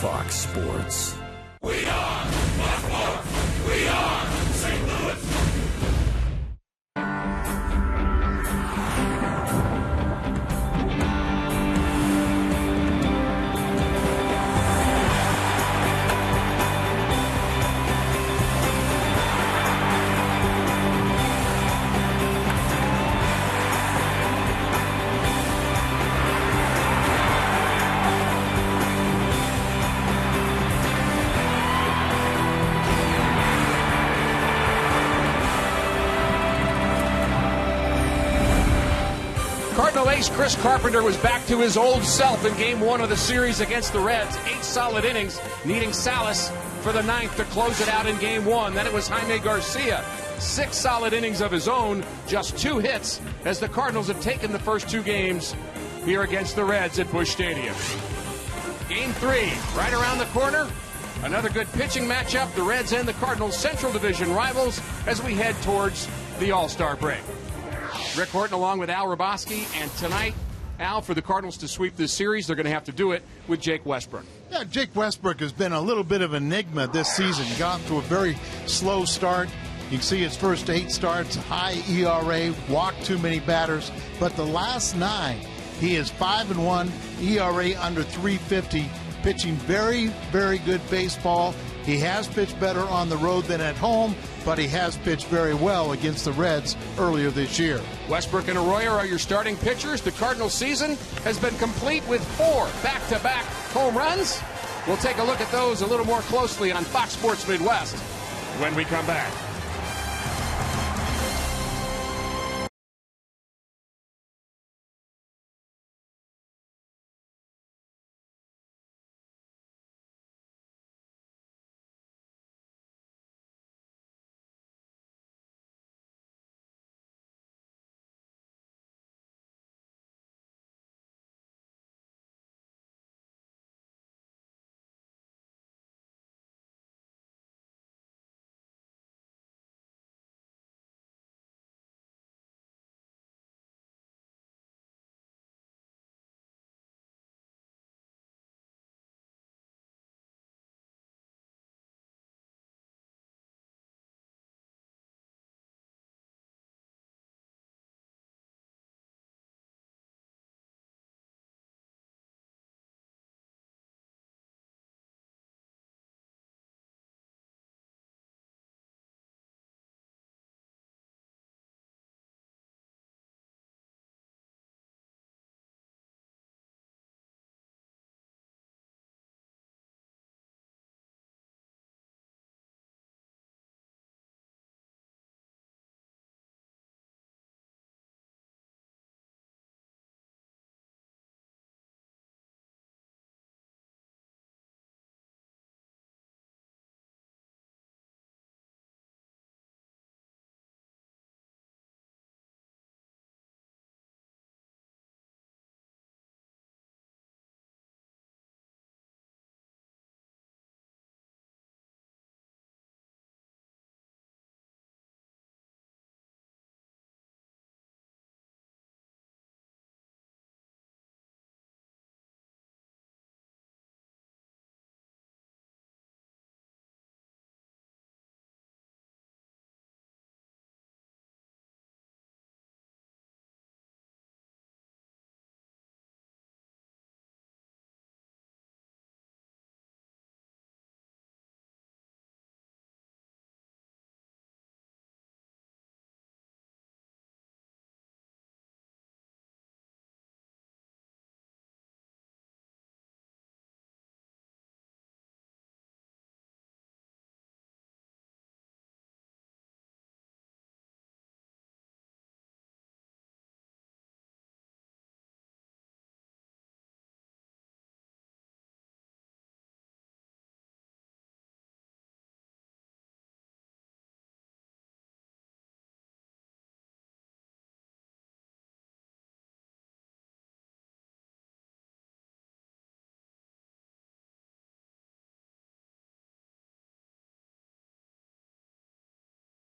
Fox Sports. We are Fox Sports. We are St. Louis. Cardinal ace Chris Carpenter was back to his old self in Game 1 of the series against the Reds. 8 solid innings, needing Salas for the 9th to close it out in Game 1. Then it was Jaime Garcia. 6 solid innings of his own, just 2 hits, as the Cardinals have taken the first 2 games here against the Reds at Busch Stadium. Game 3, right around the corner. Another good pitching matchup. The Reds and the Cardinals, Central Division rivals, as we head towards the All-Star break. Rick Horton along with Al Raboski, and tonight, Al, for the Cardinals to sweep this series, they're going to have to do it with Jake Westbrook. Yeah, Jake Westbrook has been a little bit of an enigma this season. Got off to a very slow start. You can see his first 8 starts, high ERA, walked too many batters. But the last 9, he is 5-1, ERA under 350, pitching very, very good baseball. He has pitched better on the road than at home, but he has pitched very well against the Reds earlier this year. Westbrook and Arroyo are your starting pitchers. The Cardinals season has been complete with 4 back-to-back home runs. We'll take a look at those a little more closely on Fox Sports Midwest when we come back.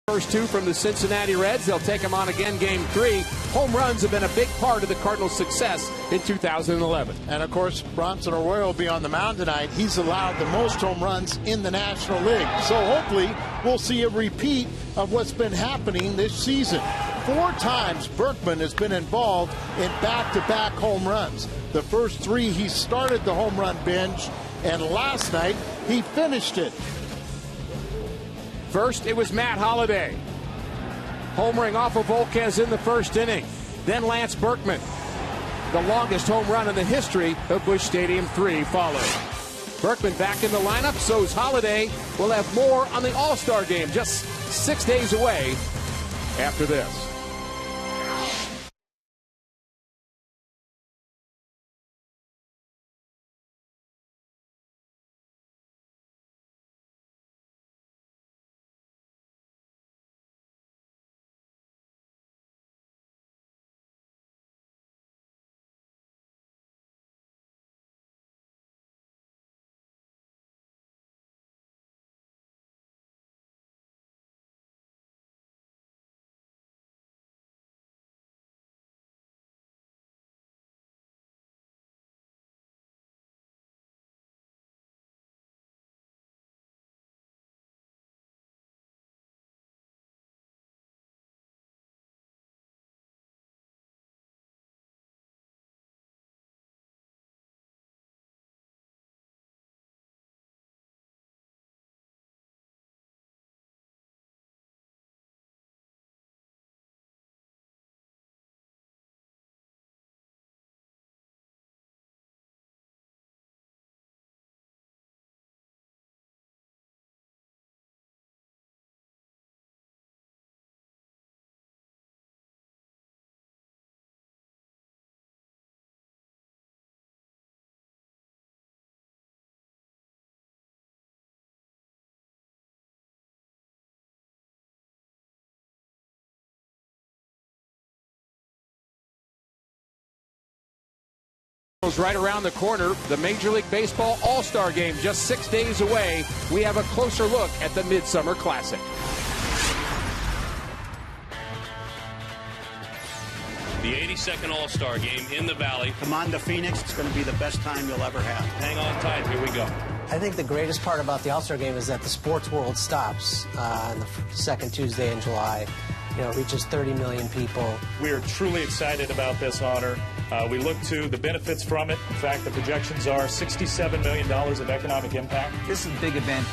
First two from the Cincinnati Reds. They'll take them on again Game 3. Home runs have been a big part of the Cardinals' success in 2011. And, of course, Bronson Arroyo will be on the mound tonight. He's allowed the most home runs in the National League. So hopefully we'll see a repeat of what's been happening this season. 4 times Berkman has been involved in back-to-back home runs. The first 3 he started the home run binge, and last night he finished it. First, it was Matt Holliday, homering off of Volquez in the first inning. Then Lance Berkman. The longest home run in the history of Busch Stadium 3 followed. Berkman back in the lineup, so's Holliday. We'll have more on the All-Star game just 6 days away after this. Right around the corner, the Major League Baseball All-Star Game just 6 days away. We have a closer look at the Midsummer Classic. The 82nd All-Star Game in the Valley. Come on to Phoenix. It's going to be the best time you'll ever have. Hang on tight. Here we go. I think the greatest part about the All-Star Game is that the sports world stops on the second Tuesday in July. You know, reaches 30 million people. We are truly excited about this honor. We look to the benefits from it. In fact, the projections are $67 million of economic impact. This is a big event,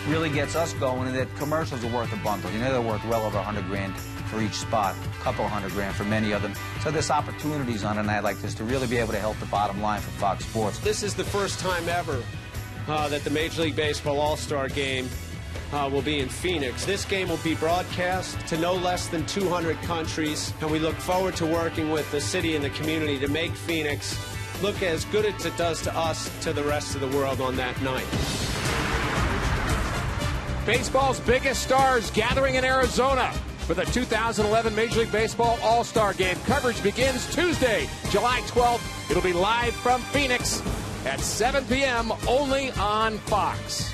really gets us going, and that commercials are worth a bundle. You know, they're worth well over $100,000 for each spot, a couple $100,000 for many of them. So there's opportunities on a night like this to really be able to help the bottom line for Fox Sports. This is the first time ever that the Major League Baseball All-Star Game will be in Phoenix. This game will be broadcast to no less than 200 countries, and we look forward to working with the city and the community to make Phoenix look as good as it does to us to the rest of the world on that night. Baseball's biggest stars gathering in Arizona for the 2011 Major League Baseball All-Star Game. Coverage begins Tuesday, July 12th. It'll be live from Phoenix at 7 p.m. only on Fox.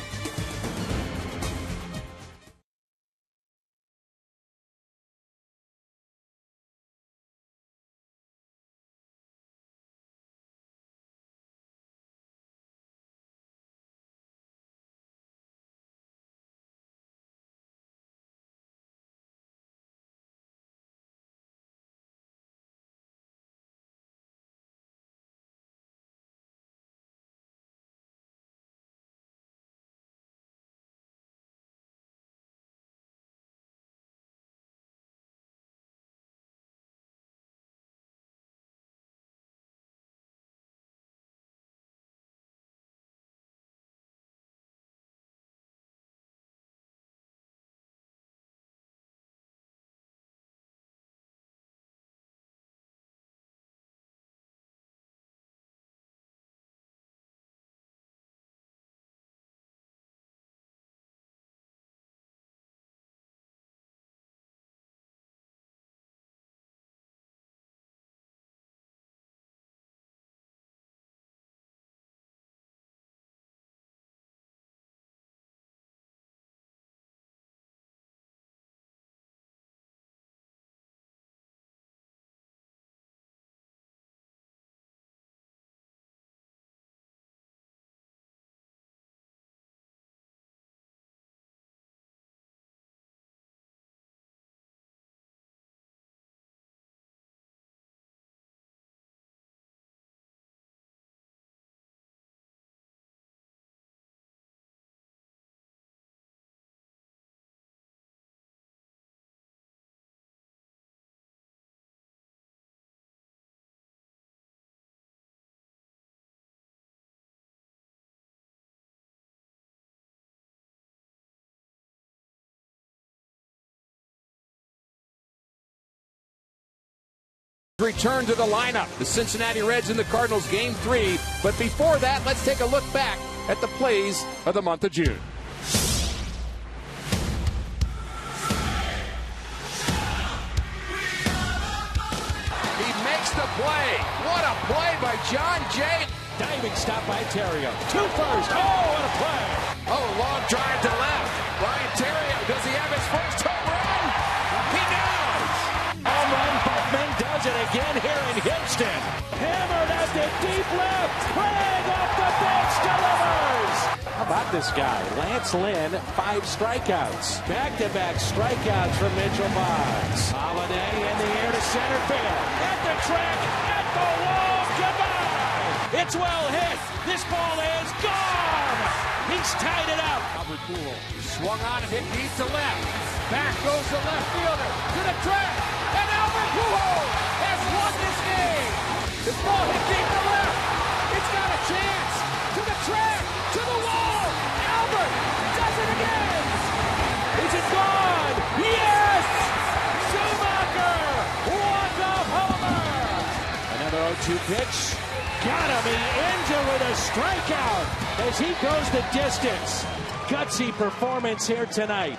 Return to the lineup. The Cincinnati Reds and the Cardinals Game 3. But before that, let's take a look back at the plays of the month of June. He makes the play. What a play by John Jay. Diving stop by Terrio. 2-1. Oh, what a play. Oh, long drive to left. Ryan Terrio, does he have his first home run? He does. Home run. Buckman does it again here in Houston. Hammered at the deep left. Craig off the bench delivers. How about this guy? Lance Lynn, 5 strikeouts. Back-to-back strikeouts from Mitchell Boggs. Holiday in the air to center field. At the track, at the wall, goodbye. It's well hit. This ball is gone. He's tied it up. Albert Pujols swung on and hit deep to left. Back goes the left fielder to the track. And Albert Pujols has won this game. This ball hit deep to left. It's got a chance. To the track. To the wall. Albert does it again. Is it gone? Yes! Schumacher walk-off homer. Another 0-2 pitch. Got him. He ends it with a strikeout as he goes the distance. Gutsy performance here tonight.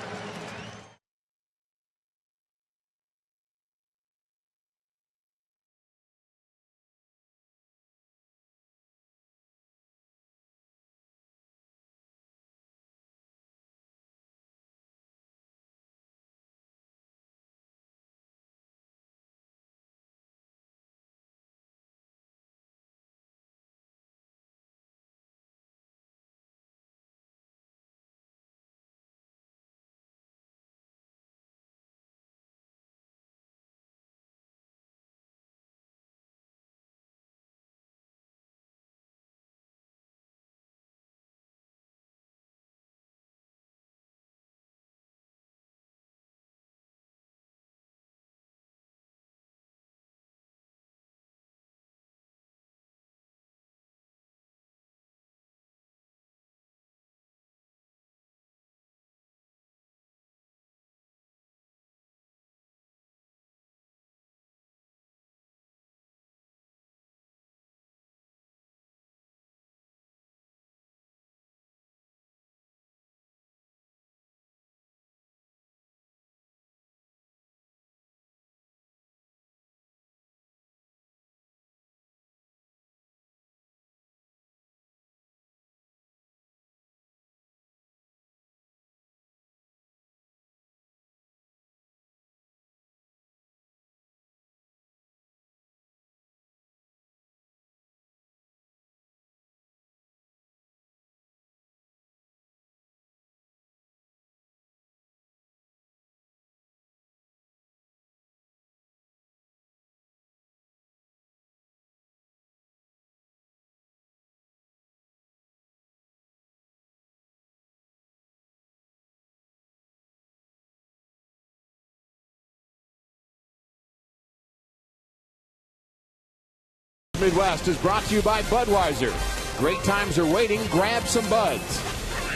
Midwest is brought to you by Budweiser. Great times are waiting. Grab some buds.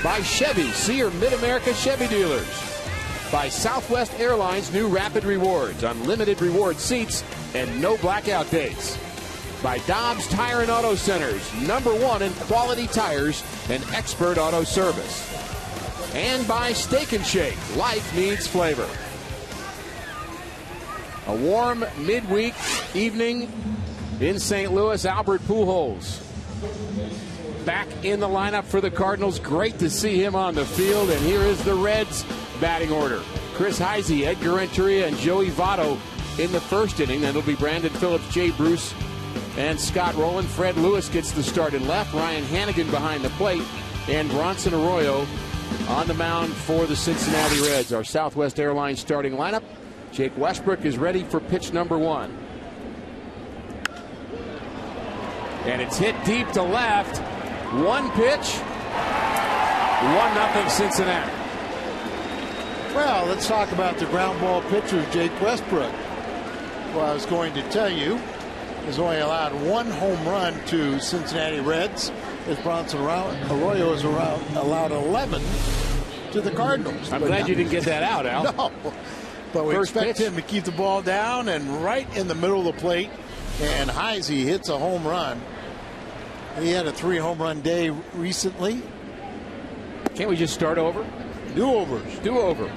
By Chevy. See your Mid-America Chevy dealers. By Southwest Airlines' new Rapid Rewards. Unlimited reward seats and no blackout days. By Dobbs Tire and Auto Centers. #1 in quality tires and expert auto service. And by Steak and Shake. Life needs flavor. A warm midweek evening in St. Louis. Albert Pujols back in the lineup for the Cardinals. Great to see him on the field. And here is the Reds batting order. Chris Heisey, Edgar Renteria, and Joey Votto in the first inning. Then it'll be Brandon Phillips, Jay Bruce, and Scott Rowland. Fred Lewis gets the start in left. Ryan Hannigan behind the plate. And Bronson Arroyo on the mound for the Cincinnati Reds. Our Southwest Airlines starting lineup. Jake Westbrook is ready for pitch #1. And it's hit deep to left. One pitch. 1-0 Cincinnati. Well, let's talk about the ground ball pitcher, Jake Westbrook. Well, I was going to tell you, has only allowed 1 home run to Cincinnati Reds, as Bronson Arroyo has allowed 11 to the Cardinals. I'm glad you didn't get that out, Al. No. But we First expect pitch. him to keep the ball down and right in the middle of the plate. And Heisey hits a home run. He had a 3-home run day recently. Can't we just start over? Do-overs. Do-over.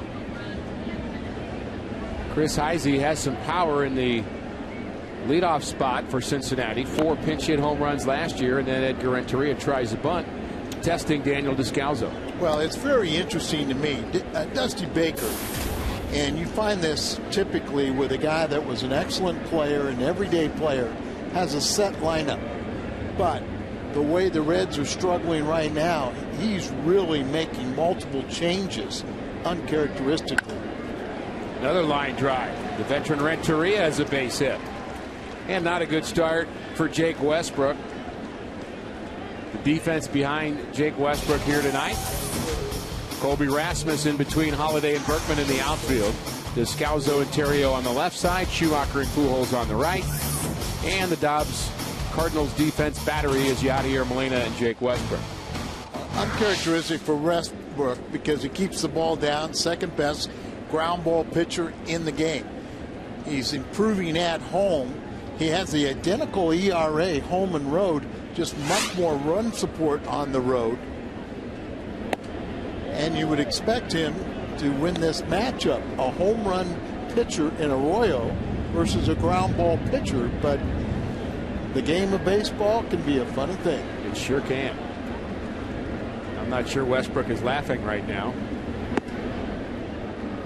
Chris Heisey has some power in the leadoff spot for Cincinnati. 4 pinch hit home runs last year, and then Edgar Renteria tries a bunt, testing Daniel Descalzo. Well, it's very interesting to me. Dusty Baker, and you find this typically with a guy that was an excellent player, an everyday player, has a set lineup. But the way the Reds are struggling right now, he's really making multiple changes uncharacteristically. Another line drive. The veteran Renteria has a base hit. And not a good start for Jake Westbrook. The defense behind Jake Westbrook here tonight. Colby Rasmussen between Holiday and Berkman in the outfield. Descalzo and Terrio on the left side. Schumacher and Pujols on the right. And the Dobbs Cardinals defense battery is Yadier Molina and Jake Westbrook. Uncharacteristic for Westbrook because he keeps the ball down. Second best ground ball pitcher in the game. He's improving at home. He has the identical ERA home and road, just much more run support on the road. And you would expect him to win this matchup, a home run pitcher in Arroyo versus a ground ball pitcher. But the game of baseball can be a funny thing. It sure can. I'm not sure Westbrook is laughing right now.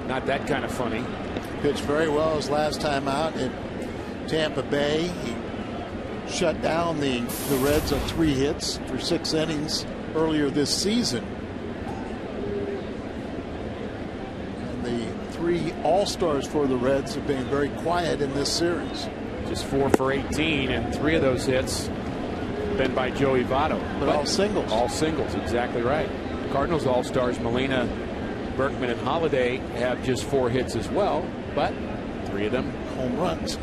Not that kind of funny. Pitched very well his last time out in Tampa Bay. He shut down the Reds on 3 hits for 6 innings earlier this season. And the 3 All-Stars for the Reds have been very quiet in this series. Just 4 for 18, and 3 of those hits been by Joey Votto. But all singles. All singles, exactly right. Cardinals All-Stars Molina, Berkman, and Holiday have just 4 hits as well, but 3 of them home runs.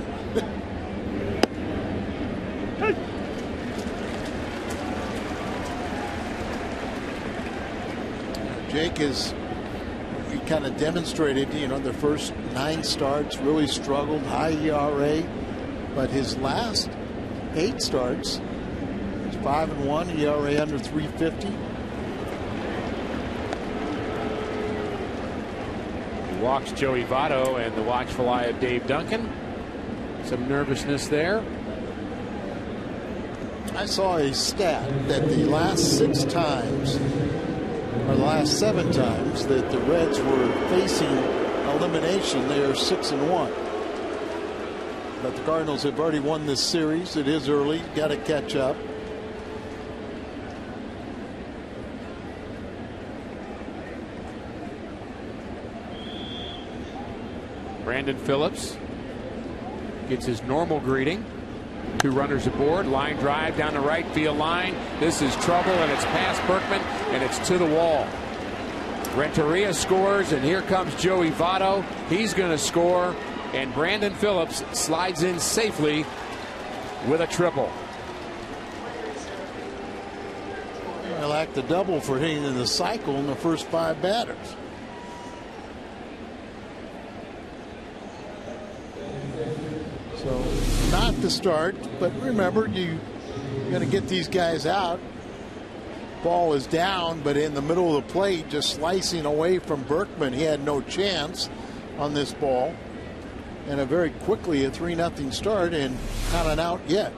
Jake is, he kind of demonstrated, you know, the first 9 starts really struggled, high ERA, but his last 8 starts, 5-1, ERA under 350. He walks Joey Votto and the watchful eye of Dave Duncan. Some nervousness there. I saw a stat that the last 6 times, or the last 7 times that the Reds were facing elimination, they are 6-1. But the Cardinals have already won this series. It is early, got to catch up. Brandon Phillips gets his normal greeting. 2 runners aboard. Line drive down the right field line. This is trouble, and it's past Berkman, and it's to the wall. Renteria scores, and here comes Joey Votto. He's going to score, and Brandon Phillips slides in safely with a triple. I like the double for hitting in the cycle in the first 5 batters. So not the start, but remember, you're going to get these guys out. Ball is down, but in the middle of the plate, just slicing away from Berkman. He had no chance on this ball. And a very quickly a 3-0 start, and not an out yet.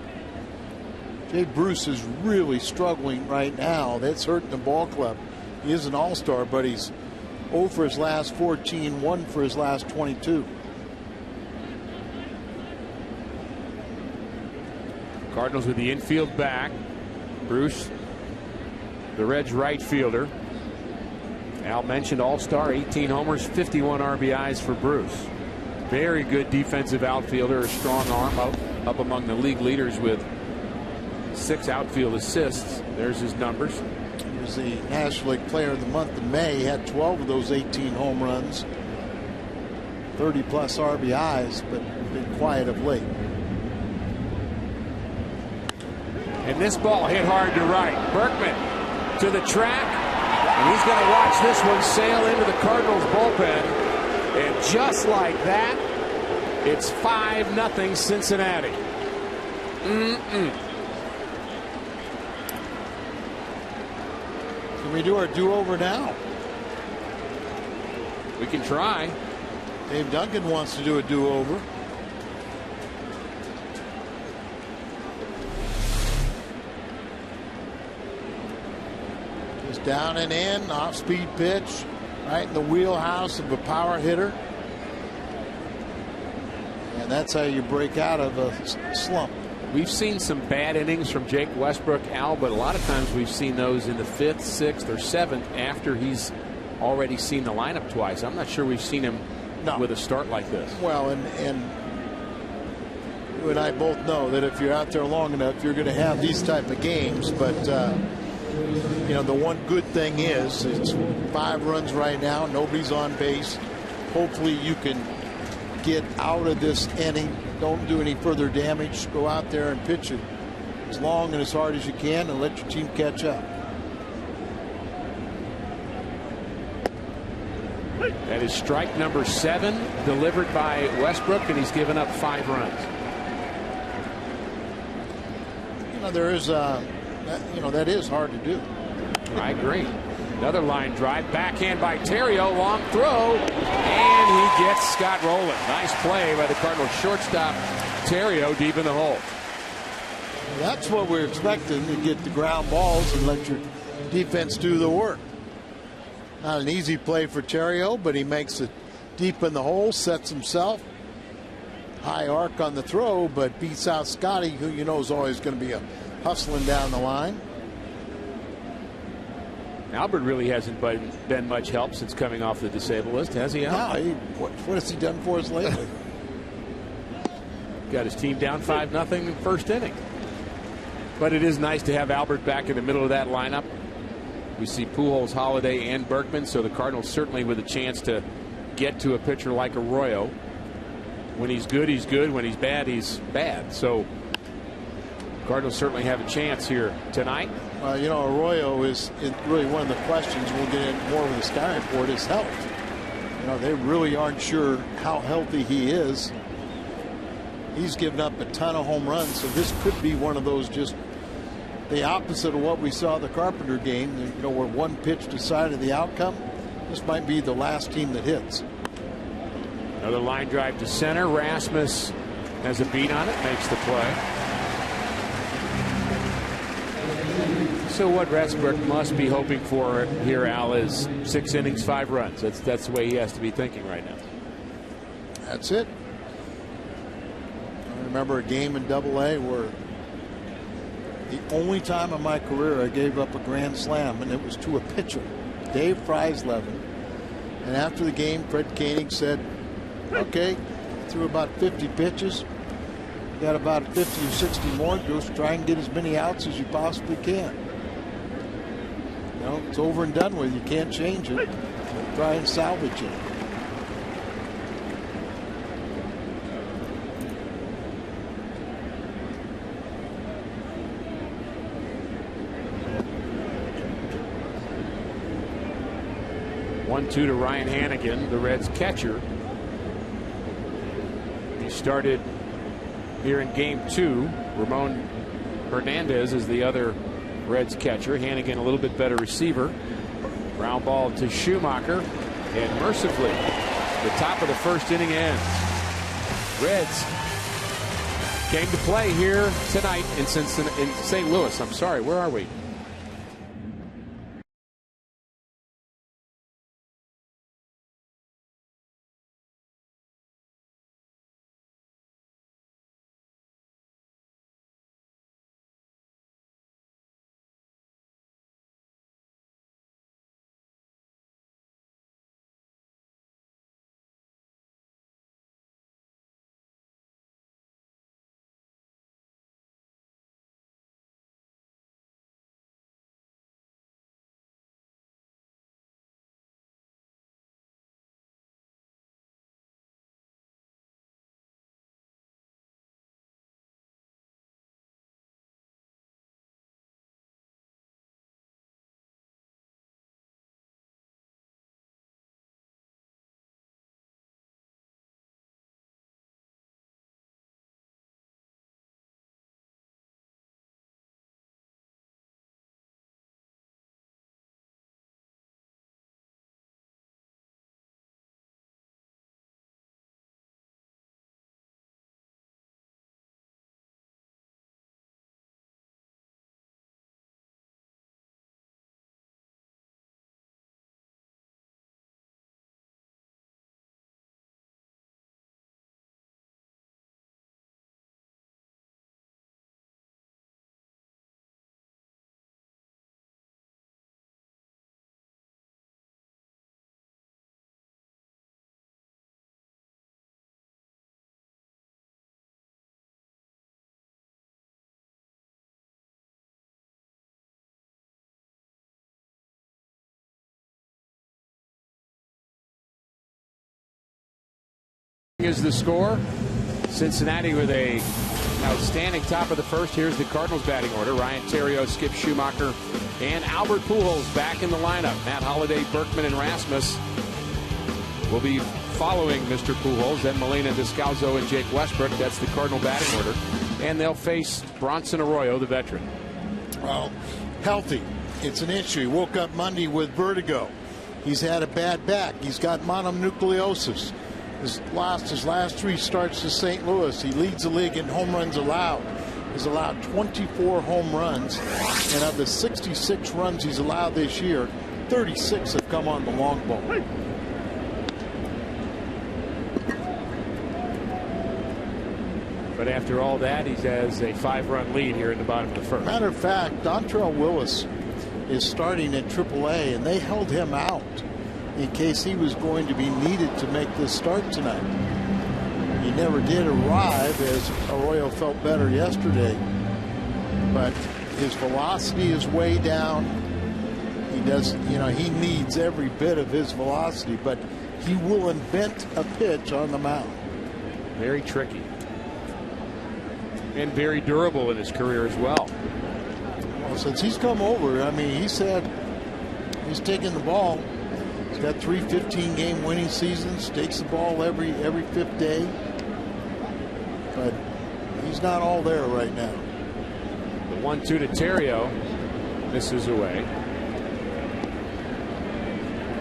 Jay Bruce is really struggling right now. That's hurting the ball club. He is an all-star, but he's 0 for his last 14, 1 for his last 22. Cardinals with the infield back. Bruce, the Reds right fielder. Al mentioned all-star, 18 homers, 51 RBIs for Bruce. Very good defensive outfielder, a strong arm, up among the league leaders with 6 outfield assists. There's his numbers. He was the National League Player of the Month in May. He had 12 of those 18 home runs, 30-plus RBIs, but been quiet of late. And this ball hit hard to right. Berkman to the track, and he's going to watch this one sail into the Cardinals bullpen. And just like that, it's 5-0 Cincinnati. Can we do our do-over now? We can try. Dave Duncan wants to do a do-over. Just down and in, off-speed pitch, right in the wheelhouse of a power hitter. And that's how you break out of a slump. We've seen some bad innings from Jake Westbrook, Al, but a lot of times we've seen those in the 5th, 6th, or 7th after he's already seen the lineup twice. I'm not sure we've seen him with a start like this. Well, and you and I both know that if you're out there long enough, you're going to have these type of games. But you know, the one good thing is it's 5 runs right now. Nobody's on base. Hopefully you can get out of this inning. Don't do any further damage. Go out there and pitch it as long and as hard as you can and let your team catch up. That is strike number 7 delivered by Westbrook, and he's given up 5 runs. You know, there is you know, that is hard to do. I agree. Another line drive, backhand by Terrio, long throw, and he gets Scott rolling. Nice play by the Cardinals shortstop Terrio deep in the hole. That's what we're expecting, to get the ground balls and let your defense do the work. Not an easy play for Terrio, but he makes it deep in the hole, sets himself. High arc on the throw, but beats out Scotty, who you know is always going to be hustling down the line. Albert really hasn't been much help since coming off the disabled list, has he, Al? No, what has he done for us lately? Got his team down 5-0 in the first inning. But it is nice to have Albert back in the middle of that lineup. We see Pujols, Holiday, and Berkman, so the Cardinals certainly with a chance to get to a pitcher like Arroyo. When he's good, he's good. When he's bad, bad. So Cardinals certainly have a chance here tonight. Well, you know, Arroyo is really one of the questions. We'll get in more with the Sky Report, is health. You know, they really aren't sure how healthy he is. He's given up a ton of home runs, so this could be one of those, just the opposite of what we saw the Carpenter game, you know, where one pitch decided the outcome. This might be the last team that hits. Another line drive to center. Rasmus has a beat on it, makes the play. So what Westbrook must be hoping for here, Al, is 6 innings, 5 runs. That's the way he has to be thinking right now. That's it. I remember a game in Double-A where the only time in my career I gave up a grand slam, and it was to a pitcher, Dave Freisleben. And after the game, Fred Koenig said, okay, threw about 50 pitches, got about 50 or 60 more, go try and get as many outs as you possibly can. You know, it's over and done with. You can't change it. Try and salvage it. One-two to Ryan Hannigan, the Reds catcher. He started here in game 2. Ramon Hernandez is the other Reds catcher. Hannigan a little bit better receiver. Ground ball to Schumacher, and mercifully the top of the first inning ends. Reds came to play here tonight in St. Louis. I'm sorry, where are we? is the score. Cincinnati with a outstanding top of the first. Here's the Cardinals batting order. Ryan Theriot, Skip Schumacher, and Albert Pujols back in the lineup. Matt Holliday, Berkman, and Rasmus will be following Mr. Pujols. Then Molina, Descalzo, and Jake Westbrook. That's the Cardinal batting order. And they'll face Bronson Arroyo, the veteran. Well, healthy. It's an issue. He woke up Monday with vertigo. He's had a bad back. He's got mononucleosis. His last 3 starts to St. Louis. He leads the league in home runs allowed. He's allowed 24 home runs, and of the 66 runs he's allowed this year, 36 have come on the long ball. But after all that, he has a 5-run lead here in the bottom of the first. Matter of fact, Dontrell Willis is starting at AAA, and they held him out in case he was going to be needed to make this start tonight. He never did arrive, as Arroyo felt better yesterday, but his velocity is way down. He does, he needs every bit of his velocity, but he will invent a pitch on the mound. Very tricky. And very durable in his career as well. Well, since he's come over, he said he's taking the ball. He's got 3 15-game winning seasons, takes the ball every 5th day. But he's not all there right now. The 1-2 to Theriot misses away.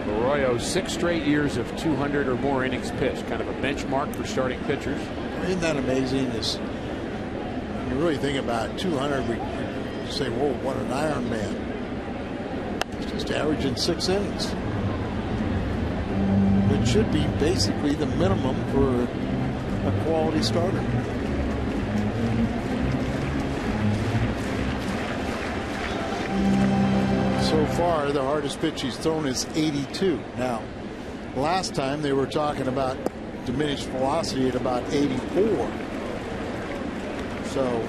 Arroyo, 6 straight years of 200 or more innings pitched, kind of a benchmark for starting pitchers. Isn't that amazing? You really think about it, 200, we say, whoa, what an Iron Man. He's just averaging 6 innings. It should be basically the minimum for a quality starter. So far, the hardest pitch he's thrown is 82. Now, last time they were talking about diminished velocity at about 84. So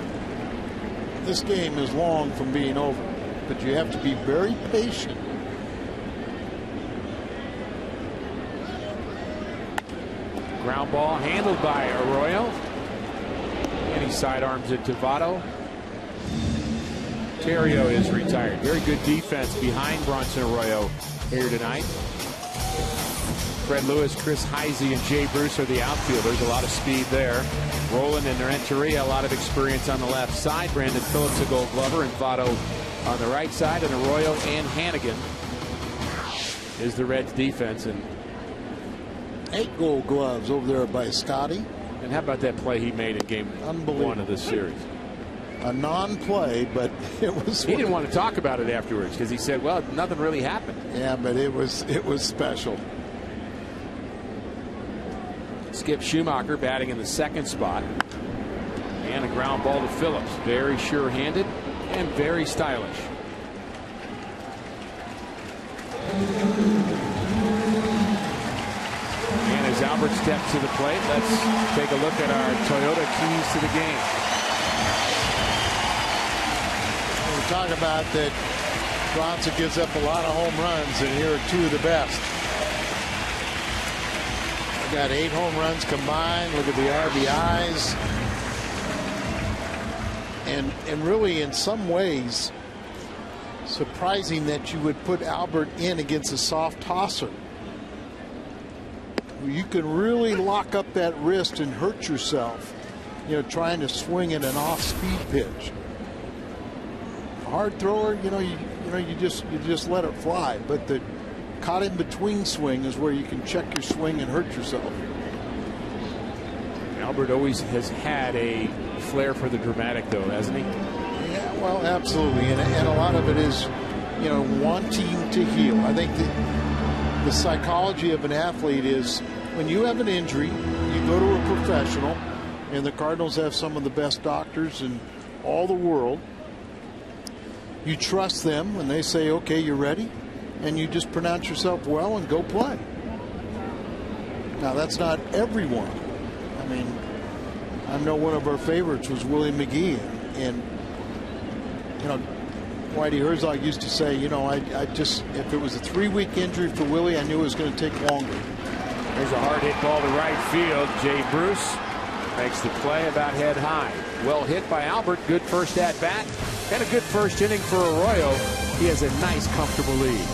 this game is long from being over, but you have to be very patient. Ground ball handled by Arroyo, and he sidearms it to Votto. Theriot is retired. Very good defense behind Bronson Arroyo here tonight. Fred Lewis, Chris Heisey, and Jay Bruce are the outfielders. A lot of speed there. Roland and Renteria, a lot of experience on the left side. Brandon Phillips, a Gold Glover, and Votto on the right side. And Arroyo and Hannigan is the Reds' defense. And 8 Gold Gloves over there by Scotty. And how about that play he made in game 1 of this series? A non-play, but it was. He didn't want to talk about it afterwards because he said, well, nothing really happened. Yeah, but it was special. Skip Schumacher batting in the 2nd spot. And a ground ball to Phillips. Very sure-handed and very stylish. And as Albert steps to the plate, let's take a look at our Toyota keys to the game. We talk about that Bronson gives up a lot of home runs, and here are 2 of the best. Got 8 home runs combined. Look at the RBIs. And really, in some ways, surprising that you would put Albert in against a soft tosser. You can really lock up that wrist and hurt yourself, trying to swing at an off-speed pitch. A hard thrower, you just let it fly. But the caught in between swing is where you can check your swing and hurt yourself. Albert always has had a flair for the dramatic, though, hasn't he? Yeah, well, absolutely, and a lot of it is, wanting to heal. I think the psychology of an athlete is when you have an injury, you go to a professional, and the Cardinals have some of the best doctors in all the world. You trust them when they say, okay, you're ready, and you just pronounce yourself well and go play. Now, that's not everyone. I know one of our favorites was Willie McGee, and Whitey Herzog used to say, I just, if it was a 3-week injury for Willie, I knew it was going to take longer. There's a hard hit ball to right field. Jay Bruce makes the play about head high. Well hit by Albert. Good first at bat and a good first inning for Arroyo. He has a nice, comfortable lead.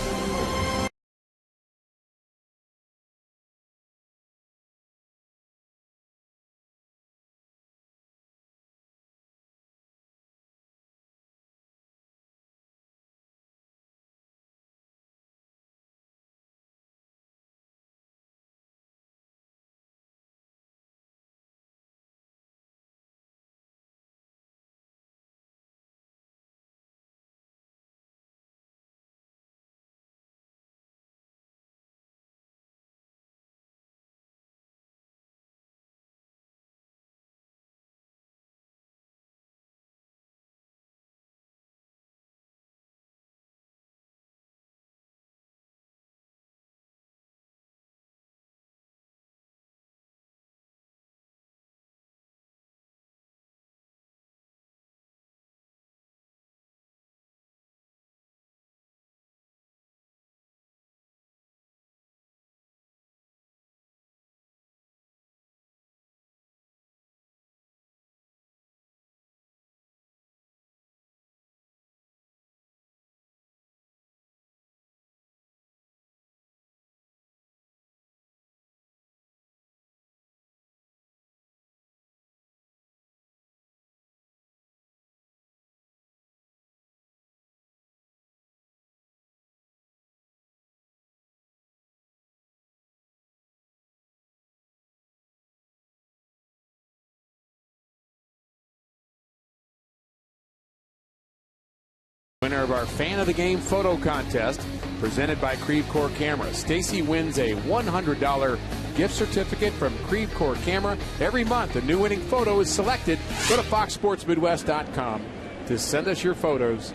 Winner of our Fan of the Game photo contest presented by Creve Core Camera. Stacy wins a $100 gift certificate from Creve Core Camera. Every month a new winning photo is selected. Go to foxsportsmidwest.com to send us your photos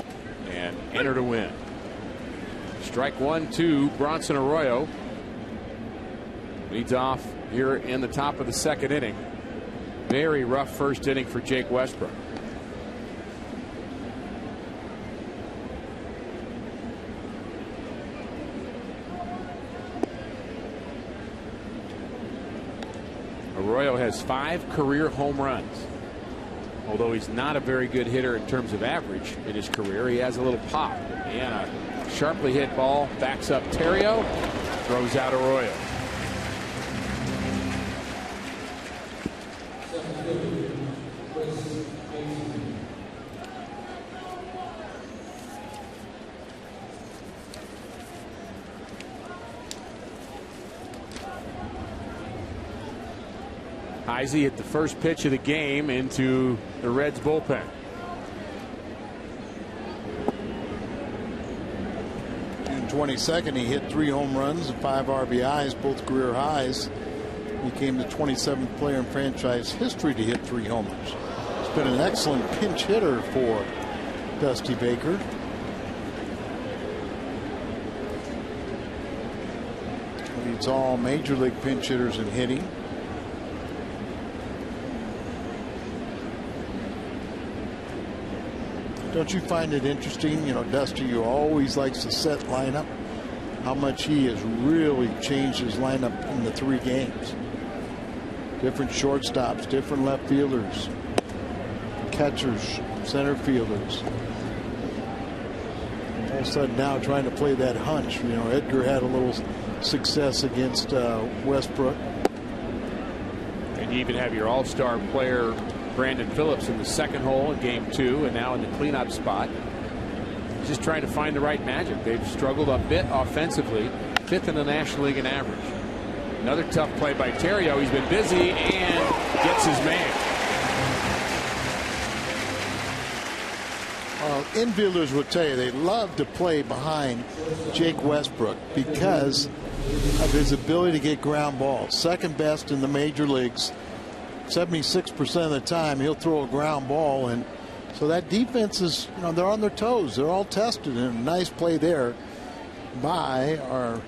and enter to win. Strike 1-2, Bronson Arroyo leads off here in the top of the second inning. Very rough first inning for Jake Westbrook. Arroyo has 5 career home runs. Although he's not a very good hitter in terms of average in his career, he has a little pop. And a sharply hit ball backs up Terrio, throws out Arroyo. Heisey hit the first pitch of the game into the Reds bullpen. June 22nd, he hit 3 home runs and 5 RBIs, both career highs. He became the 27th player in franchise history to hit 3 homers. He's been an excellent pinch hitter for Dusty Baker. Leads all major league pinch hitters in hitting. Don't you find it interesting, Dusty, who always likes to set lineup, how much he has really changed his lineup in the 3 games. Different shortstops, different left fielders, catchers, center fielders. All of a sudden now trying to play that hunch. Edgar had a little success against Westbrook. And you even have your all-star player Brandon Phillips in the second hole in game 2 and now in the cleanup spot. Just trying to find the right magic. They've struggled a bit offensively, 5th in the National League in average. Another tough play by Terrio. He's been busy and gets his man. Infielders will tell you they love to play behind Jake Westbrook because of his ability to get ground balls. Second best in the major leagues. 76% of the time he'll throw a ground ball, and so that defense is, they're on their toes. They're all tested, and a nice play there by our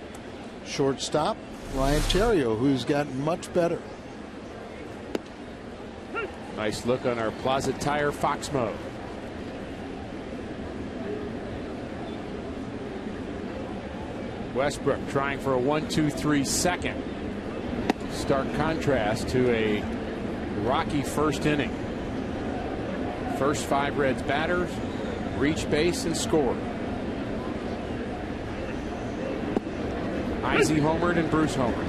shortstop Ryan Terrio, who's gotten much better. Nice look on our Plaza Tire Fox mode. Westbrook trying for a 1-2-3 second. Stark contrast to a rocky first inning. First 5 Reds batters reached base and scored. Izzy homered and Bruce homered.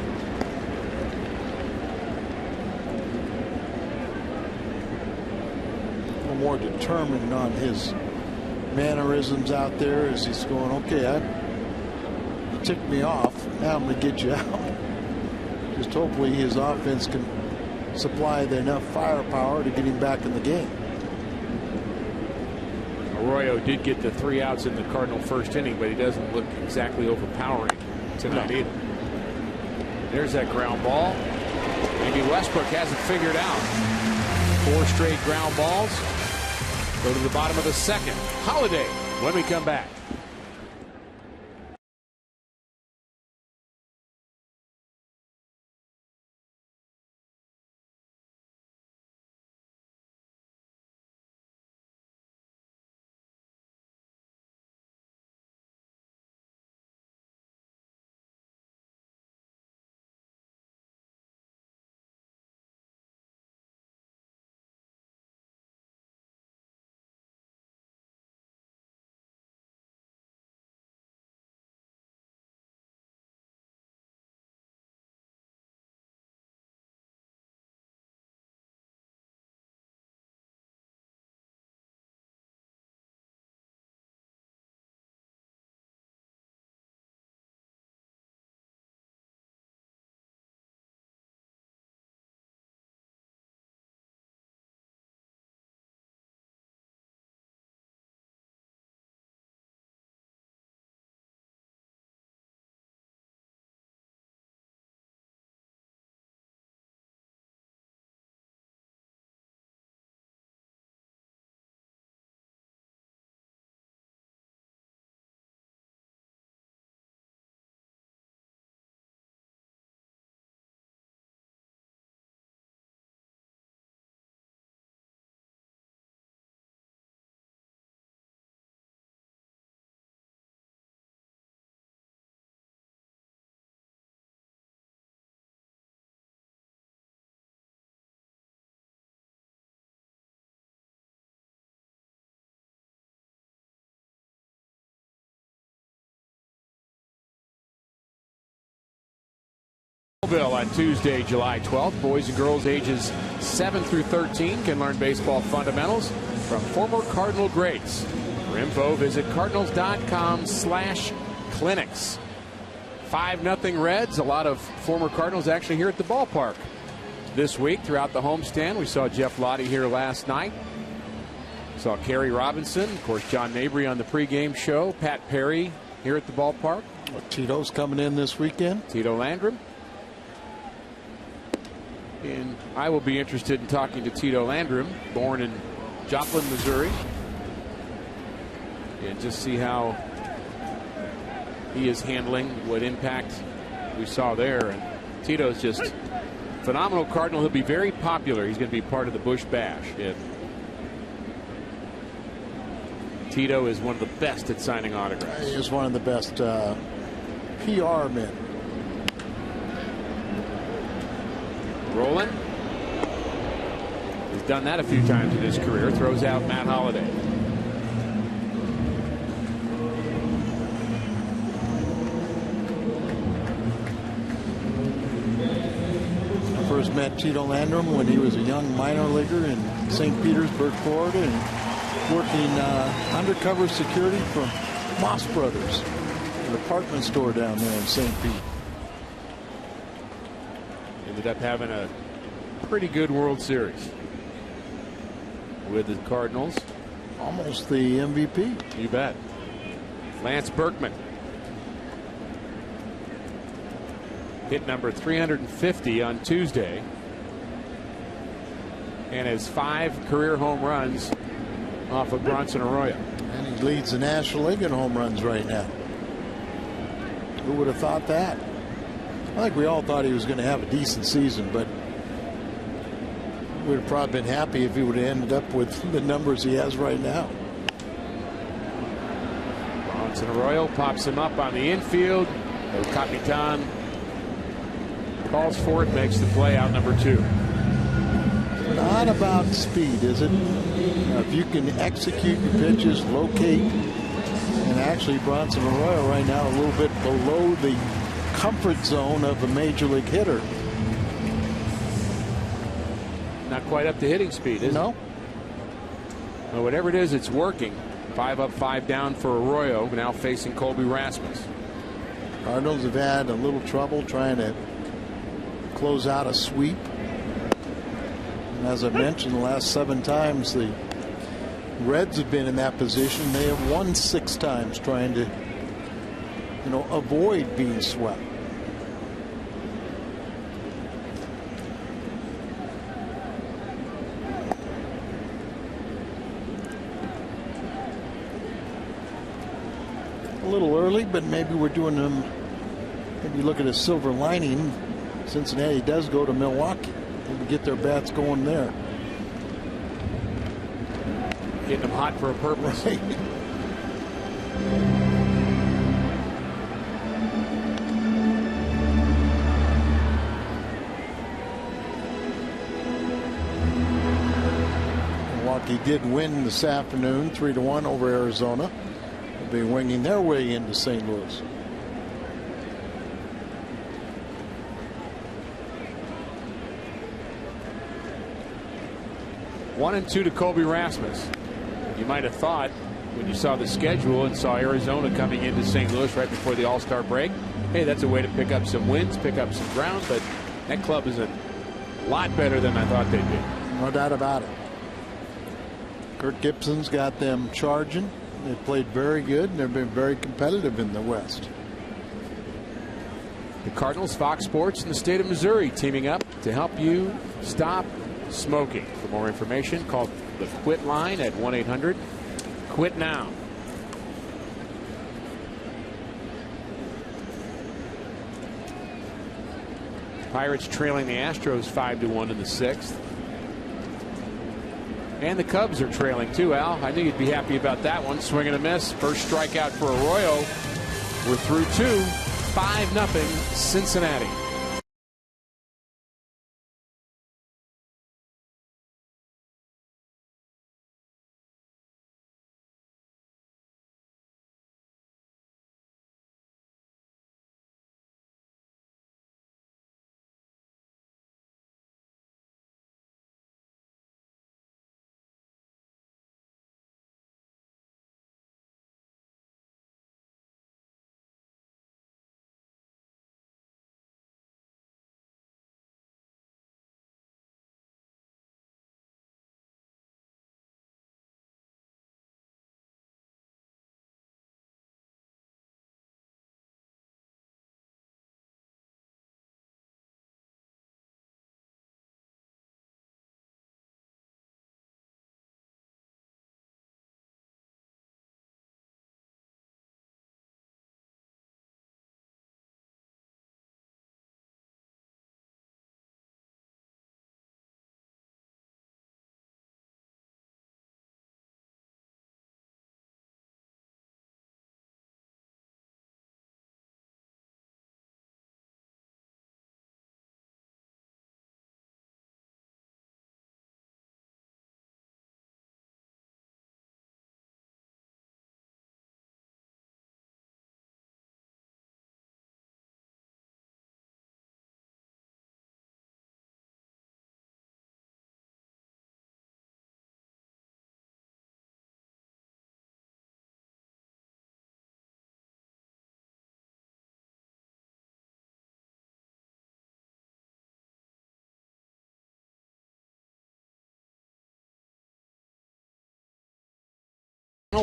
A little more determined on his mannerisms out there as he's going, okay, you ticked me off, now I'm going to get you out. Just hopefully his offense can supply enough firepower to get him back in the game. Arroyo did get the 3 outs in the Cardinal first inning, but he doesn't look exactly overpowering tonight either. There's that ground ball. Maybe Westbrook has it figured out. 4 straight ground balls. Go to the bottom of the second. Holiday when we come back. On Tuesday, July 12th, boys and girls ages 7 through 13 can learn baseball fundamentals from former Cardinal greats. For info, visit cardinals.com/clinics. 5-0 Reds. A lot of former Cardinals actually here at the ballpark this week throughout the homestand. We saw Jeff Lottie here last night. Saw Kerry Robinson, of course, John Mabry on the pregame show. Pat Perry here at the ballpark. Tito's coming in this weekend. Tito Landrum. And I will be interested in talking to Tito Landrum, born in Joplin, Missouri, and just see how he is handling what impact we saw there. And Tito's just phenomenal Cardinal. He'll be very popular. He's going to be part of the Busch Bash. Tito is one of the best at signing autographs. He is one of the best PR men. Rolling. He's done that a few times in his career. Throws out Matt Holliday. I first met Tito Landrum when he was a young minor leaguer in St. Petersburg, Florida, and working undercover security for Moss Brothers, an apartment store down there in St. Pete. Ended up having a pretty good World Series with the Cardinals. Almost the MVP. You bet. Lance Berkman. Hit number 350 on Tuesday. And has 5 career home runs off of Bronson Arroyo. And he leads the National League in home runs right now. Who would have thought that? I think we all thought he was going to have a decent season, but we'd have probably been happy if he would have ended up with the numbers he has right now. Bronson Arroyo pops him up on the infield. El Capitan calls for it, makes the play, out number 2. Not about speed, is it? If you can execute your pitches, locate, and actually Bronson Arroyo right now a little bit below the comfort zone of a major league hitter. Not quite up to hitting speed, is it? No. Well, whatever it is, it's working. 5 up, 5 down for Arroyo, now facing Colby Rasmus. Cardinals have had a little trouble trying to close out a sweep. And as I mentioned, the last 7 times the Reds have been in that position. They have won 6 times trying to, avoid being swept. A little early, but maybe we're doing them. Maybe look at a silver lining. Cincinnati does go to Milwaukee. Maybe get their bats going there. Getting them hot for a purpose. Right. Milwaukee did win this afternoon 3-1 over Arizona. They'll be winging their way into St. Louis. One and 2 to Colby Rasmus. You might have thought when you saw the schedule and saw Arizona coming into St. Louis right before the All-Star break, hey, that's a way to pick up some wins, pick up some ground, but that club is a lot better than I thought they'd be. No doubt about it. Kirk Gibson's got them charging. They've played very good, and they've been very competitive in the West. The Cardinals, Fox Sports, and the state of Missouri teaming up to help you stop smoking. For more information, call the Quit line at 1-800-QUIT-NOW. Pirates trailing the Astros 5-1 in the 6th. And the Cubs are trailing too, Al. I knew you'd be happy about that one. Swing and a miss. First strikeout for Arroyo. We're through 2. 5-0 Cincinnati.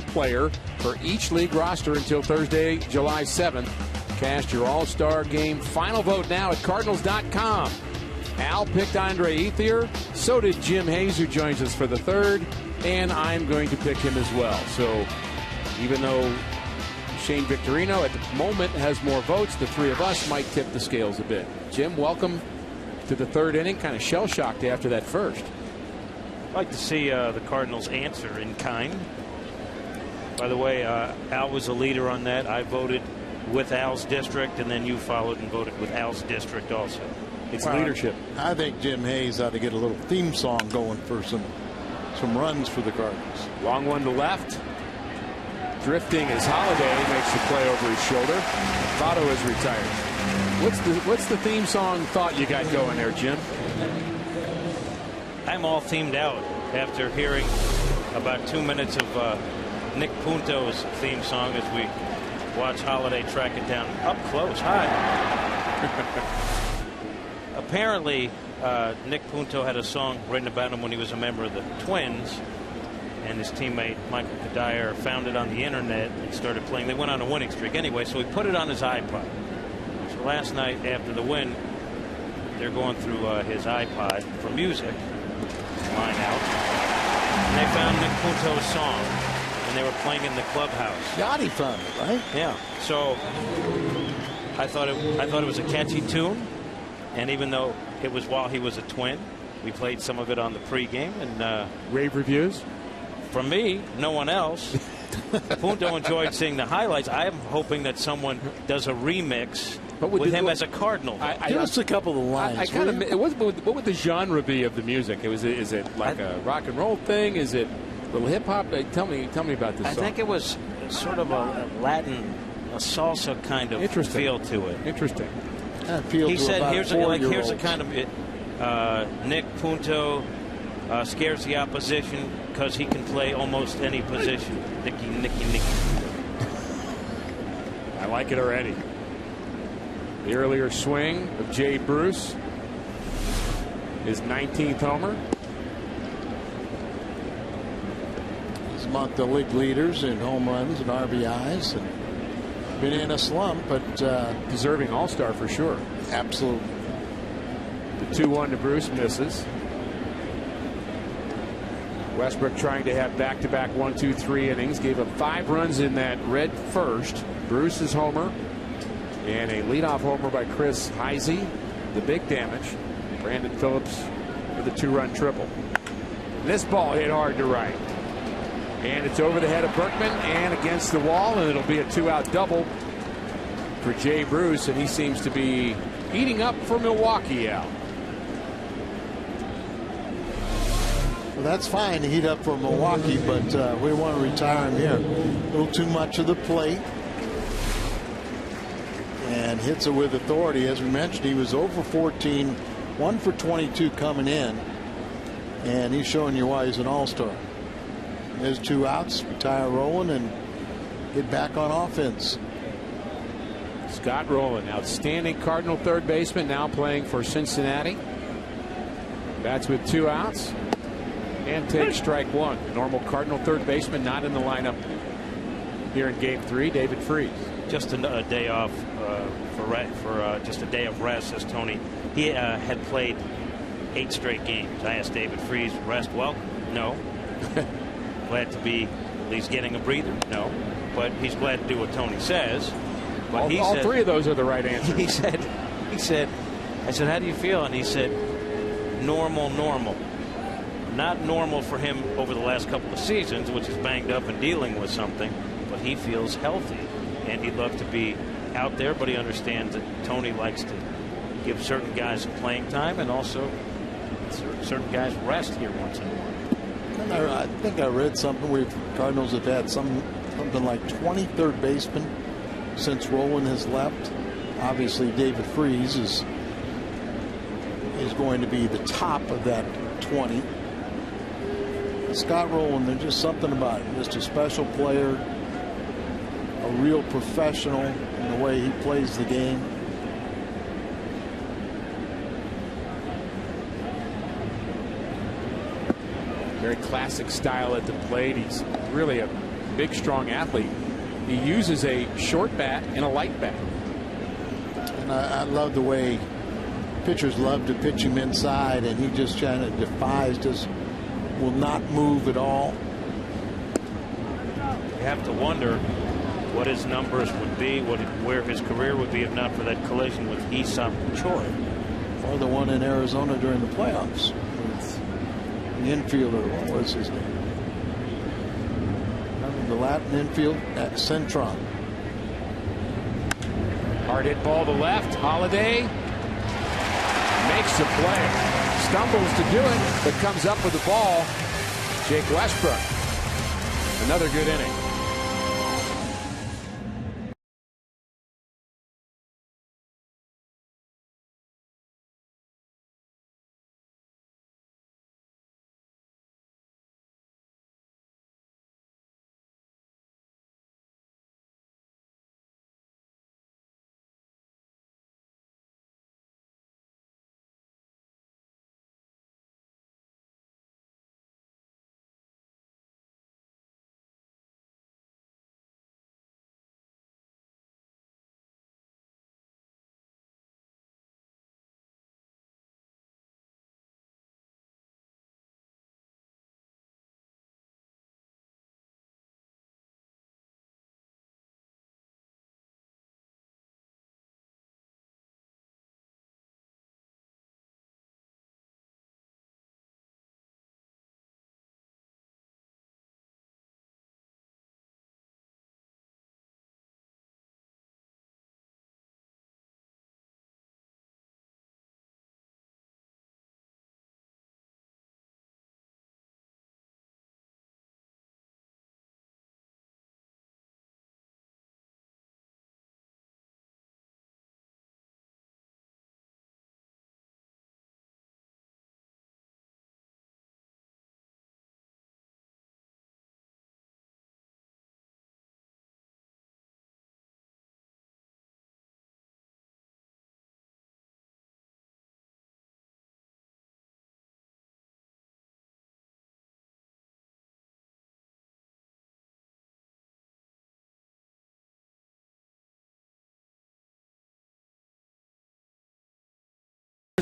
Player for each league roster until Thursday, July 7th. Cast your All-Star Game final vote now at Cardinals.com. Al picked Andre Ethier. So did Jim Hayes, who joins us for the 3rd. And I'm going to pick him as well. So even though Shane Victorino at the moment has more votes, the 3 of us might tip the scales a bit. Jim, welcome to the 3rd inning. Kind of shell-shocked after that first. I'd like to see the Cardinals answer in kind. By the way, Al was a leader on that. I voted with Al's district, and then you followed and voted with Al's district also. It's leadership. I think Jim Hayes ought to get a little theme song going for some runs for the Cardinals. Long one to left. Drifting as Holiday makes the play over his shoulder. Votto is retired. What's the theme song thought you got going there, Jim? I'm all themed out after hearing about 2 minutes of Nick Punto's theme song as we watch Holiday track it down up close. Hi. Apparently, Nick Punto had a song written about him when he was a member of the Twins, and his teammate Michael Kadire found it on the internet and started playing. They went on a winning streak anyway, so he put it on his iPod. So last night after the win, they're going through his iPod for music, line out, and they found Nick Punto's song, and they were playing in the clubhouse. Yachty found it, right? Yeah. So I thought it was a catchy tune, and even though it was while he was a Twin, we played some of it on the pregame and rave reviews. From me, no one else. Punto enjoyed seeing the highlights. I am hoping that someone does a remix with him as a Cardinal. Give us a couple of lines. What would the genre be of the music? Is it like a rock and roll thing? Is it a little hip hop? Tell me about this song. I think it was sort of a Latin, a salsa kind of feel to it. Interesting. He said, "Here's a kind of Nick Punto scares the opposition because he can play almost any position." Nicky. I like it already. The earlier swing of Jay Bruce, his 19th homer. He's among the league leaders in home runs and RBIs, and been in a slump, but deserving All-Star for sure. Absolutely. The 2-1 to Bruce misses. Westbrook trying to have back-to-back 1-2-3 innings. Gave up 5 runs in that red first. Bruce's homer and a leadoff homer by Chris Heisey. The big damage. Brandon Phillips with a 2-run triple. This ball hit hard to right. And it's over the head of Berkman and against the wall, and it'll be a 2-out double for Jay Bruce, and he seems to be heating up for Milwaukee, Al. Well, that's fine to heat up for Milwaukee, but we want to retire him here. A little too much of the plate. And hits it with authority. As we mentioned, he was 0 for 14, 1 for 22 coming in. And he's showing you why he's an all-star. There's 2 outs, retire Rowland, and get back on offense. Scott Rowland, outstanding Cardinal third baseman, now playing for Cincinnati. Bats with 2 outs and takes strike 1. Normal Cardinal third baseman not in the lineup here in Game 3. David Freese. Just a day off for just a day of rest, says Tony. He had played 8 straight games. I asked David Freese, rest well? No. Glad to be at least getting a breather? No. But he's glad to do what Tony says. But all 3 of those are the right answers. He said, I said, how do you feel? And he said, normal. Not normal for him over the last couple of seasons, which is banged up and dealing with something, but he feels healthy. And he'd love to be out there, but he understands that Tony likes to give certain guys playing time and also certain guys rest here once in a while. And I think I read something. Cardinals have had something like 20 third basemen since Rowland has left. Obviously, David Freese is going to be the top of that 20. Scott Rowland, there's just something about him. Just a special player, a real professional in the way he plays the game. Very classic style at the plate. He's really a big, strong athlete. He uses a short bat and a light bat. And I love the way pitchers love to pitch him inside, and he just kind of defies, just will not move at all. You have to wonder what his numbers would be, where his career would be if not for that collision with Aesop Choi. Or the one in Arizona during the playoffs. The infielder, what was his name? The Latin infield at Centron. Hard hit ball to left. Holiday Makes the play. Stumbles to do it, but comes up with the ball. Jake Westbrook. Another good inning.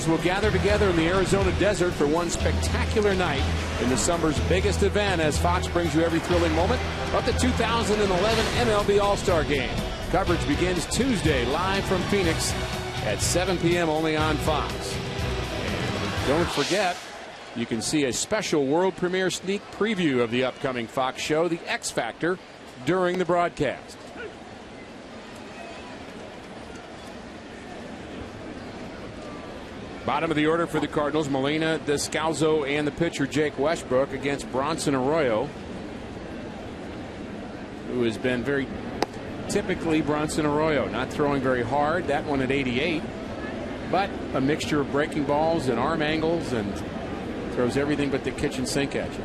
Will gather together in the Arizona desert for one spectacular night in the summer's biggest event as Fox brings you every thrilling moment of the 2011 MLB All-Star Game. Coverage begins Tuesday live from Phoenix at 7 p.m. only on Fox. And don't forget, you can see a special world premiere sneak preview of the upcoming Fox show, The X Factor, during the broadcast. Bottom of the order for the Cardinals, Molina, Descalzo, and the pitcher Jake Westbrook against Bronson Arroyo, who has been very typically Bronson Arroyo, not throwing very hard. That one at 88, but a mixture of breaking balls and arm angles, and throws everything but the kitchen sink at you.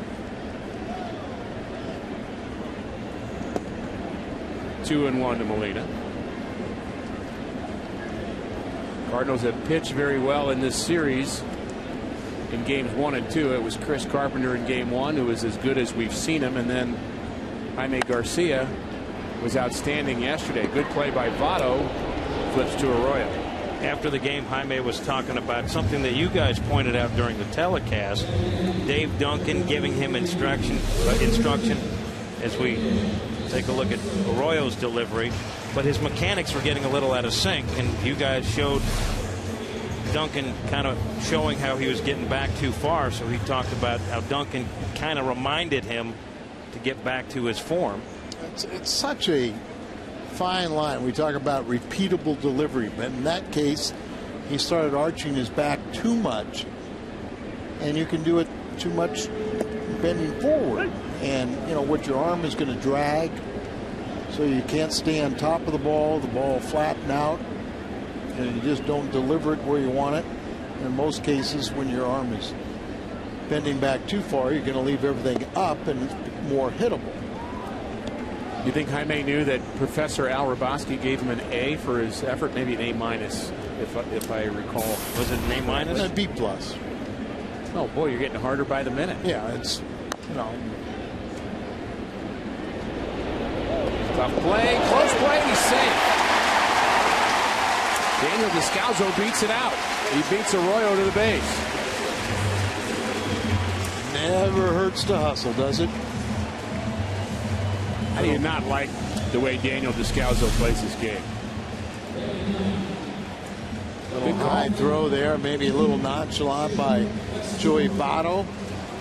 2-1 to Molina. Cardinals have pitched very well in this series in games 1 and 2. It was Chris Carpenter in game 1 who was as good as we've seen him, and then Jaime Garcia was outstanding yesterday. Good play by Votto, flips to Arroyo. After the game, Jaime was talking about something that you guys pointed out during the telecast. Dave Duncan giving him instruction as we take a look at Arroyo's delivery. But his mechanics were getting a little out of sync, and you guys showed Duncan kind of showing how he was getting back too far. So he talked about how Duncan kind of reminded him to get back to his form. It's such a fine line. We talk about repeatable delivery, but in that case, he started arching his back too much, and you can do it too much bending forward, and you know what, your arm is going to drag. So you can't stay on top of the ball will flatten out, and you just don't deliver it where you want it. In most cases, when your arm is bending back too far, you're going to leave everything up and it's more hittable. You think Jaime knew that Professor Al Raboski gave him an A for his effort? Maybe an A-, if I recall. Was it an A-? A B+. Oh boy, you're getting harder by the minute. Yeah, it's, you know. Tough play, close play, he's safe. Daniel Descalzo beats it out. He beats Arroyo to the base. Never hurts to hustle, does it? How do you not like the way Daniel Descalzo plays this game? Little high throw there, maybe a little nonchalant by Joey Votto.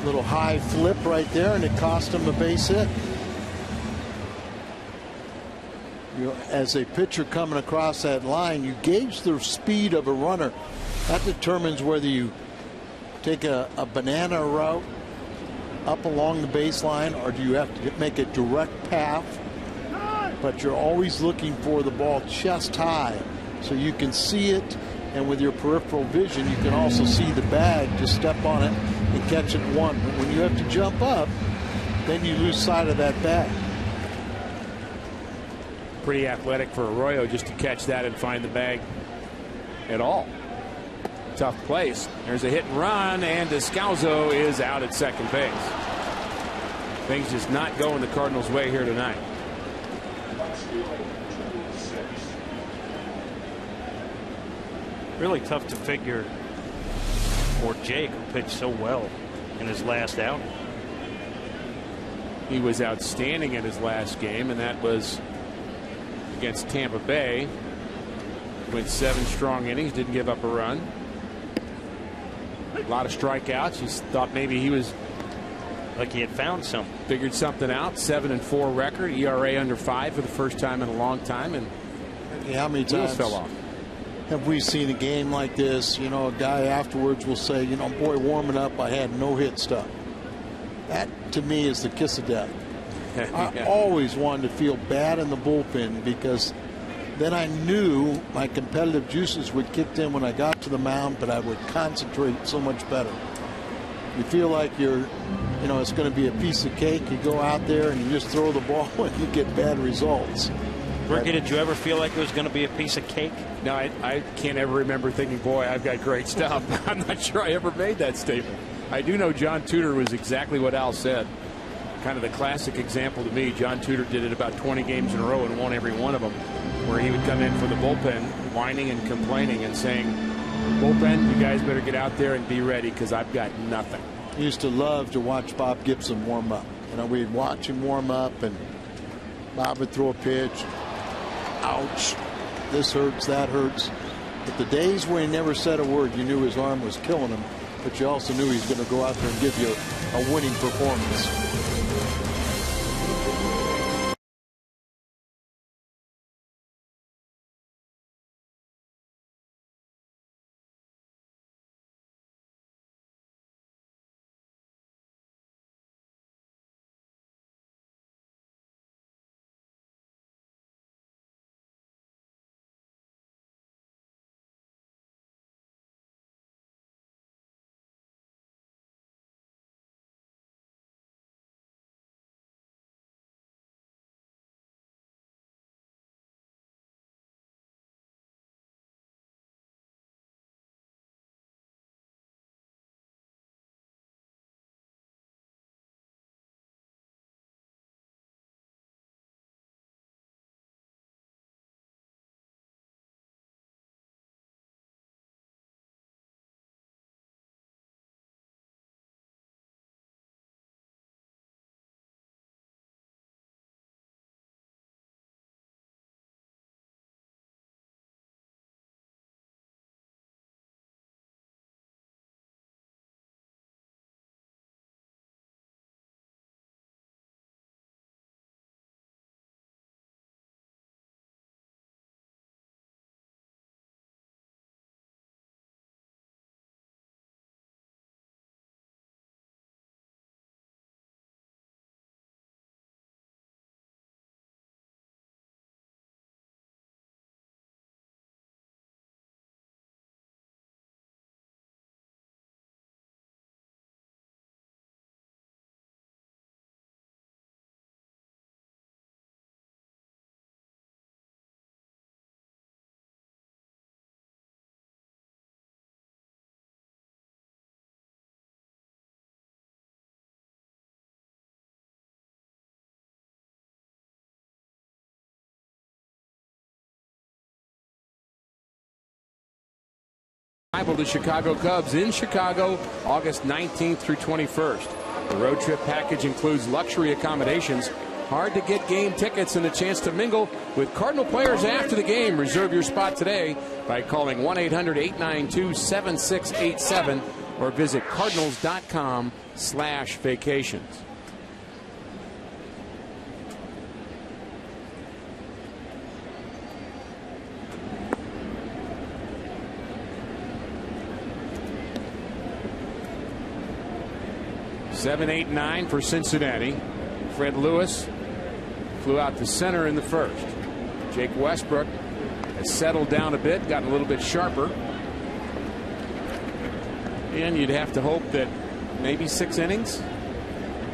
Little high flip right there, and it cost him a base hit. You know, as a pitcher coming across that line, you gauge the speed of a runner That determines whether you take a banana route up along the baseline, or do you have to make a direct path, but you're always looking for the ball chest high so you can see it, and with your peripheral vision you can also see the bag. Just step on it and catch it one. But when you have to jump up, then you lose sight of that bag. Pretty athletic for Arroyo just to catch that and find the bag at all. Tough place. There's a hit and run, and Descalzo is out at second base. Things just not going the Cardinals' way here tonight. Really tough to figure for Jake, who pitched so well in his last outing. He was outstanding in his last game, and that was against Tampa Bay. Went 7 strong innings, didn't give up a run. A lot of strikeouts. You thought maybe he was like he had found something. Figured something out. 7-4 record. ERA under 5 for the first time in a long time. And how many times fell off? Have we seen a game like this? You know, a guy afterwards will say, you know, boy, warming up, I had no hit stuff. That to me is the kiss of death. I always wanted to feel bad in the bullpen, because then I knew my competitive juices would kick in when I got to the mound, but I would concentrate so much better. You feel like it's going to be a piece of cake. You go out there and you just throw the ball and you get bad results. Ricky, did you ever feel like it was going to be a piece of cake? No, I can't ever remember thinking, boy, I've got great stuff. I'm not sure I ever made that statement. I do know John Tudor was exactly what Al said. Kind of the classic example to me. John Tudor did it about 20 games in a row and won every one of them, where he would come in for the bullpen whining and complaining and saying, bullpen, you guys better get out there and be ready, because I've got nothing. I used to love to watch Bob Gibson warm up. You know, we'd watch him warm up, and Bob would throw a pitch. Ouch, this hurts, that hurts. But the days where he never said a word, you knew his arm was killing him, but you also knew he was going to go out there and give you a winning performance. The Chicago Cubs in Chicago, August 19th through 21st. The road trip package includes luxury accommodations, hard to get game tickets, and a chance to mingle with Cardinal players after the game. Reserve your spot today by calling 1-800-892-7687 or visit cardinals.com/vacations. 7, 8, 9 for Cincinnati. Fred Lewis flew out to center in the first. Jake Westbrook has settled down a bit, gotten a little bit sharper. And you'd have to hope that maybe 6 innings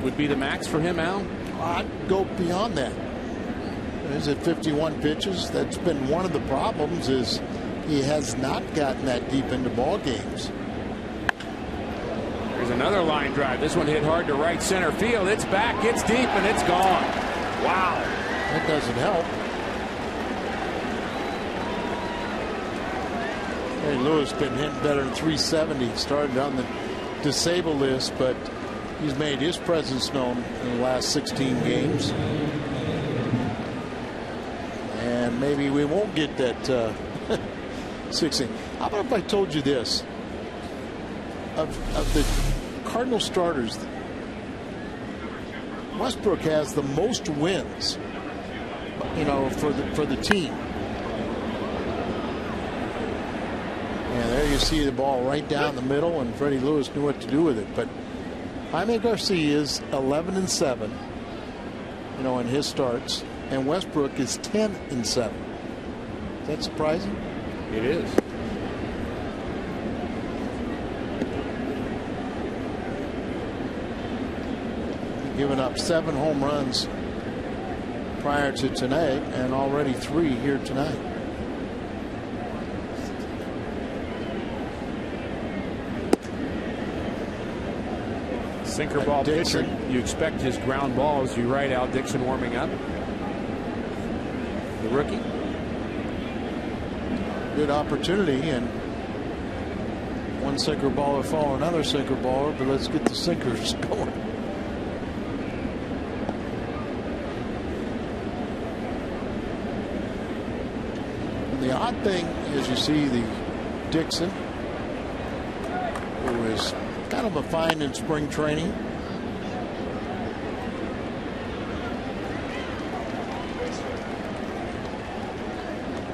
would be the max for him, Al? I'd go beyond that. Is it 51 pitches? That's been one of the problems, is he has not gotten that deep into ball games. There's another line drive. This one hit hard to right center field. It's back, it's deep, and it's gone. Wow. That doesn't help. Hey, Lewis been hitting better than 370. Started on the disabled list, but he's made his presence known in the last 16 games. And maybe we won't get that 16. How about if I told you this? Of the Cardinal starters, Westbrook has the most wins, you know, for the team. And there you see the ball right down the middle, and Freddie Lewis knew what to do with it. But Jaime Garcia is 11-7, you know, in his starts, and Westbrook is 10-7. Is that surprising? It is. Giving up 7 home runs prior to tonight, and already 3 here tonight. Sinker ball pitcher. You expect his ground balls. You right, Al. Dixon warming up. The rookie. Good opportunity, and one sinker baller follow another sinker baller, but let's get the sinkers going. And the odd thing is you see the Dixon, who is kind of a find in spring training.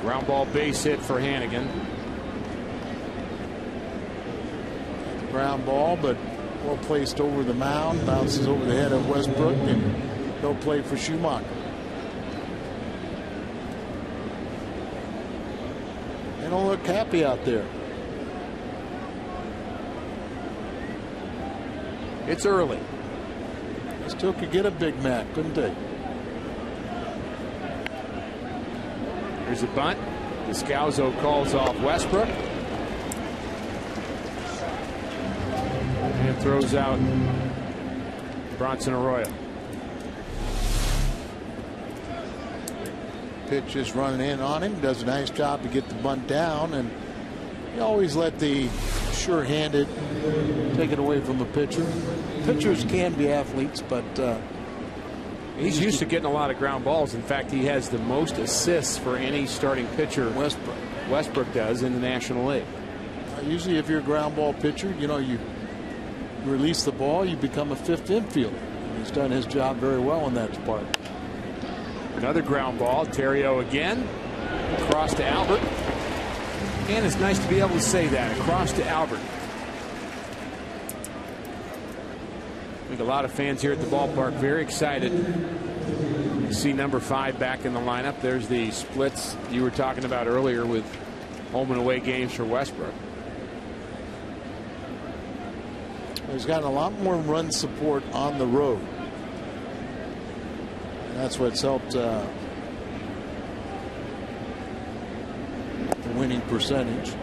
Ground ball base hit for Hannigan. Ground ball, but well placed over the mound. Bounces over the head of Westbrook, and no play for Schumacher. They don't look happy out there. It's early. Still could get a Big Mac, couldn't they? There's a bunt. Descalzo calls off Westbrook. And throws out Bronson Arroyo. Pitch is running in on him. Does a nice job to get the bunt down, and you always let the sure-handed take it away from a pitcher. Pitchers can be athletes, but he's used to getting a lot of ground balls. In fact, he has the most assists for any starting pitcher. Westbrook does in the National League. Usually, if you're a ground ball pitcher, you know, you release the ball, you become a fifth infielder. He's done his job very well in that department. Another ground ball. Terrio again. Across to Albert. And it's nice to be able to say that. Across to Albert. I think a lot of fans here at the ballpark very excited to see number 5 back in the lineup. There's the splits you were talking about earlier with home and away games for Westbrook. He's gotten a lot more run support on the road. And that's what's helped the winning percentage.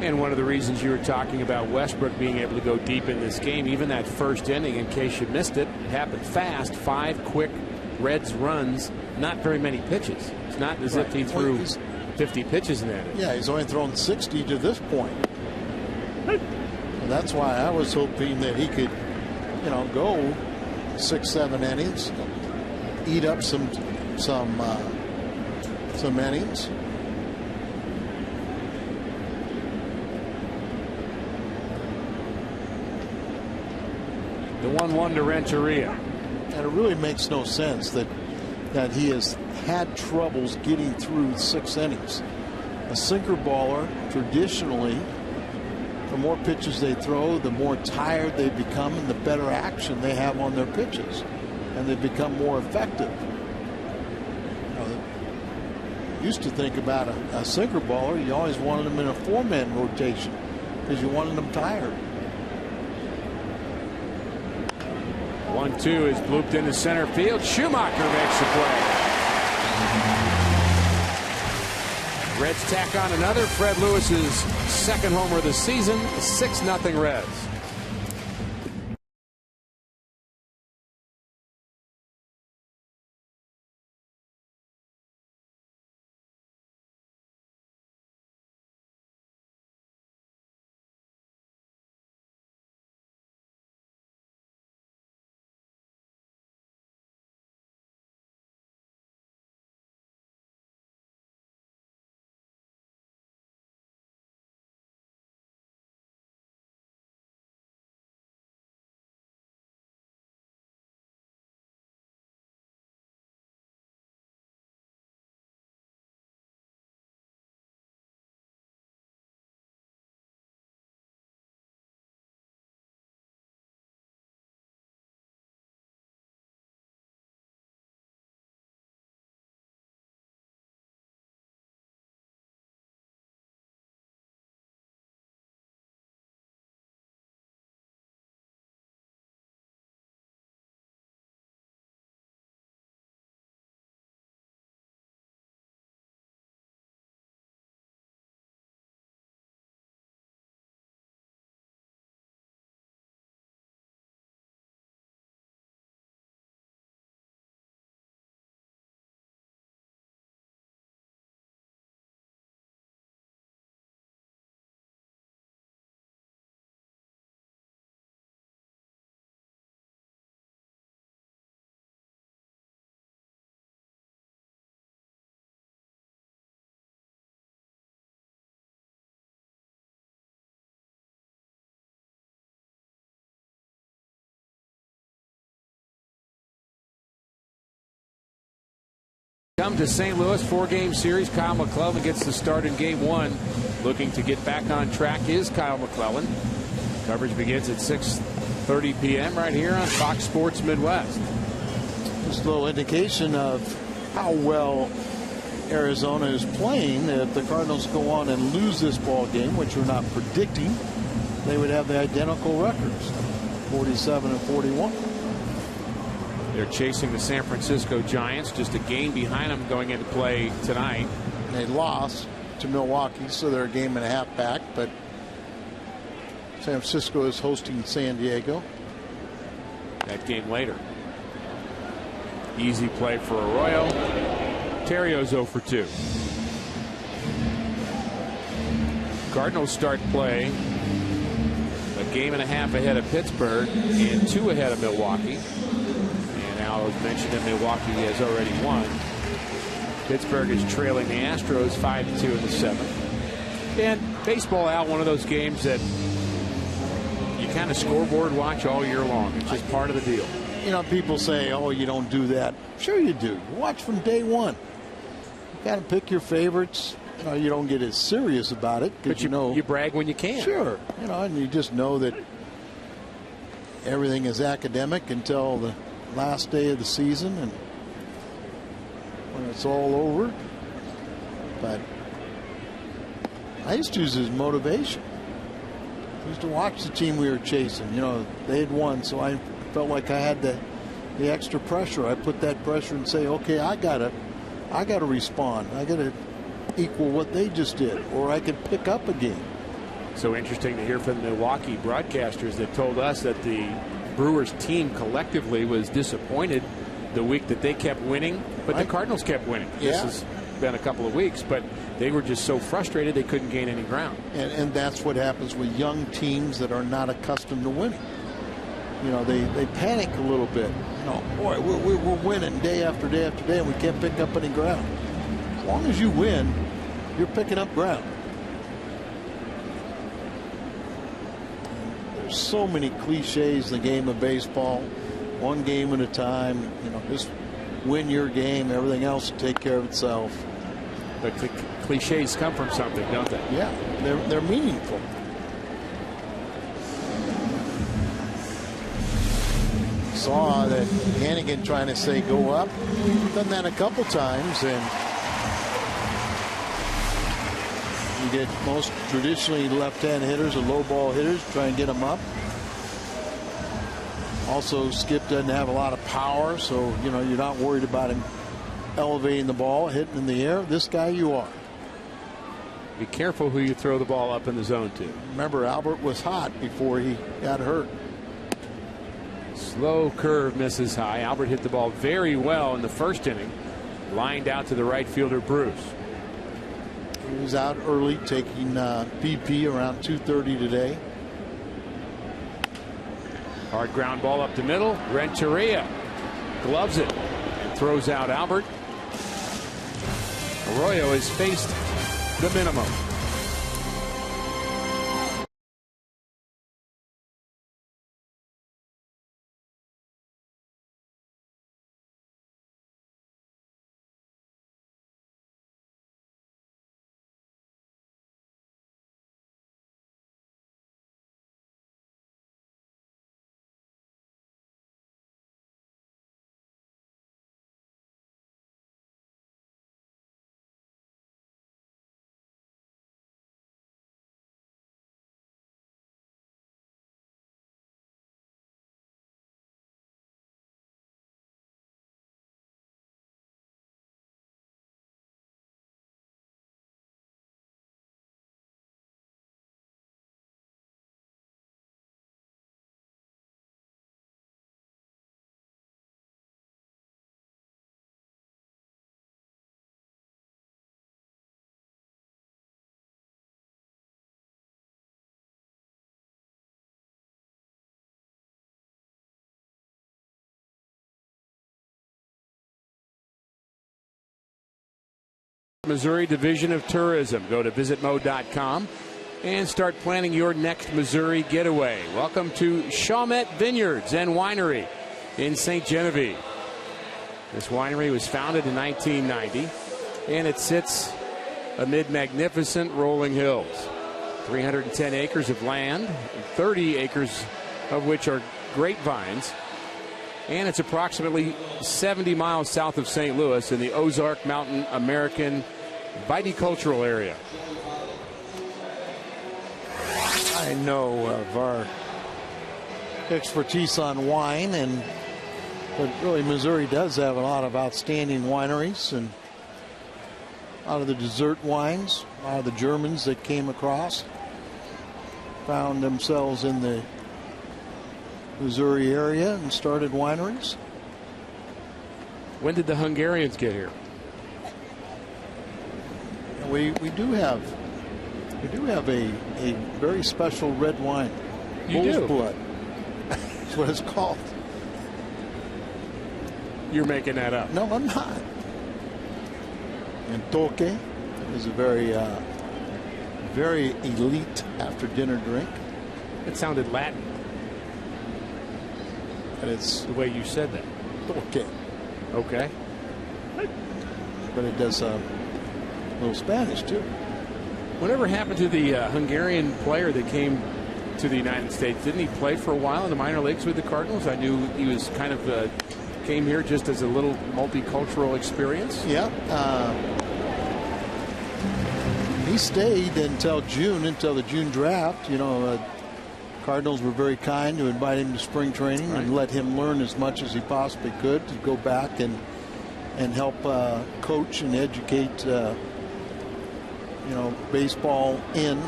And one of the reasons you were talking about Westbrook being able to go deep in this game, even that first inning, in case you missed it, it happened fast. 5 quick Reds runs, not very many pitches. It's not as if he threw 50 pitches in that inning. Yeah, he's only thrown 60 to this point. And that's why I was hoping that he could, you know, go 6-7 innings, eat up some innings. The 1-1 to Renteria. And it really makes no sense that he has had troubles getting through 6 innings. A sinker baller traditionally the more pitches they throw, the more tired they become and the better action they have on their pitches. And they become more effective. Used to think about a sinker baller, you always wanted them in a 4-man rotation because you wanted them tired. 1-2 is blooped into center field. Schumacher makes the play. Reds tack on another. Fred Lewis's second homer of the season. 6-0 Reds. Come to St. Louis, 4-game series. Kyle McClellan gets the start in game 1. Looking to get back on track is Kyle McClellan. Coverage begins at 6:30 p.m. right here on Fox Sports Midwest. Just a little indication of how well Arizona is playing. If the Cardinals go on and lose this ball game, which we're not predicting, they would have the identical records, 47 and 41. They're chasing the San Francisco Giants, just a game behind them going into play tonight. They lost to Milwaukee, so they're a game and a half back, but San Francisco is hosting San Diego. That game later. Easy play for Arroyo. Terrio's 0 for 2. Cardinals start play a game and a half ahead of Pittsburgh and 2 ahead of Milwaukee. As mentioned, in Milwaukee has already won. Pittsburgh is trailing the Astros 5-2 in the 7th. And baseball, Al, one of those games that you kind of scoreboard watch all year long. It's just part of the deal. You know, people say, oh, you don't do that. Sure you do. You watch from day one. You got to pick your favorites. You know, you don't get as serious about it. But you brag when you can. Sure. You know, and you just know that everything is academic until the last day of the season and when it's all over. But I used to use it as motivation. I used to watch the team we were chasing. You know, they had won, so I felt like I had the extra pressure. I put that pressure and say, okay, I gotta respond. I gotta equal what they just did, or I could pick up a game. So interesting to hear from the Milwaukee broadcasters that told us that the Brewers team collectively was disappointed the week that they kept winning, but the Cardinals kept winning. Yeah. This has been a couple of weeks, but they were just so frustrated they couldn't gain any ground. And that's what happens with young teams that are not accustomed to winning. You know, they panic a little bit. You know, boy, we're winning day after day after day, and we can't pick up any ground. As long as you win, you're picking up ground. There's so many cliches in the game of baseball. One game at a time. You know, just win your game. Everything else will take care of itself. But the cliches come from something, don't they? Yeah, they're meaningful. saw that Hannigan trying to say go up. Done that a couple times, and you get most traditionally left-hand hitters or low ball hitters try and get them up. Also, Skip doesn't have a lot of power, so you're not worried about him elevating the ball, hitting in the air. This guy, you are. Be careful who you throw the ball up in the zone to. Remember, Albert was hot before he got hurt. Slow curve misses high. Albert hit the ball very well in the first inning. Lined out to the right fielder, Bruce. He was out early taking BP around 2:30 today. Hard ground ball up the middle. Renteria gloves it and throws out Albert. Arroyo has faced the minimum. Missouri Division of Tourism. Go to visitmo.com and start planning your next Missouri getaway. Welcome to Chalmette Vineyards and Winery in St. Genevieve. This winery was founded in 1990, and it sits amid magnificent rolling hills. 310 acres of land, 30 acres of which are grapevines. And it's approximately 70 miles south of St. Louis in the Ozark Mountain American viticultural area. I know of our expertise on wine, but really Missouri does have a lot of outstanding wineries, and a lot of the dessert wines, a lot of the Germans that came across found themselves in the Missouri area and started wineries. When did the Hungarians get here? We do have a very special red wine. Bull's blood. That's what it's called. You're making that up. No, I'm not. And Toque is a very elite after dinner drink. It sounded Latin. And it's the way you said that. Toque. Okay. But it does a little Spanish too. Whatever happened to the Hungarian player that came to the United States? Didn't he play for a while in the minor leagues with the Cardinals? I knew he was kind of came here just as a little multicultural experience. Yeah. He stayed until June, until the June draft. Cardinals were very kind to invite him to spring training and let him learn as much as he possibly could to go back and help coach and educate baseball in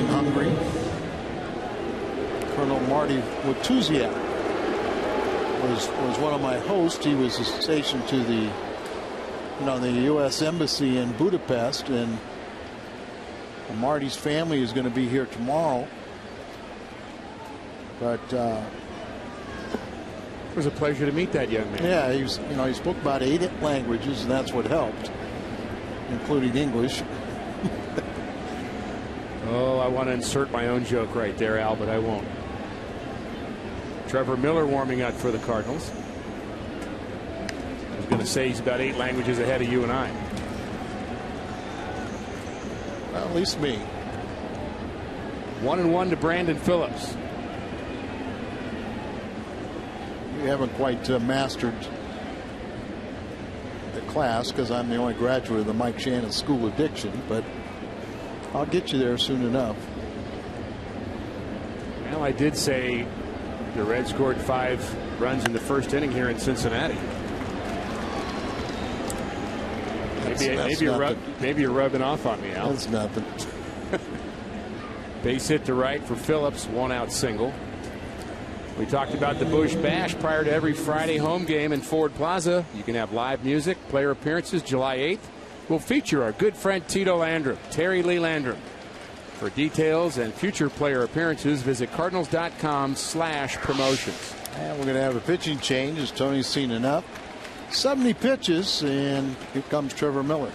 Hungary. Colonel Marty Watuziak was one of my hosts. He was stationed to the U.S. Embassy in Budapest, and Marty's family is going to be here tomorrow. But it was a pleasure to meet that young man. Yeah, he spoke about 8 languages, and that's what helped, including English. Oh, I want to insert my own joke right there, Al, but I won't. Trevor Miller warming up for the Cardinals. I was going to say he's about 8 languages ahead of you and I. Well, at least me. 1-1 to Brandon Phillips. haven't quite mastered the class, because I'm the only graduate of the Mike Shannon School of Diction, but I'll get you there soon enough. Well, I did say the Reds scored 5 runs in the first inning here in Cincinnati. Maybe you're rubbing off on me, Al. That's nothing. Base hit to right for Phillips, 1-out single. We talked about the Busch Bash prior to every Friday home game in Ford Plaza. You can have live music, player appearances. July 8th will feature our good friend Tito Landrum, Terry Lee Landrum. For details and future player appearances, visit cardinals.com/promotions. And we're going to have a pitching change as Tony's seen enough. 70 pitches, and here comes Trevor Miller.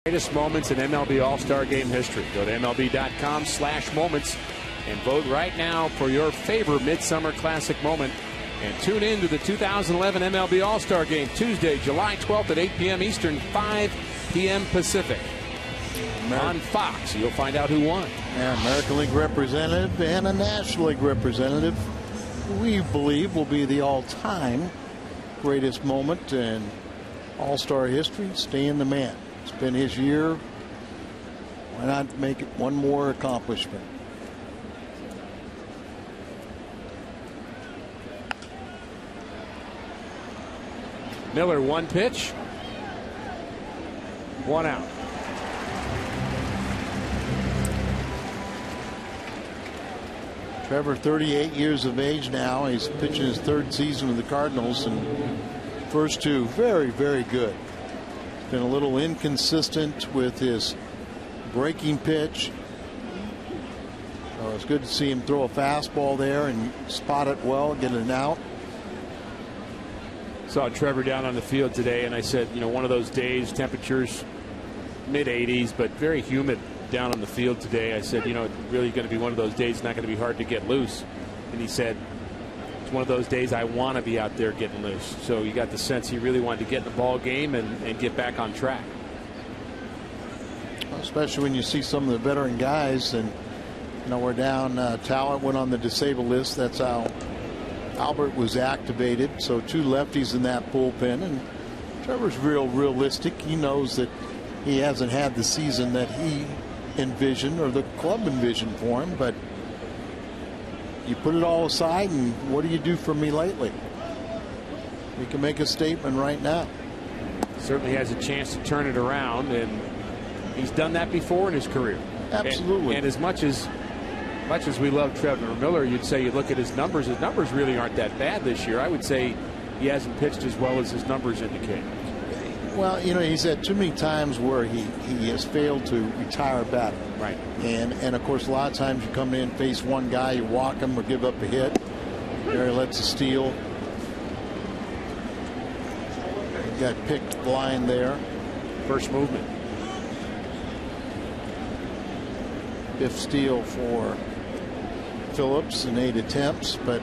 Greatest moments in MLB All-Star Game history. Go to MLB.com/moments and vote right now for your favorite Midsummer Classic moment. And tune in to the 2011 MLB All-Star Game Tuesday, July 12th at 8 p.m. Eastern, 5 p.m. Pacific. On Fox, you'll find out who won. Yeah, American League representative and a National League representative, we believe will be the all-time greatest moment in All-Star history. Stan the man. It's been his year. Why not make it one more accomplishment? Miller, 1 pitch, 1 out. Trevor, 38 years of age now. He's pitching his 3rd season with the Cardinals, and first 2 very, very good. Been a little inconsistent with his breaking pitch. So it's good to see him throw a fastball there and spot it well, get an out. Saw Trevor down on the field today, and I said, you know, one of those days, temperatures mid-80s, but very humid down on the field today. I said, you know, it's really going to be one of those days, it's not going to be hard to get loose. And he said, it's one of those days I want to be out there getting loose. So you got the sense he really wanted to get in the ball game and get back on track. Especially when you see some of the veteran guys, and you know, we're down. Talent went on the disabled list. That's how Albert was activated. So 2 lefties in that bullpen, and Trevor's realistic. He knows that he hasn't had the season that he envisioned or the club envisioned for him, but you put it all aside, and what do you do for me lately? You can make a statement right now. Certainly has a chance to turn it around, and he's done that before in his career. Absolutely. And as much as we love Trevor Miller, you'd say you look at his numbers really aren't that bad this year. I would say he hasn't pitched as well as his numbers indicate. Well, you know, he's had too many times where he has failed to retire a batter. Right. And of course, a lot of times you come in, face one guy, you walk him or give up a hit. There he lets a steal. Got picked blind there. First movement. Fifth steal for Phillips in 8 attempts, but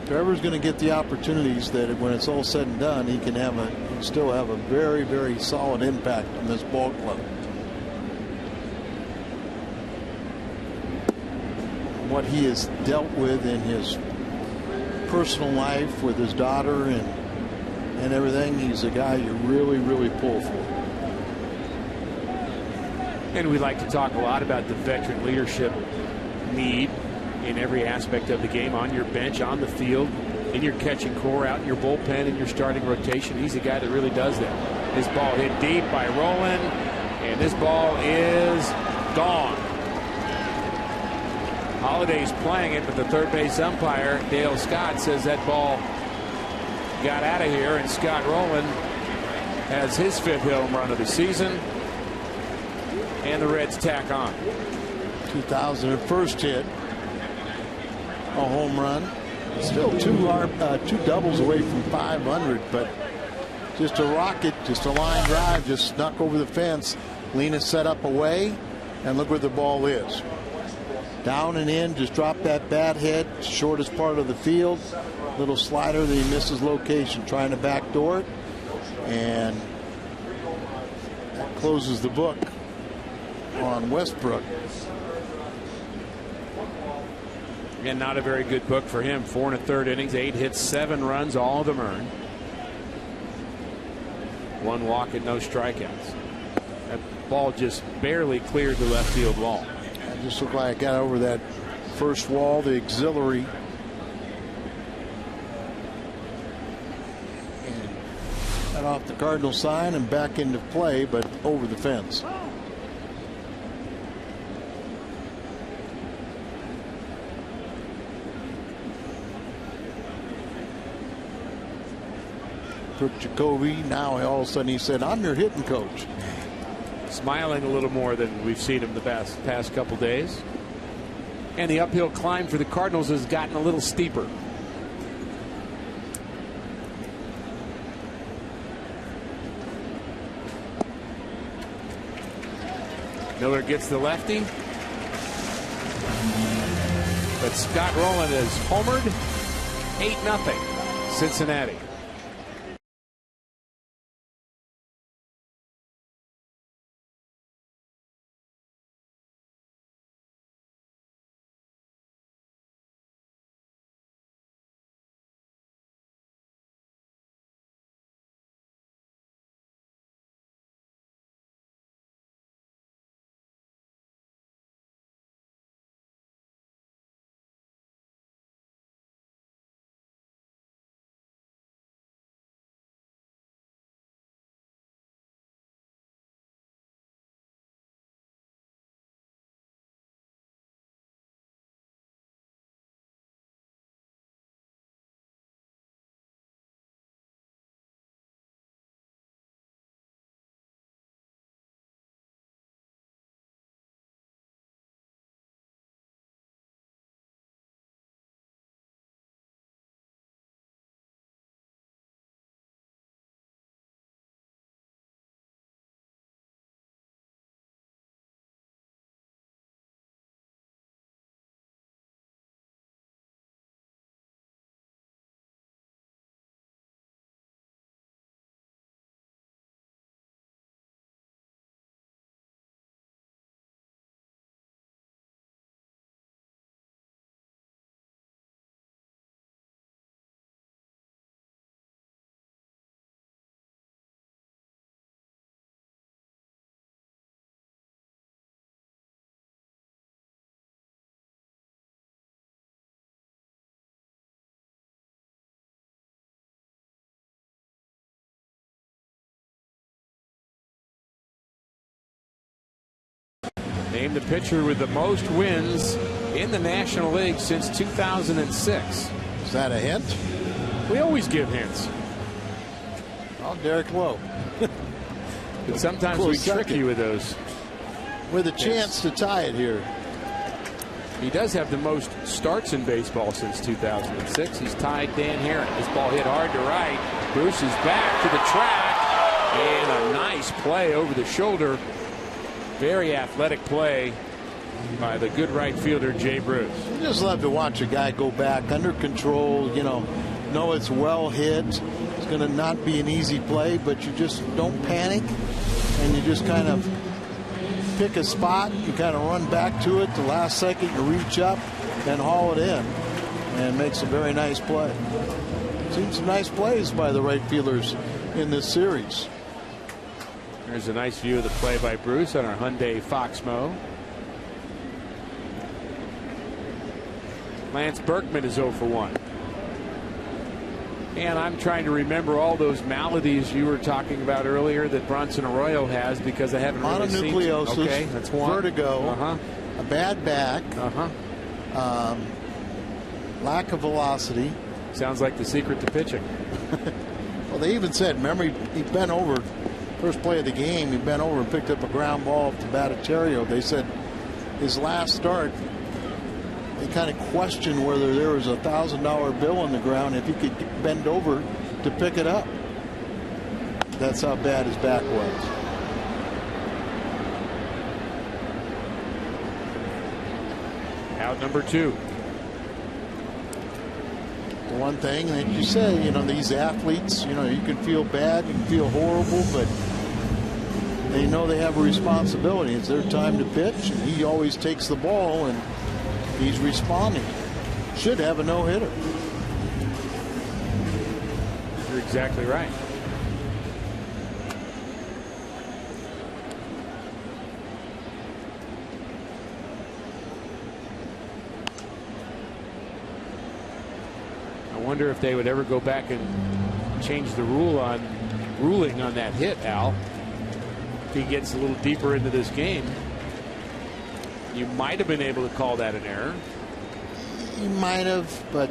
Trevor's going to get the opportunities that when it's all said and done, he can still have a very, very solid impact on this ball club. What he has dealt with in his personal life with his daughter and everything, he's a guy you really, really pull for. And we like to talk a lot about the veteran leadership need in every aspect of the game, on your bench, on the field, in your catching core, out in your bullpen, in your starting rotation. He's a guy that really does that. This ball hit deep by Rowland, and this ball is gone. Holliday's playing it, but the third base umpire, Dale Scott, says that ball got out of here, and Scott Rowland has his 5th home run of the season, and the Reds tack on. 2001 hit, a home run. Still two doubles away from 500, but just a rocket, just a line drive, just snuck over the fence. Lena set up away, and look where the ball is. Down and in, just dropped that bat head, shortest part of the field. Little slider that he misses location, trying to backdoor it, and that closes the book on Westbrook. Again, not a very good book for him. 4 1/3 innings, 8 hits, 7 runs, all of them earned. 1 walk and no strikeouts. That ball just barely cleared the left field wall. It just looked like it got over that first wall, the auxiliary. And got off the Cardinal sign and back into play, but over the fence. Brooke Jacoby, now all of a sudden he said, "I'm your hitting coach." Smiling a little more than we've seen him the past couple days. And the uphill climb for the Cardinals has gotten a little steeper. Miller gets the lefty. But Scott Rowland has homered. 8-0 Cincinnati. Named the pitcher with the most wins in the National League since 2006. Is that a hint? We always give hints. Oh, Derek Lowe. But sometimes we trick you with those. With a chance to tie it here. He does have the most starts in baseball since 2006. He's tied Dan Herron. This ball hit hard to right. Bruce is back to the track. And a nice play over the shoulder. Very athletic play by the good right fielder, Jay Bruce. I just love to watch a guy go back under control. You know it's well hit. It's going to not be an easy play, but you just don't panic. And you just kind of pick a spot. You kind of run back to it. The last second, you reach up and haul it in. And makes a very nice play. Seen some nice plays by the right fielders in this series. There's a nice view of the play by Bruce on our Hyundai Foxmo. Lance Berkman is 0 for 1. And I'm trying to remember all those maladies you were talking about earlier that Bronson Arroyo has, because I haven't really seen. Mononucleosis, okay, that's one. vertigo, a bad back, lack of velocity. Sounds like the secret to pitching. Well, they even said, remember, he bent over, first play of the game, he bent over and picked up a ground ball to Battaterio. They said his last start, they kind of questioned whether there was a $1,000 bill on the ground if he could bend over to pick it up. That's how bad his back was. Out number 2. The one thing that you say, these athletes, you can feel bad, you can feel horrible, but they know they have a responsibility. It's their time to pitch, and he always takes the ball and he's responding. Should have a no-hitter. You're exactly right. I wonder if they would ever go back and change the ruling on that hit, Al. If he gets a little deeper into this game, you might have been able to call that an error. You might have, but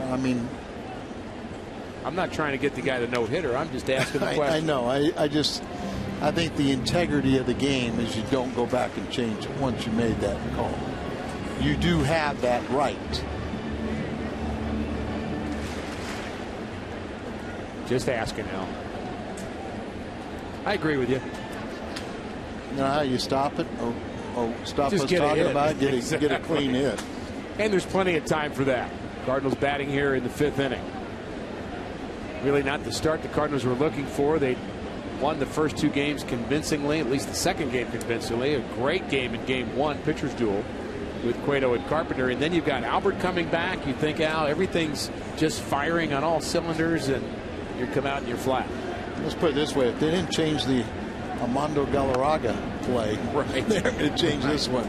I'm not trying to get the guy the no-hitter. I'm just asking the question. I know. I think the integrity of the game is you don't go back and change it once you made that call. You do have that right. Just asking, Al. I agree with you. You know how you stop it, or stop just us talking about it, get exactly. a clean hit. And there's plenty of time for that. Cardinals batting here in the 5th inning. Really not the start the Cardinals were looking for. They won the first 2 games convincingly, at least the second game convincingly. A great game in game 1, pitcher's duel with Cueto and Carpenter. And then you've got Albert coming back. You think, Al, everything's just firing on all cylinders, and you come out and you're flat. Let's put it this way. If they didn't change the Armando Galarraga play, right, they're going to change this one.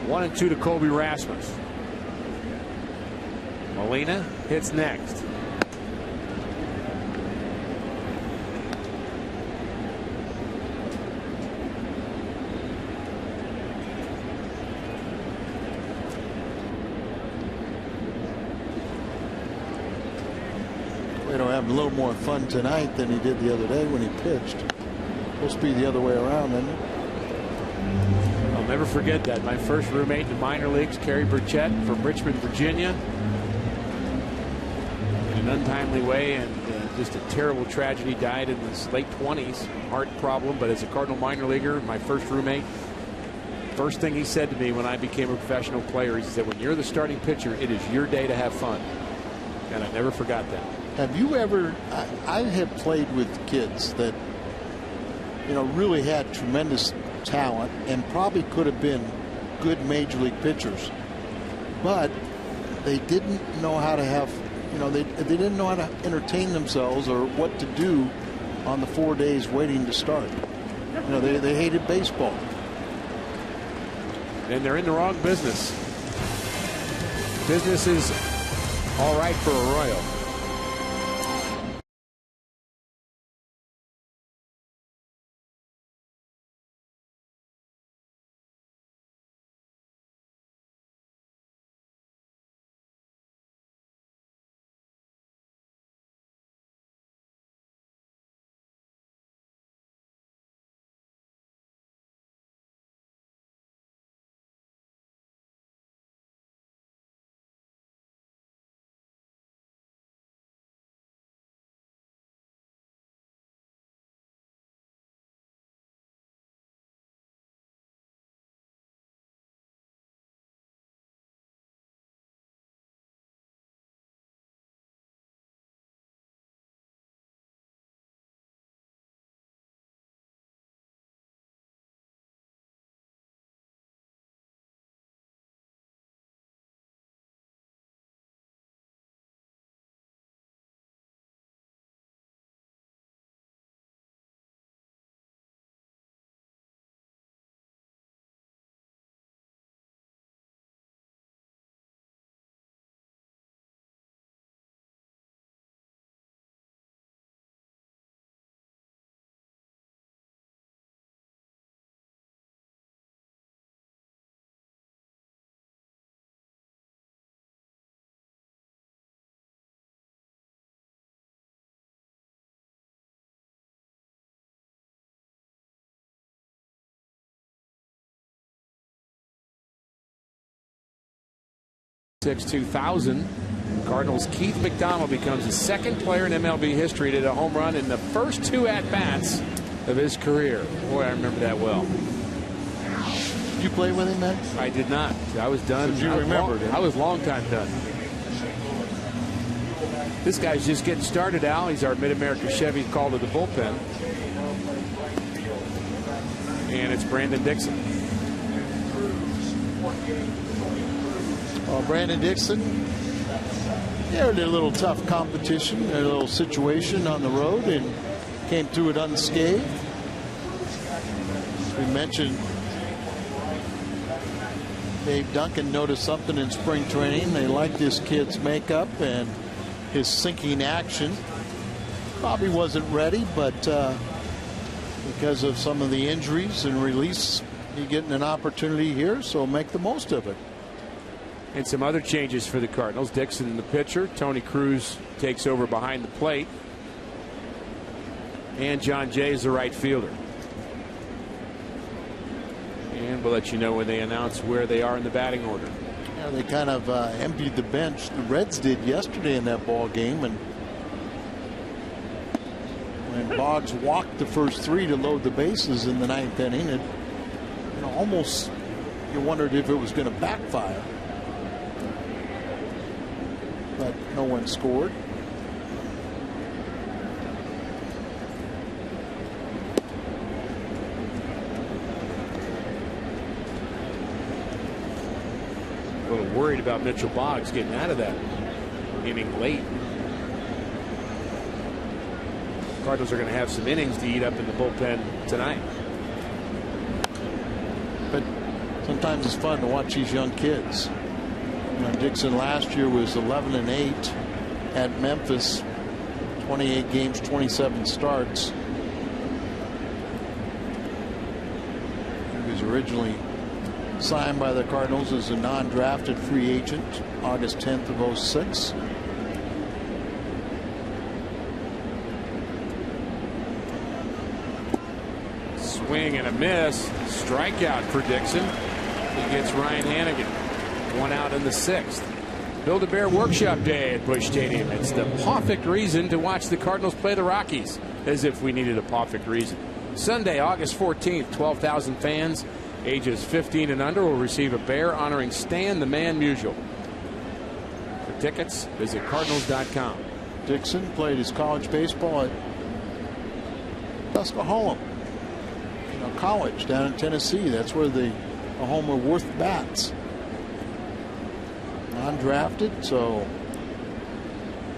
One and 2 to Colby Rasmus. Molina hits next. Cueto having a little more fun tonight than he did the other day when he pitched. Supposed to be the other way around, isn't it? I'll never forget that. My first roommate in the minor leagues, Kerry Burchett from Richmond, Virginia. In an untimely way, and just a terrible tragedy, died in his late 20s. Heart problem, but as a Cardinal minor leaguer, my first roommate, first thing he said to me when I became a professional player, he said, when you're the starting pitcher, it is your day to have fun. And I never forgot that. Have you ever, I have played with kids that, really had tremendous talent and probably could have been good major league pitchers, but they didn't know how to have, they didn't know how to entertain themselves or what to do on the 4 days waiting to start. They hated baseball. And they're in the wrong business. Business is all right for Arroyo. 2000. Cardinals' Keith McDonald becomes the second player in MLB history to hit a home run in the first 2 at-bats of his career. Boy, I remember that well. Did you play with him, man? I did not. I was done. Did you remember him? I was long time done. This guy's just getting started, Al. He's our Mid-America Chevy call to the bullpen. And it's Brandon Dixon. Well, Brandon Dixon, they're in a little tough competition, a little situation on the road, and came through it unscathed. As we mentioned, Dave Duncan noticed something in spring training. They like this kid's makeup and his sinking action. Probably wasn't ready, but because of some of the injuries and release, he's getting an opportunity here, so make the most of it. And some other changes for the Cardinals. Dixon, the pitcher. Tony Cruz takes over behind the plate. And John Jay is the right fielder. And we'll let you know when they announce where they are in the batting order. Yeah, they kind of emptied the bench. The Reds did yesterday in that ball game, and when Boggs walked the first 3 to load the bases in the 9th inning, it almost you wondered if it was going to backfire. But no one scored. A little worried about Mitchell Boggs getting out of that inning late. Cardinals are going to have some innings to eat up in the bullpen tonight. But sometimes it's fun to watch these young kids. Dixon last year was 11-8 at Memphis, 28 games, 27 starts. He was originally signed by the Cardinals as a non-drafted free agent August 10th of 06. Swing and a miss. Strikeout for Dixon. He gets Ryan Hannigan. 1 out in the 6th. Build-A-Bear Workshop Day at Busch Stadium. It's the perfect reason to watch the Cardinals play the Rockies, as if we needed a perfect reason. Sunday, August 14th, 12,000 fans ages 15 and under will receive a bear honoring Stan the Man Musial. For tickets, visit Cardinals.com. Dixon played his college baseball at Tuscaloosa, college down in Tennessee. That's where the home of Worth bats. Undrafted, so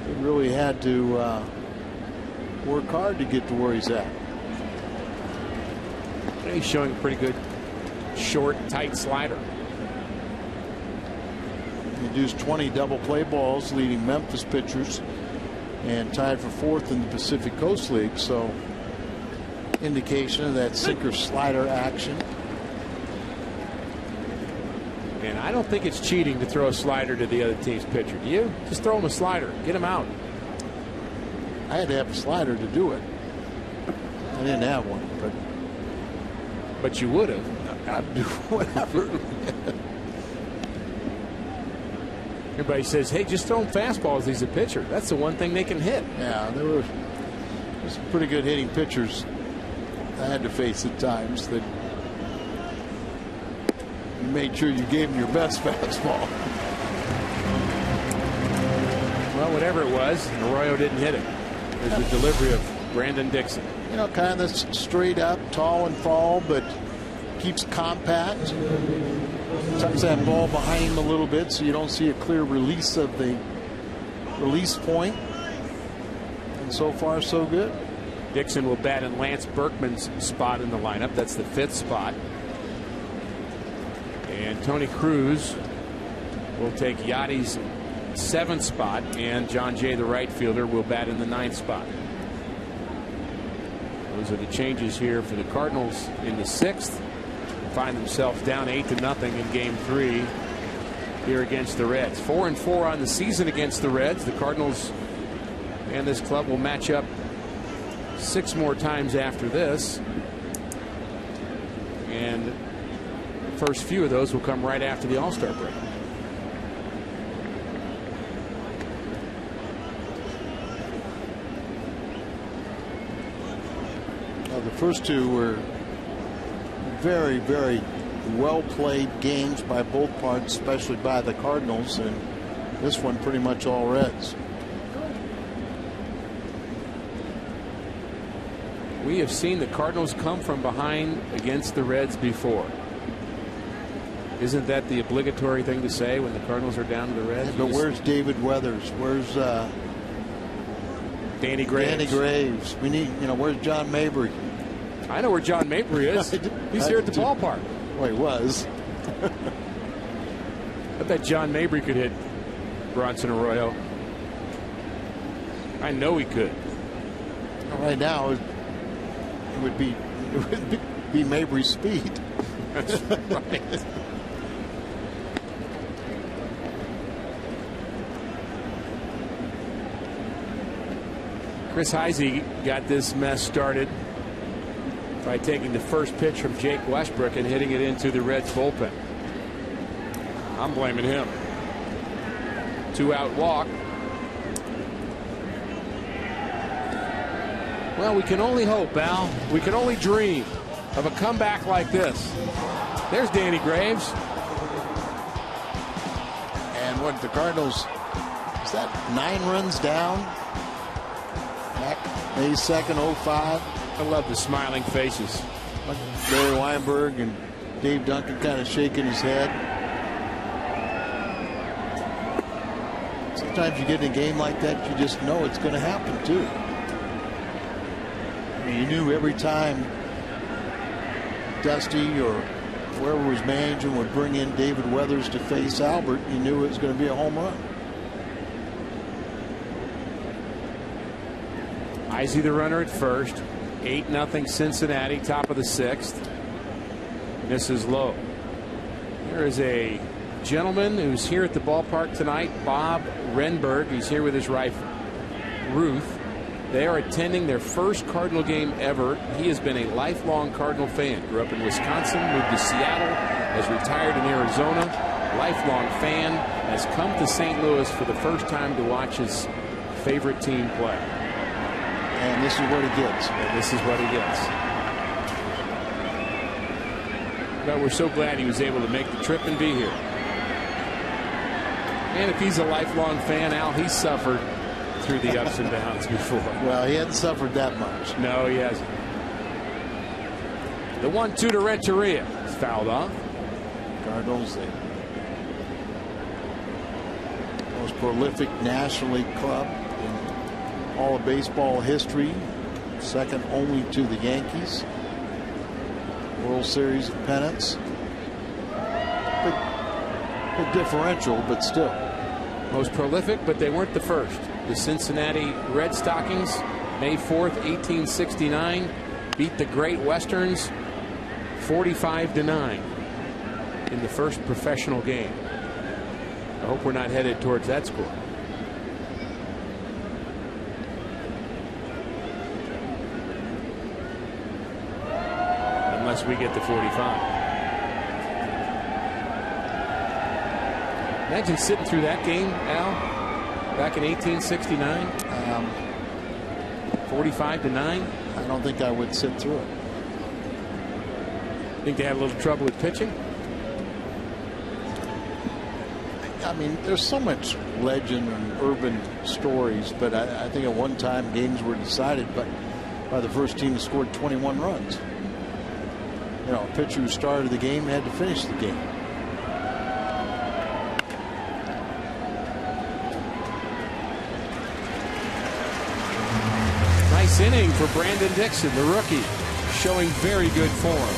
he really had to work hard to get to where he's at. He's showing a pretty good short, tight slider. He produced 20 double play balls, leading Memphis pitchers, and tied for 4th in the Pacific Coast League. So, indication of that sinker slider action. And I don't think it's cheating to throw a slider to the other team's pitcher. Do you? Just throw him a slider. Get him out. I had to have a slider to do it. I didn't have one, but you would have. I'd do whatever. Everybody says, hey, just throw him fastballs. He's a pitcher. That's the one thing they can hit. Yeah, there were some pretty good hitting pitchers I had to face at times that you made sure you gave him your best fastball. Well, whatever it was, Arroyo didn't hit it. There's the delivery of Brandon Dixon. Kind of straight up, tall and fall, but keeps compact. Tucks that ball behind him a little bit so you don't see a clear release of the release point. And so far, so good. Dixon will bat in Lance Berkman's spot in the lineup. That's the 5th spot. And Tony Cruz will take Yachty's 7th spot, and John Jay, the right fielder, will bat in the 9th spot. Those are the changes here for the Cardinals in the 6th. Find themselves down 8-0 in Game 3 here against the Reds. 4-4 on the season against the Reds. The Cardinals and this club will match up 6 more times after this. And the first few of those will come right after the All-Star break. The first two were very, very well played games by both parts, especially by the Cardinals, and this one pretty much all Reds. We have seen the Cardinals come from behind against the Reds before. Isn't that the obligatory thing to say when the Cardinals are down to the Reds? Yeah, but where's David Weathers? Where's Danny Graves? Danny Graves. We need, where's John Mabry? I know where John Mabry is. He's here at the ballpark. Well, he was. I bet John Mabry could hit Bronson Arroyo. I know he could. Right now, it would be Mabry's speed. That's right. Chris Heisey got this mess started by taking the first pitch from Jake Westbrook and hitting it into the Reds bullpen. I'm blaming him. 2-out walk. Well, we can only hope, Al. We can only dream of a comeback like this. There's Danny Graves. And what the Cardinals, is that 9 runs down? Back May 2nd, 05. I love the smiling faces. Barry Weinberg and Dave Duncan kind of shaking his head. Sometimes you get in a game like that, you just know it's going to happen too. I mean, you knew every time Dusty or whoever was managing would bring in David Weathers to face Albert, you knew it was going to be a home run. Heisey the runner at first. 8-0 Cincinnati, top of the 6th. This is low. There is a gentleman who's here at the ballpark tonight, Bob Renberg. He's here with his wife, Ruth. They are attending their first Cardinal game ever. He has been a lifelong Cardinal fan. Grew up in Wisconsin, moved to Seattle, has retired in Arizona. Lifelong fan, has come to St. Louis for the first time to watch his favorite team play. And this is what he gets. And this is what he gets. But we're so glad he was able to make the trip and be here. And if he's a lifelong fan, Al, he's suffered through the ups and downs before. Well, he hasn't suffered that much. No, he hasn't. The 1-2 to Renteria. It's fouled off. Cardinals, the most prolific National League club in all of baseball history, second only to the Yankees. World Series of pennants. Big differential, but still. Most prolific, but they weren't the first. The Cincinnati Red Stockings, May 4th, 1869, beat the Great Westerns 45-9 in the first professional game. I hope we're not headed towards that score. Unless we get the 45. Imagine sitting through that game, Al, back in 1869. 45-9. I don't think I would sit through it. Think they had a little trouble with pitching? I mean, there's so much legend and urban stories, but I think at one time games were decided by the first team that scored 21 runs. A pitcher who started the game had to finish the game. Nice inning for Brandon Dixon, the rookie, showing very good form.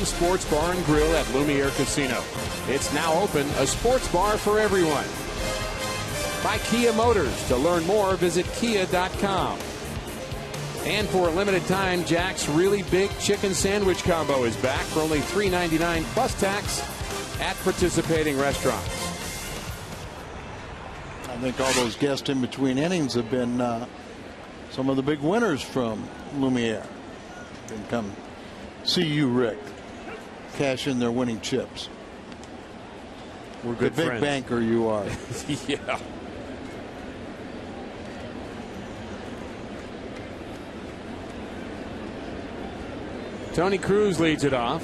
Sports Bar and Grill at Lumiere Casino. It's now open, a sports bar for everyone. By Kia Motors. To learn more, visit kia.com. And for a limited time, Jack's Really Big Chicken Sandwich Combo is back for only $3.99 plus tax at participating restaurants. I think all those guests in between innings have been some of the big winners from Lumiere. They can come see you, Rick, cash in their winning chips. We're good the big friends. Banker you are. Yeah. Tony Cruz leads it off.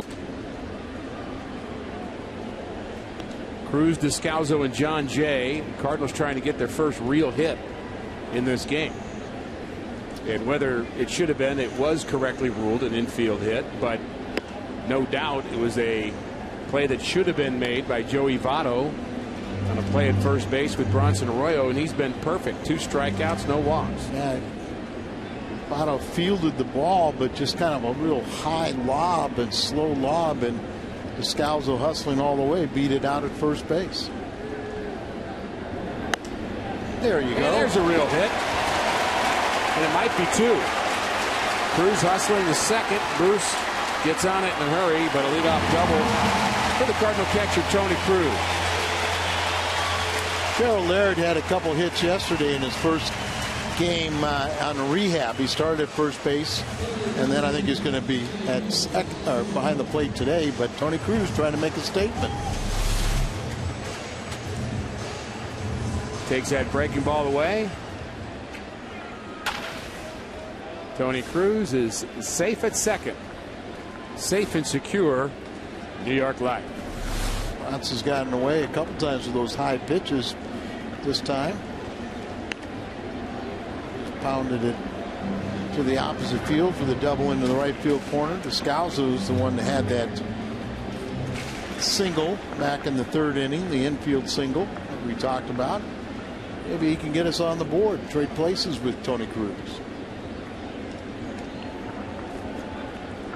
Cruz, Descalzo, and John Jay. Cardinals trying to get their first real hit in this game. And whether it should have been, it was correctly ruled an infield hit, but no doubt it was a play that should have been made by Joey Votto on a play at first base with Bronson Arroyo, and he's been perfect. 2 strikeouts, no walks. Yeah. Votto fielded the ball, but just kind of a real high lob and slow lob, and Descalzo hustling all the way, beat it out at first base. There you go. There's a real hit. And it might be 2. Cruz hustling the second. Bruce gets on it in a hurry, but a leadoff double for the Cardinal catcher, Tony Cruz. Gerald Laird had a couple hits yesterday in his first game on rehab. He started at first base, and then I think he's going to be at behind the plate today. But Tony Cruz trying to make a statement. Takes that breaking ball away. Tony Cruz is safe at second. Safe and secure. New York Life. Lance has gotten away a couple times with those high pitches this time. Pounded it to the opposite field for the double into the right field corner. Descalzo is the one that had that single back in the 3rd inning, the infield single that we talked about. Maybe he can get us on the board, trade places with Tony Cruz.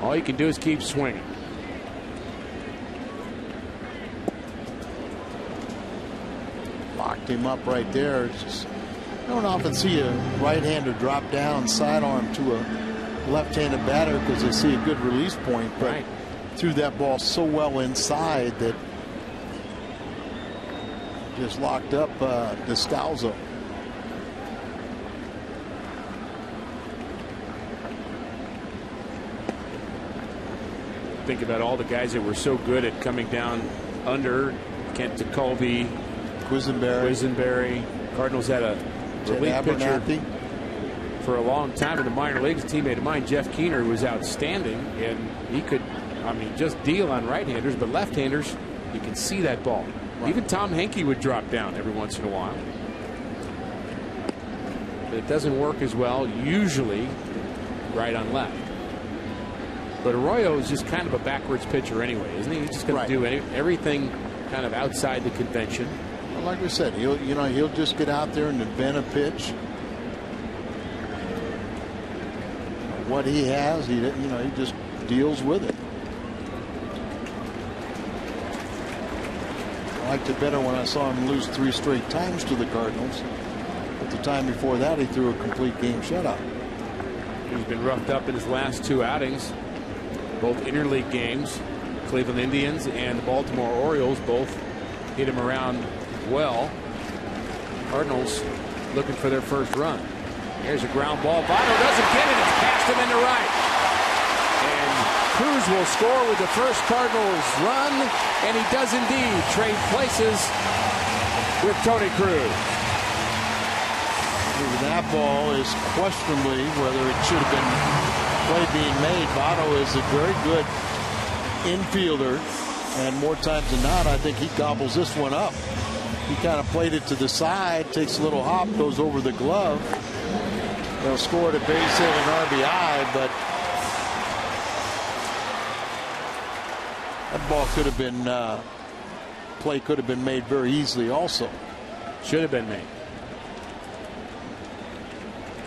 All you can do is keep swinging. Locked him up right there. It's just, I don't often see a right-hander drop down sidearm to a left-handed batter because they see a good release point, but right. Threw that ball so well inside that just locked up Descalzo. Think about all the guys that were so good at coming down under. Kent Tekulve, Quisenberry. Cardinals had a relief pitcher for a long time in the minor leagues. A teammate of mine, Jeff Keener, was outstanding, and he could, I mean, just deal on right-handers, but left-handers, you can see that ball. Right. Even Tom Henke would drop down every once in a while. But it doesn't work as well usually right on left. But Arroyo is just kind of a backwards pitcher anyway, isn't he? He's just going to do everything kind of outside the convention. Well, like we said, he'll just get out there and invent a pitch. What he has, he just deals with it. I liked it better when I saw him lose 3 straight times to the Cardinals. But the time before that, he threw a complete game shutout. He's been roughed up in his last 2 outings. Both interleague games. Cleveland Indians and the Baltimore Orioles both hit him around well. Cardinals looking for their first run. Here's a ground ball. Votto doesn't get it. It's past him into right. And Cruz will score with the first Cardinals run, and he does indeed trade places with Tony Cruz. That ball is questionably whether it should have been play being made. Votto is a very good infielder, and more times than not, I think he gobbles this one up. He kind of played it to the side, takes a little hop, goes over the glove. They'll score at a base hit and RBI, but that ball could have been play could have been made very easily also. Should have been made.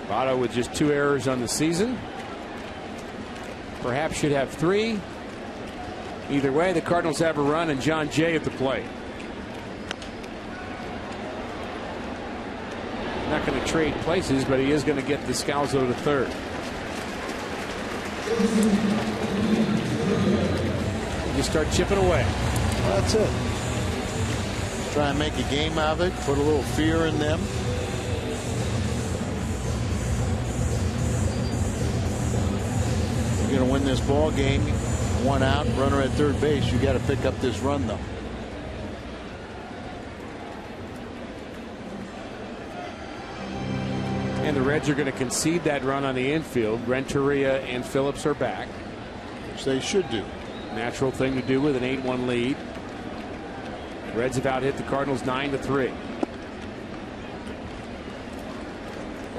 Votto with just 2 errors on the season. Perhaps should have 3. Either way, the Cardinals have a run and John Jay at the plate. Not going to trade places, but he is going to get Descalzo to third. You start chipping away. Well, that's it. Try and make a game out of it, put a little fear in them. You're going to win this ball game. 1 out, runner at third base. You got to pick up this run, though. And the Reds are going to concede that run on the infield. Renteria and Phillips are back, which they should do. Natural thing to do with an 8-1 lead. Reds have out hit the Cardinals 9-3.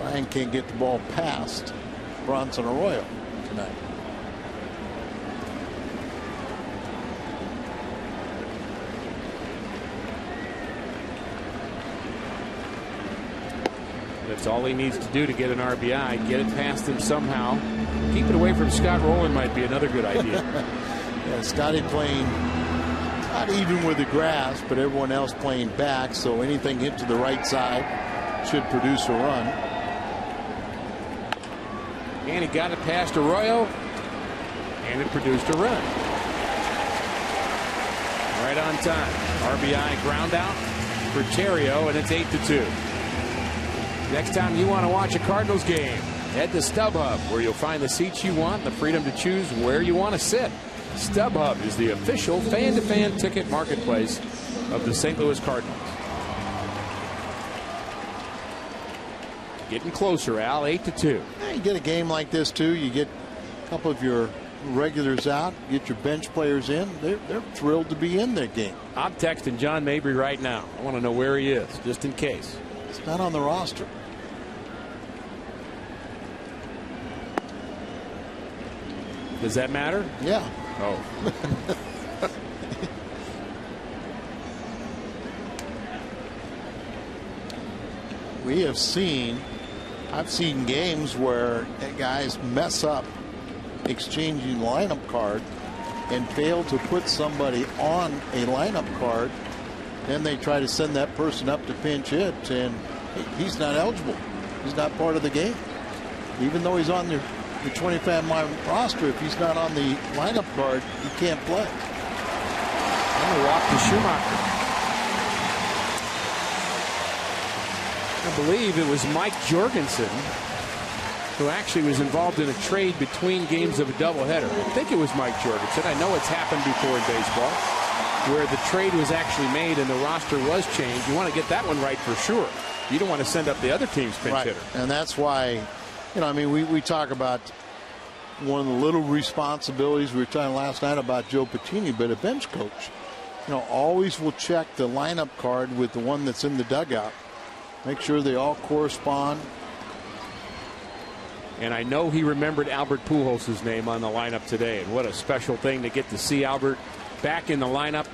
Ryan can't get the ball past Bronson Arroyo tonight. That's all he needs to do to get an RBI. Get it past him somehow. Keep it away from Scott Rowland might be another good idea. Yeah, Scotty playing not even with the grass, but everyone else playing back, so anything hit to the right side should produce a run. And he got it past Arroyo, and it produced a run. Right on time. RBI ground out for Terrio, and it's 8-2. Next time you want to watch a Cardinals game, head to StubHub, where you'll find the seats you want and the freedom to choose where you want to sit. StubHub is the official fan-to-fan ticket marketplace of the St. Louis Cardinals. Getting closer, Al. 8-2. Yeah, you get a game like this too. You get a couple of your regulars out, get your bench players in. They're thrilled to be in their game. I'm texting John Mabry right now. I want to know where he is, just in case. It's not on the roster. Does that matter? Yeah. Oh. We have seen, I've seen games where guys mess up exchanging lineup card and fail to put somebody on a lineup card. Then they try to send that person up to pinch hit, and he's not eligible. He's not part of the game. Even though he's on the 25-man roster, if he's not on the lineup card, he can't play. I'm going to walk to Schumacher. I believe it was Mike Jorgensen who actually was involved in a trade between games of a doubleheader. I think it was Mike Jorgensen. I know it's happened before in baseball, where the trade was actually made and the roster was changed. You want to get that one right for sure. You don't want to send up the other team's pinch hitter. And that's why, you know, I mean, we talk about one of the little responsibilities we were talking last night about Joe Pacini, but a bench coach, you know, always will check the lineup card with the one that's in the dugout. Make sure they all correspond. And I know he remembered Albert Pujols' name on the lineup today. And what a special thing to get to see Albert back in the lineup.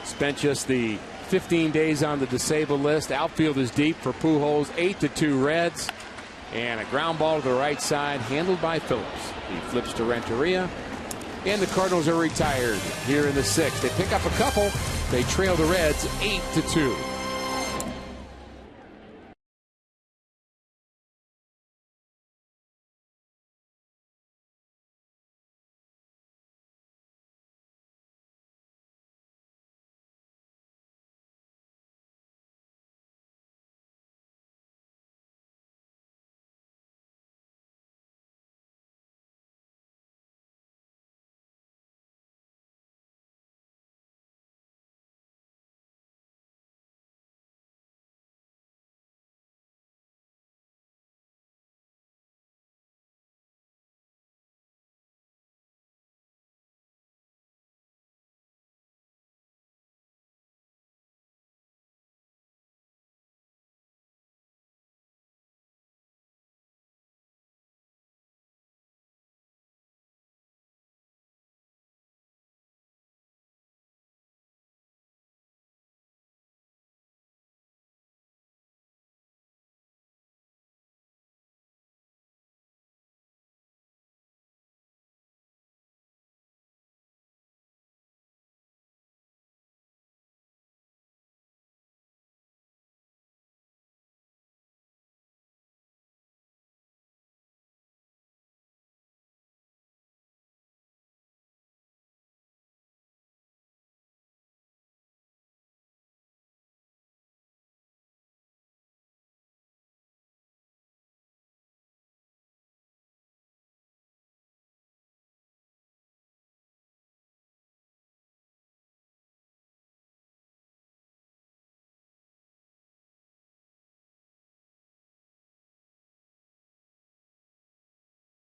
Spent just the 15 days on the disabled list. Outfield is deep for Pujols. 8-2 Reds. And a ground ball to the right side, handled by Phillips. He flips to Renteria. And the Cardinals are retired here in the 6th. They pick up a couple. They trail the Reds 8-2.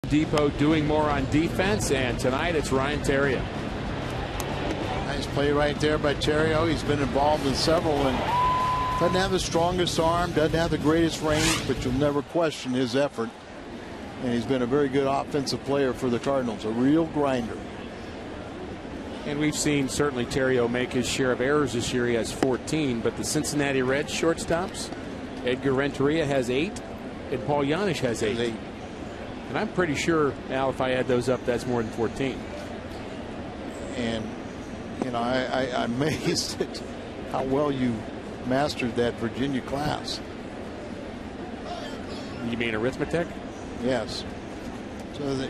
Depot doing more on defense, and tonight it's Ryan Theriot. Nice play right there by Theriot. He's been involved in several and doesn't have the strongest arm, doesn't have the greatest range, but you'll never question his effort. And he's been a very good offensive player for the Cardinals, a real grinder. And we've seen certainly Theriot make his share of errors this year. He has 14, but the Cincinnati Reds shortstops, Edgar Renteria has 8, and Paul Janisch has 8. And I'm pretty sure, Al, if I add those up, that's more than 14. And, you know, I'm amazed at how well you mastered that Virginia class. You mean arithmetic? Yes. So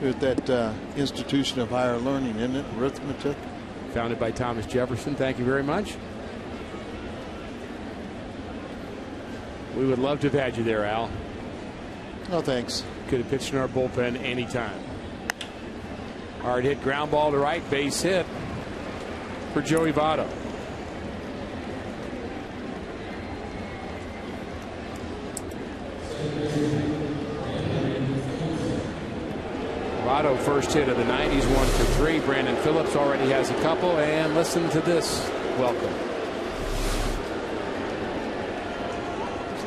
there's that institution of higher learning, isn't it? Arithmetic. Founded by Thomas Jefferson. Thank you very much. We would love to have had you there, Al. No, thanks. Could have pitched in our bullpen anytime. Hard hit ground ball to right, base hit for Joey Votto. Votto first hit of the night. He's 1 for 3. Brandon Phillips already has a couple. And listen to this welcome.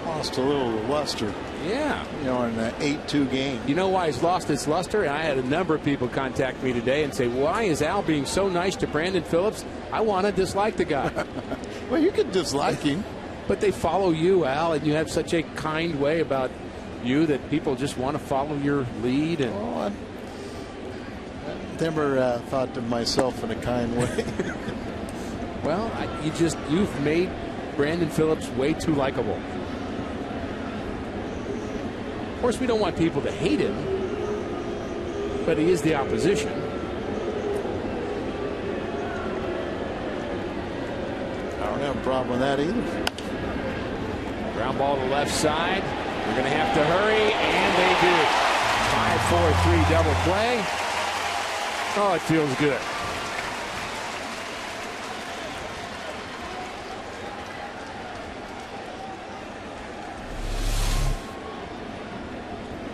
Lost a little luster. Yeah. You know, in an 8-2 game. You know why he's lost his luster? I had a number of people contact me today and say, why is Al being so nice to Brandon Phillips? I want to dislike the guy. Well, you can dislike him. But they follow you, Al, and you have such a kind way about you that people just want to follow your lead. And I never thought to myself in a kind way. Well, you've made Brandon Phillips way too likable. Of course, we don't want people to hate him, but he is the opposition. I don't have a problem with that either. Ground ball to left side. We're going to have to hurry, and they do. 5-4-3 double play. Oh, it feels good.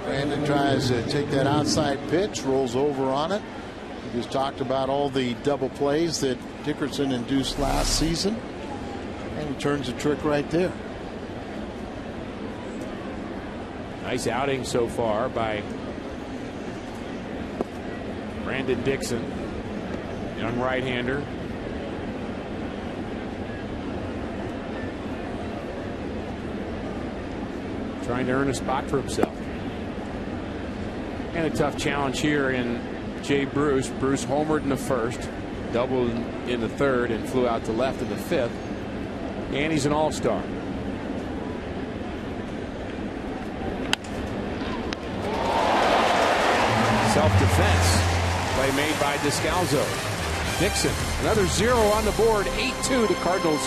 Brandon tries to take that outside pitch, rolls over on it. We just talked about all the double plays that Dickerson induced last season, and he turns the trick right there. Nice outing so far by Brandon Dixon, young right-hander. Trying to earn a spot for himself. And a tough challenge here in Jay Bruce. Bruce homered in the first, doubled in the third, and flew out to left in the fifth. And he's an all-star. Self-defense. Play made by Descalzo. Dixon, another 0 on the board. 8-2 the Cardinals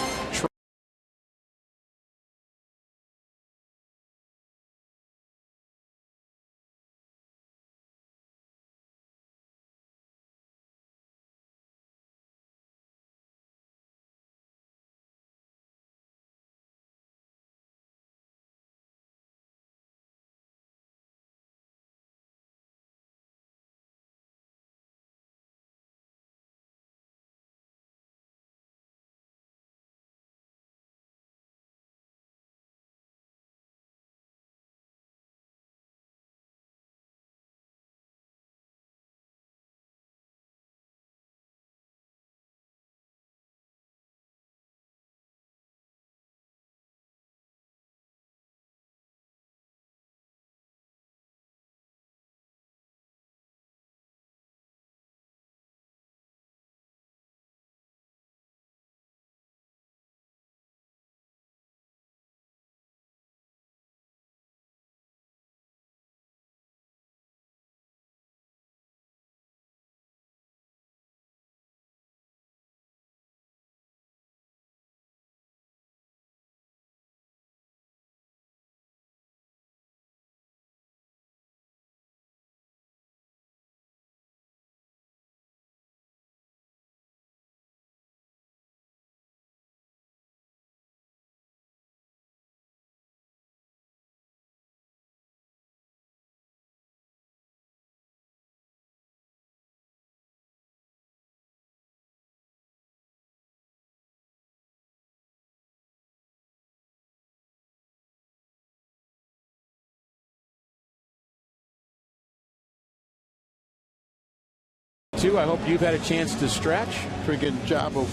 too. I hope you've had a chance to stretch. Pretty good job of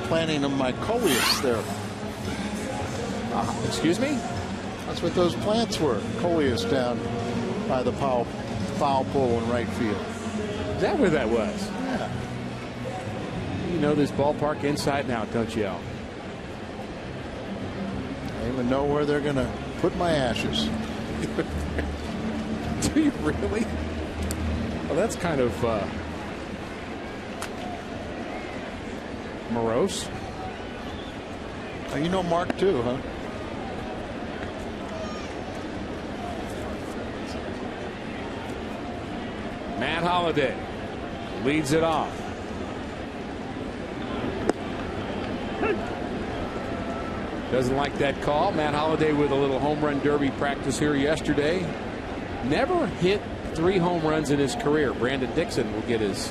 planting on my coleus there. Excuse me? That's what those plants were. Coleus down by the foul pole in right field. Is that where that was? Yeah. You know this ballpark inside and out, don't you, Al? I even know where they're going to put my ashes. Do you really? Well, that's kind of morose. Oh, you know Mark too, huh? Matt Holliday leads it off. Doesn't like that call. Matt Holliday with a little home run derby practice here yesterday. Never hit 3 home runs in his career. Brandon Dixon will get his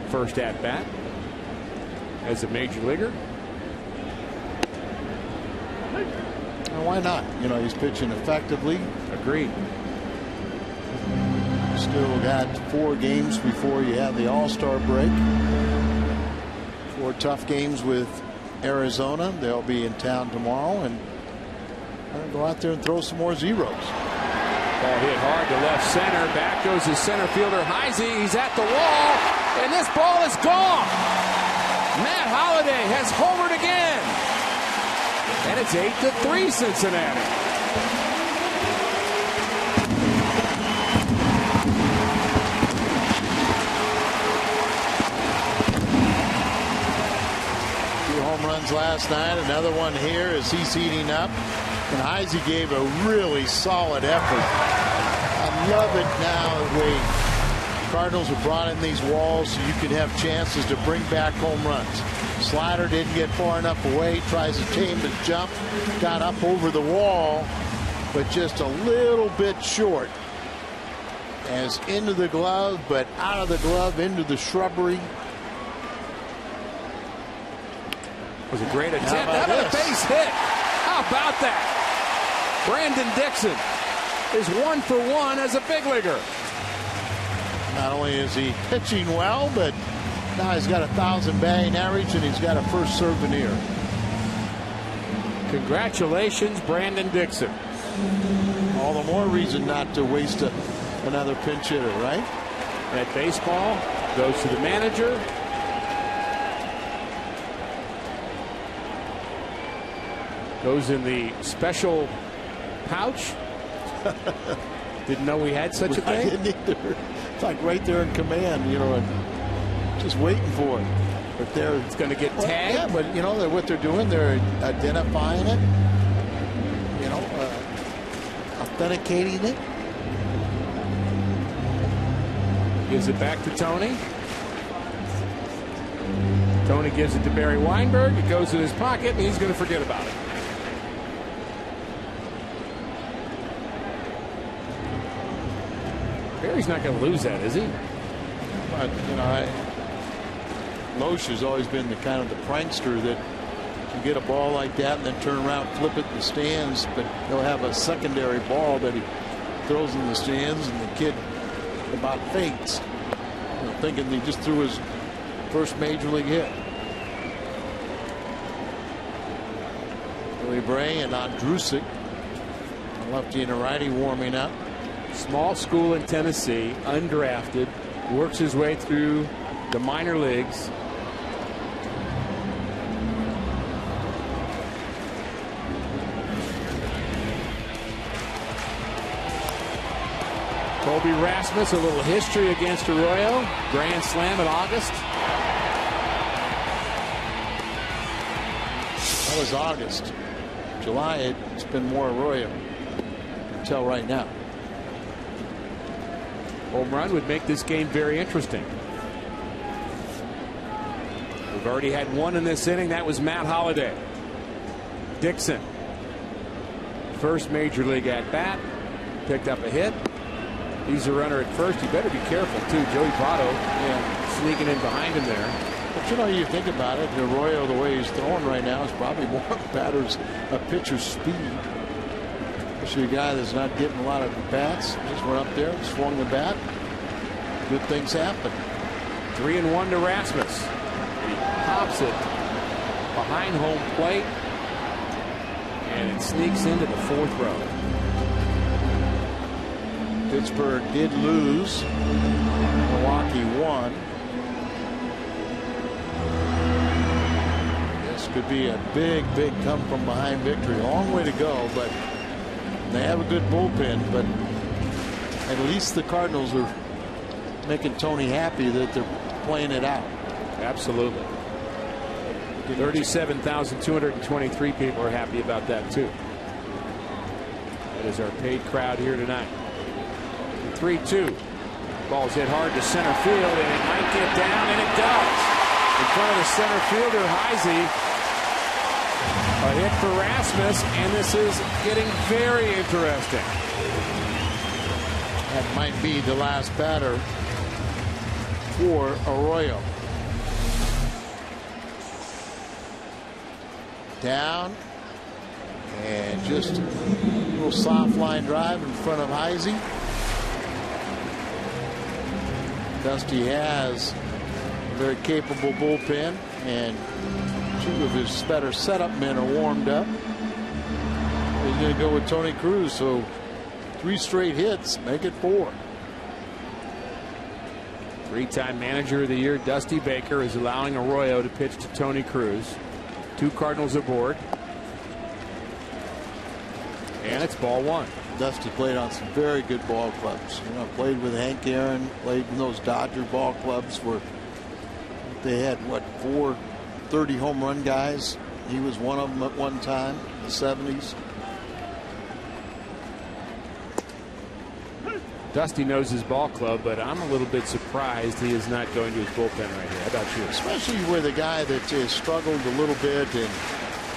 first at bat as a major leaguer. Well, why not? You know, he's pitching effectively. Agreed. Still got 4 games before you have the All-Star break. 4 tough games with Arizona. They'll be in town tomorrow, and go out there and throw some more zeros. Ball hit hard to left center. Back goes his center fielder Heise. He's at the wall, and this ball is gone. Matt Holliday has homered again, and it's 8-3 Cincinnati. Runs last night, another one here as he's heating up, and Heise gave a really solid effort. I love it now the way Cardinals have brought in these walls so you can have chances to bring back home runs. Slider didn't get far enough away, tries to tame the jump, got up over the wall, but just a little bit short. As into the glove, but out of the glove into the shrubbery. Was a great attempt. That was a base hit. How about that? Brandon Dixon is 1 for 1 as a big leaguer. Not only is he pitching well, but now he's got 1,000 batting average and he's got a first souvenir. Congratulations, Brandon Dixon. All the more reason not to waste another pinch hitter, right? That baseball goes to the manager. Goes in the special pouch. Didn't know we had such a thing. I didn't either. It's like right there in command, you know, just waiting for it. But it's going to get tagged. Yeah, but you know what they're doing. They're identifying it. You know, authenticating it. Gives it back to Tony. Tony gives it to Barry Weinberg. It goes in his pocket, and he's going to forget about it. Barry's not going to lose that, is he? But you know, Loesch has always been the kind of the prankster that can get a ball like that and then turn around, flip it in the stands. But he'll have a secondary ball that he throws in the stands, and the kid about faints, you know, thinking he just threw his first major league hit. Billy Bray and Andrusik, a lefty and a righty, warming up. Small school in Tennessee, undrafted, works his way through the minor leagues. Colby Rasmus, a little history against Arroyo. Grand slam in August. That was August. July, it's been more Arroyo until right now. Home run would make this game very interesting. We've already had one in this inning. That was Matt Holliday. Dixon, first major league at bat, picked up a hit. He's a runner at first. You better be careful too. Joey Votto, sneaking in behind him there. But you know, you think about it, Arroyo, the way he's throwing right now, is probably more a pitcher's speed. Especially a guy that's not getting a lot of bats. Just went up there, swung the bat. Good things happen. 3-1 to Rasmus. He pops it behind home plate, and it sneaks into the 4th row. Pittsburgh did lose. Milwaukee won. This could be a big come from behind victory. A long way to go, but they have a good bullpen. But at least the Cardinals are making Tony happy that they're playing it out. Absolutely. 37,223 people are happy about that too. That is our paid crowd here tonight. 3-2. Ball's hit hard to center field, and it might get down, and it does. In front of the center fielder, Heisey. A hit for Rasmus, and this is getting very interesting. That might be the last batter for Arroyo. Down, and just a little soft line drive in front of Heisey. Dusty has a very capable bullpen, and 2 of his better setup men are warmed up. He's going to go with Tony Cruz, so 3 straight hits, make it 4. 3-time manager of the year Dusty Baker is allowing Arroyo to pitch to Tony Cruz. 2 Cardinals aboard, and it's ball 1. Dusty played on some very good ball clubs. You know, played with Hank Aaron, played in those Dodger ball clubs where they had, what, 4 30 home run guys. He was one of them at one time in the 70s. Dusty knows his ball club, but I'm a little bit surprised he is not going to his bullpen right here. How about you? Especially with a guy that has struggled a little bit and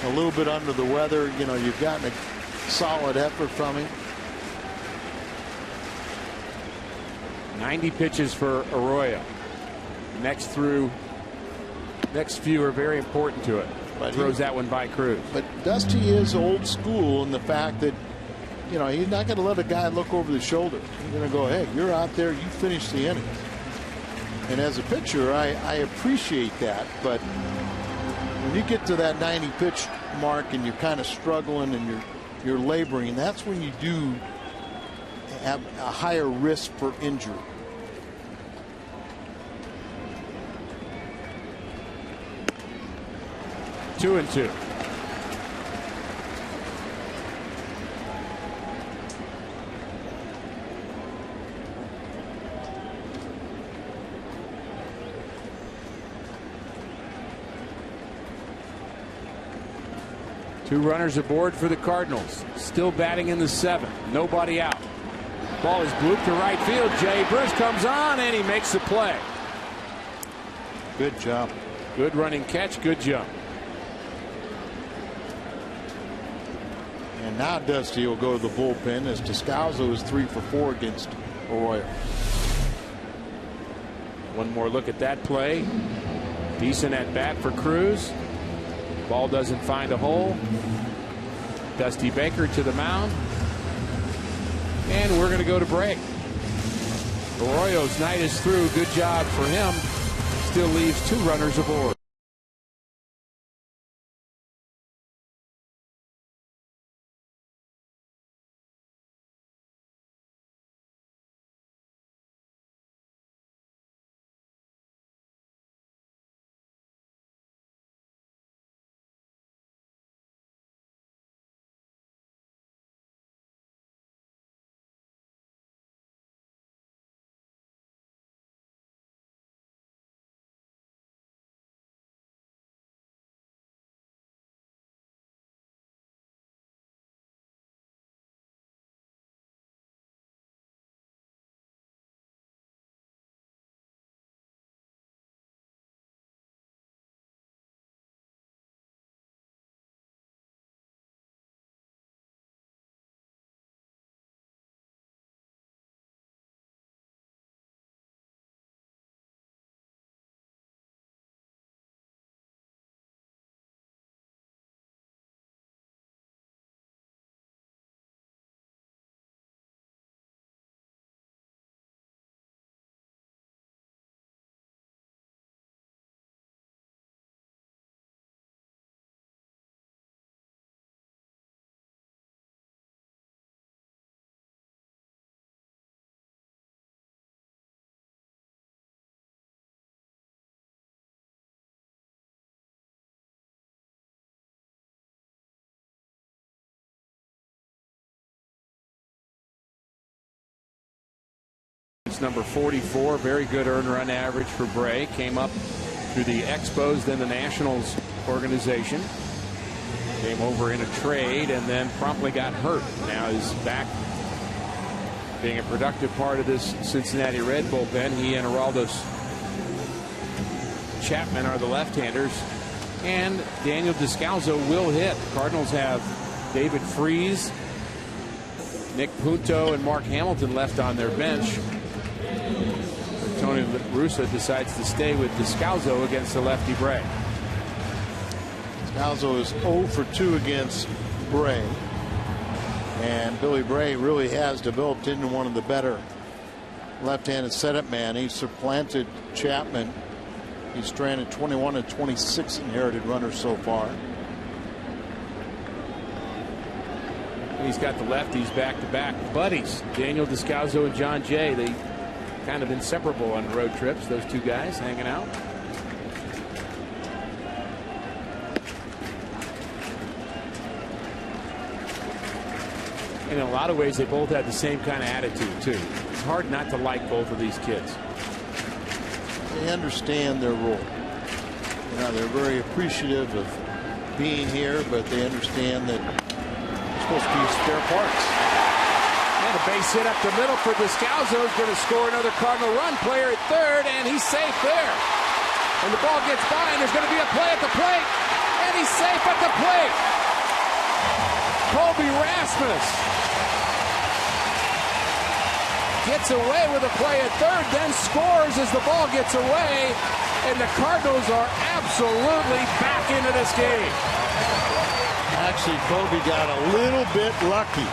a little bit under the weather. You know, you've gotten a solid effort from him. 90 pitches for Arroyo. Next few are very important to it. But throws that one by Cruz. But Dusty is old school in the fact that, you know, he's not going to let a guy look over the shoulder. He's going to go, hey, you're out there, you finish the inning. And as a pitcher, I appreciate that. But when you get to that 90 pitch mark and you're kind of struggling and you're laboring, that's when you do have a higher risk for injury. Two and 2. Two runners aboard for the Cardinals. Still batting in the 7th. Nobody out. Ball is blooped to right field. Jay Bruce comes on, and he makes the play. Good job. Good running catch. Good jump. And now Dusty will go to the bullpen as Descalzo is 3 for 4 against Arroyo. One more look at that play. Decent at bat for Cruz. Ball doesn't find a hole. Dusty Baker to the mound. And we're going to go to break. Arroyo's night is through. Good job for him. Still leaves 2 runners aboard. That's number 44. Very good earned run average for Bray. Came up through the Expos, then the Nationals organization. Came over in a trade and then promptly got hurt. Now is back being a productive part of this Cincinnati Red bullpen. He and Aroldis Chapman are the left-handers, and Daniel Descalso will hit. Cardinals have David Freese, Nick Punto, and Mark Hamilton left on their bench. Tony La Russa decides to stay with Descalso against the lefty Bray. Descalso is 0 for 2 against Bray. And Billy Bray really has developed into one of the better left-handed setup man. He supplanted Chapman. He's stranded 21 of 26 inherited runners so far. He's got the lefties back-to-back buddies. Daniel Descalso and John Jay. They kind of inseparable on road trips. Those two guys hanging out. In a lot of ways, they both had the same kind of attitude, too. It's hard not to like both of these kids. They understand their role. You know, they're very appreciative of being here, but they understand that they're supposed to be spare parts. And a base hit up the middle for Descalso. Is going to score another Cardinal run. Player at third, and he's safe there. And the ball gets by, and there's going to be a play at the plate. And he's safe at the plate. Colby Rasmus gets away with a play at third, then scores as the ball gets away, and the Cardinals are absolutely back into this game. Actually, Colby got a little bit lucky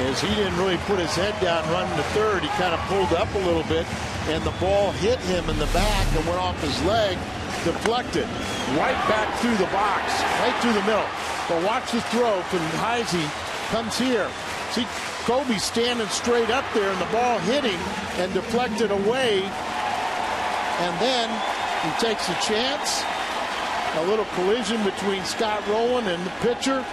as he didn't really put his head down running to third. He kind of pulled up a little bit, and the ball hit him in the back and went off his leg, deflected right back through the box, right through the middle. But watch the throw from Heisey. Comes here. See, Colby's standing straight up there, and the ball hit him and deflected away. And then he takes a chance. A little collision between Scott Rowland and the pitcher.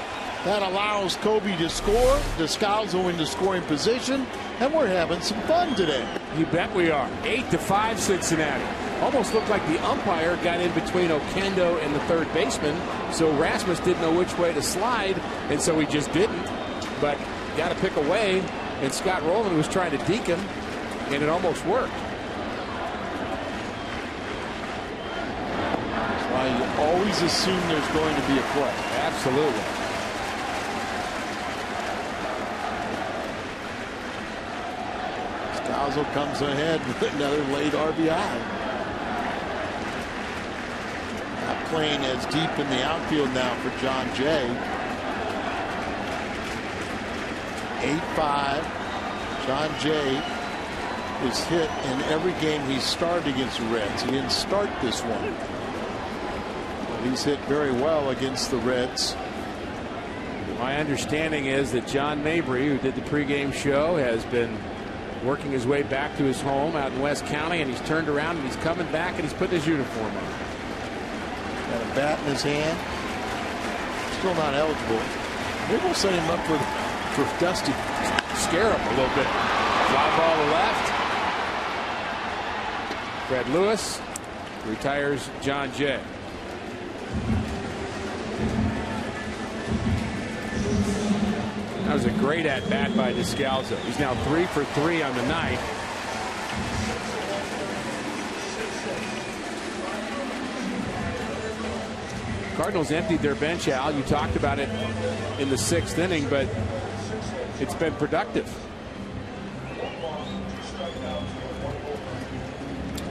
That allows Colby to score. Descalso into scoring position. And we're having some fun today. You bet we are. 8-5 Cincinnati. Almost looked like the umpire got in between Oquendo and the third baseman, so Rasmus didn't know which way to slide, and so he just didn't. But got to pick away, and Scott Rowland was trying to deke him, and it almost worked. That's why you always assume there's going to be a play. Absolutely. Descalso comes ahead with another late RBI. Not playing as deep in the outfield now for John Jay. 8-5. John Jay is hit in every game he started against the Reds. He didn't start this one, but he's hit very well against the Reds. My understanding is that John Mabry, who did the pregame show, has been working his way back to his home out in West County, and he's turned around and he's coming back and he's putting his uniform on. Got a bat in his hand. Still not eligible. Maybe we'll set him up for Dusty. Scare him a little bit. Fly ball to left. Fred Lewis retires John Jay. That was a great at-bat by Descalso. He's now 3 for 3 on the night. Cardinals emptied their bench, Al. You talked about it in the 6th inning, but it's been productive.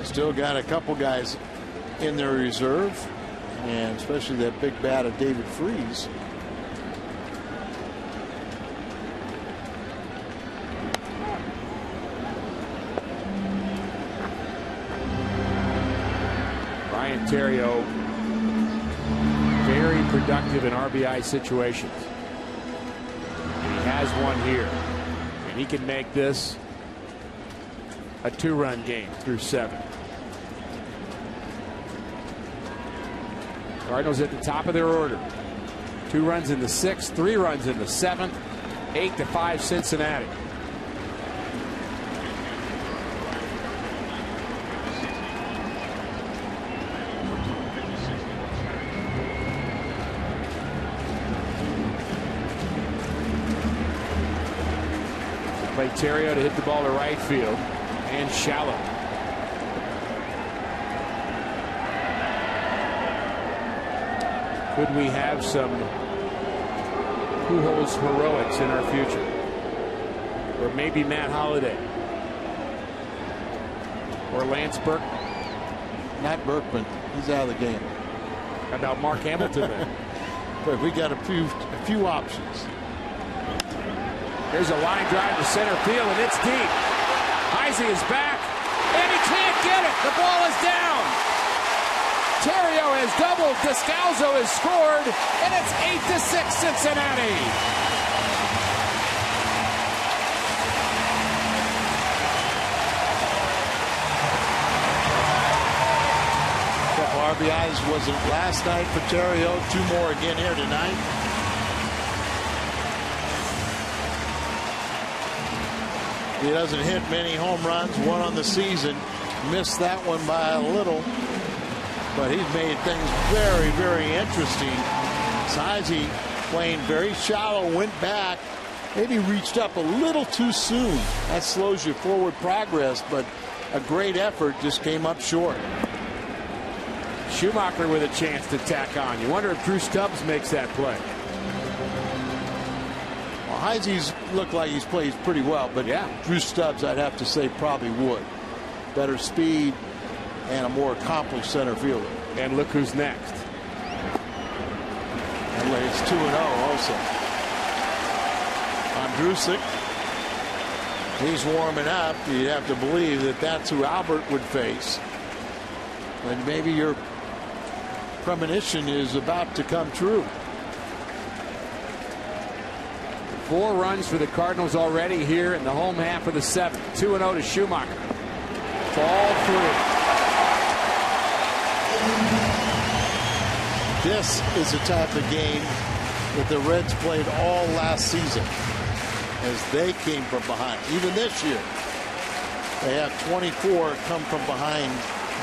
Still got a couple guys in their reserve, and especially that big bat of David Freese. Brian Terrio, very productive in RBI situations. And he has one here, and he can make this a 2-run game through 7. Cardinals at the top of their order. 2 runs in the 6th, 3 runs in the 7th, 8-5 Cincinnati. Theriot to hit the ball to right field and shallow. Could we have some Pujols heroics in our future? Or maybe Matt Holliday? Or Lance Burke? Matt Berkman, he's out of the game. How about Mark Hamilton then? But we got a few options. There's a line drive to center field, and it's deep. Heisey is back, and he can't get it. The ball is down. Theriot has doubled. Descalzo has scored, and it's 8-6 Cincinnati. RBIs wasn't last night for Theriot. 2 more again here tonight. He doesn't hit many home runs. 1 on the season. Missed that one by a little. But he's made things very, very interesting. Heisey playing very shallow, went back. Maybe reached up a little too soon. That slows your forward progress, but a great effort just came up short. Schumacher with a chance to tack on. You wonder if Drew Stubbs makes that play. Well, Heisey's looked like he's played pretty well, but yeah, Drew Stubbs, I'd have to say, probably would. Better speed and a more accomplished center fielder. And look who's next. And it's 2-0 also. Andrusic. He's warming up. You'd have to believe that that's who Albert would face. And maybe your premonition is about to come true. 4 runs for the Cardinals already here in the home half of the 7th. 2-0 to Schumacher. Ball 3. This is the type of game that the Reds played all last season as they came from behind. Even this year, they have 24 come from behind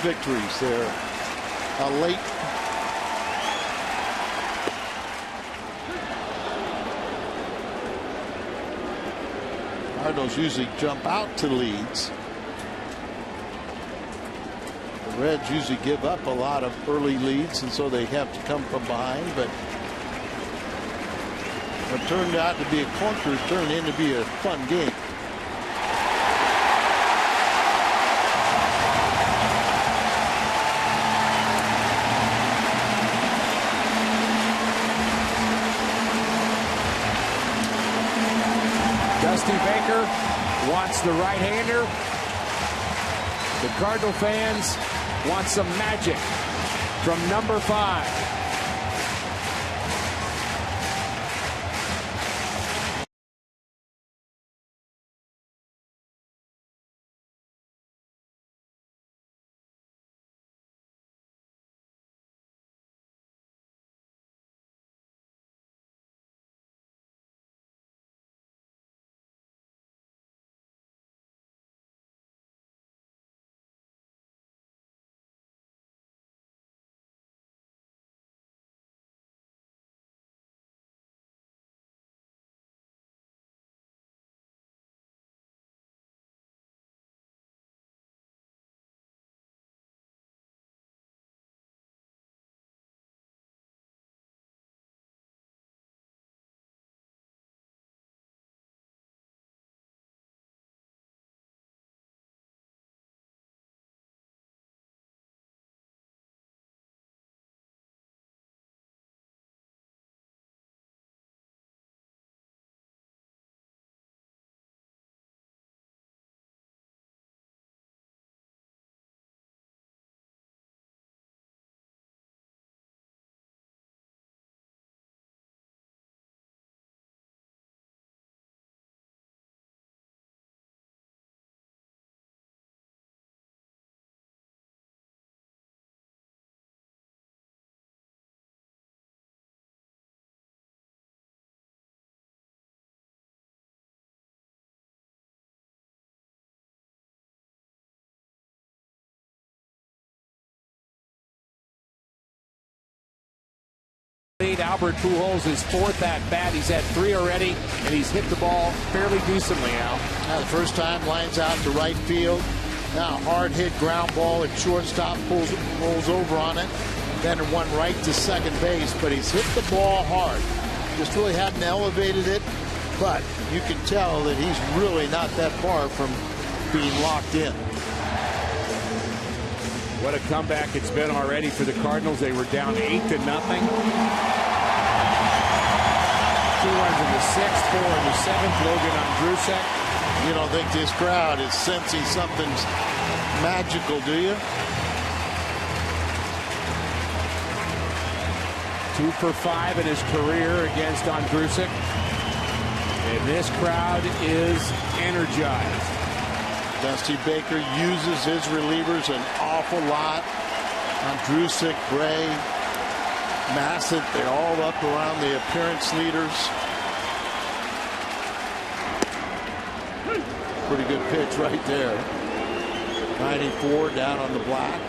victories. They're a late Cardinals usually jump out to leads. The Reds usually give up a lot of early leads, and so they have to come from behind. But what turned out to be a clunker turned into be a fun game. Dusty Baker wants the right-hander. The Cardinal fans want some magic from number 5. Albert Pujols, his 4th at bat. He's had 3 already, and he's hit the ball fairly decently, Al. The first time lines out to right field. Now hard hit ground ball at shortstop, rolls over on it. Then one right to second base, but he's hit the ball hard. Just really hadn't elevated it, but you can tell that he's really not that far from being locked in. What a comeback it's been already for the Cardinals. They were down 8-0. 2 runs in the 6th, 4 in the 7th. Logan on Drusek. You don't think this crowd is sensing something's magical, do you? 2 for 5 in his career against Andrusik. And this crowd is energized. Dusty Baker uses his relievers an awful lot. Andrusik, Gray, Massett, they're all up around the appearance leaders. Pretty good pitch right there. 94 down on the black.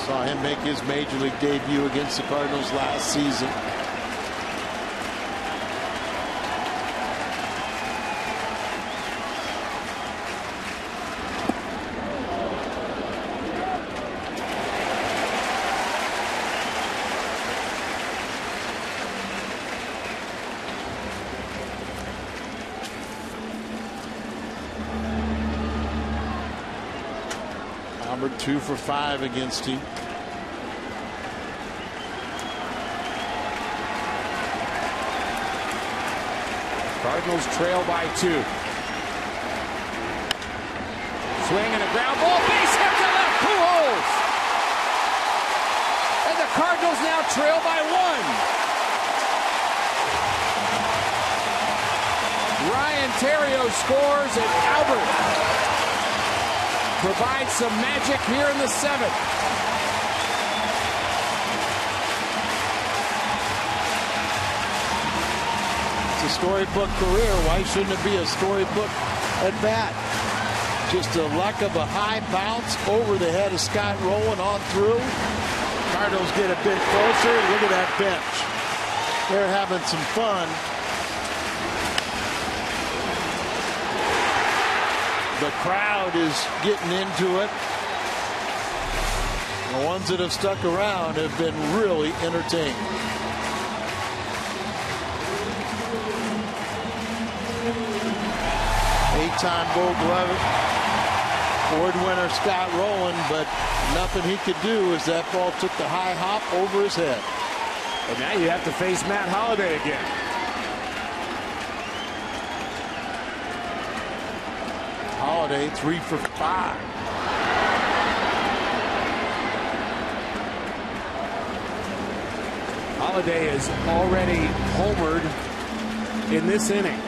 Saw him make his major league debut against the Cardinals last season. Albert 2 for 5 against him. Cardinals trail by 2. Swing and a ground ball. Base hit to left. Pujols. And the Cardinals now trail by 1. Ryan Theriot scores, and Albert provides some magic here in the 7th. It's a storybook career. Why shouldn't it be a storybook at bat? Just a luck of a high bounce over the head of Scott Rowland on through. Cardinals get a bit closer. Look at that bench. They're having some fun. The crowd is getting into it. The ones that have stuck around have been really entertained. Eight-time Gold Glove award winner Scott Rowland, but nothing he could do as that ball took the high hop over his head. And now you have to face Matt Holliday again. Holliday 3 for 5. Holliday is already homered in this inning.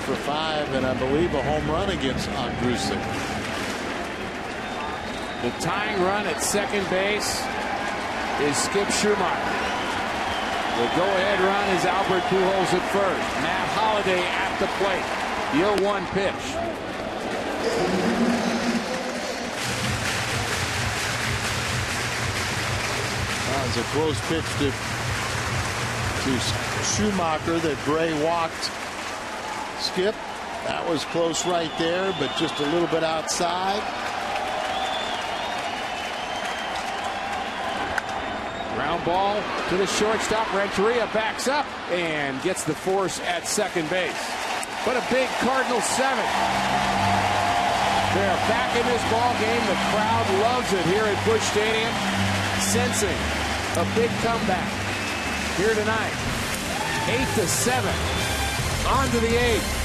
For 5, and I believe a home run against Andrusik. The tying run at second base is Skip Schumacher. The go-ahead run is Albert Pujols at first. Matt Holliday at the plate. The 0-1 pitch. That was a close pitch to Schumacher that Gray walked. Skip, that was close right there, but just a little bit outside. Ground ball to the shortstop. Renteria backs up and gets the force at second base. But a big Cardinals 7th. They're back in this ball game. The crowd loves it here at Busch Stadium, sensing a big comeback here tonight. 8-7. On to the 8th.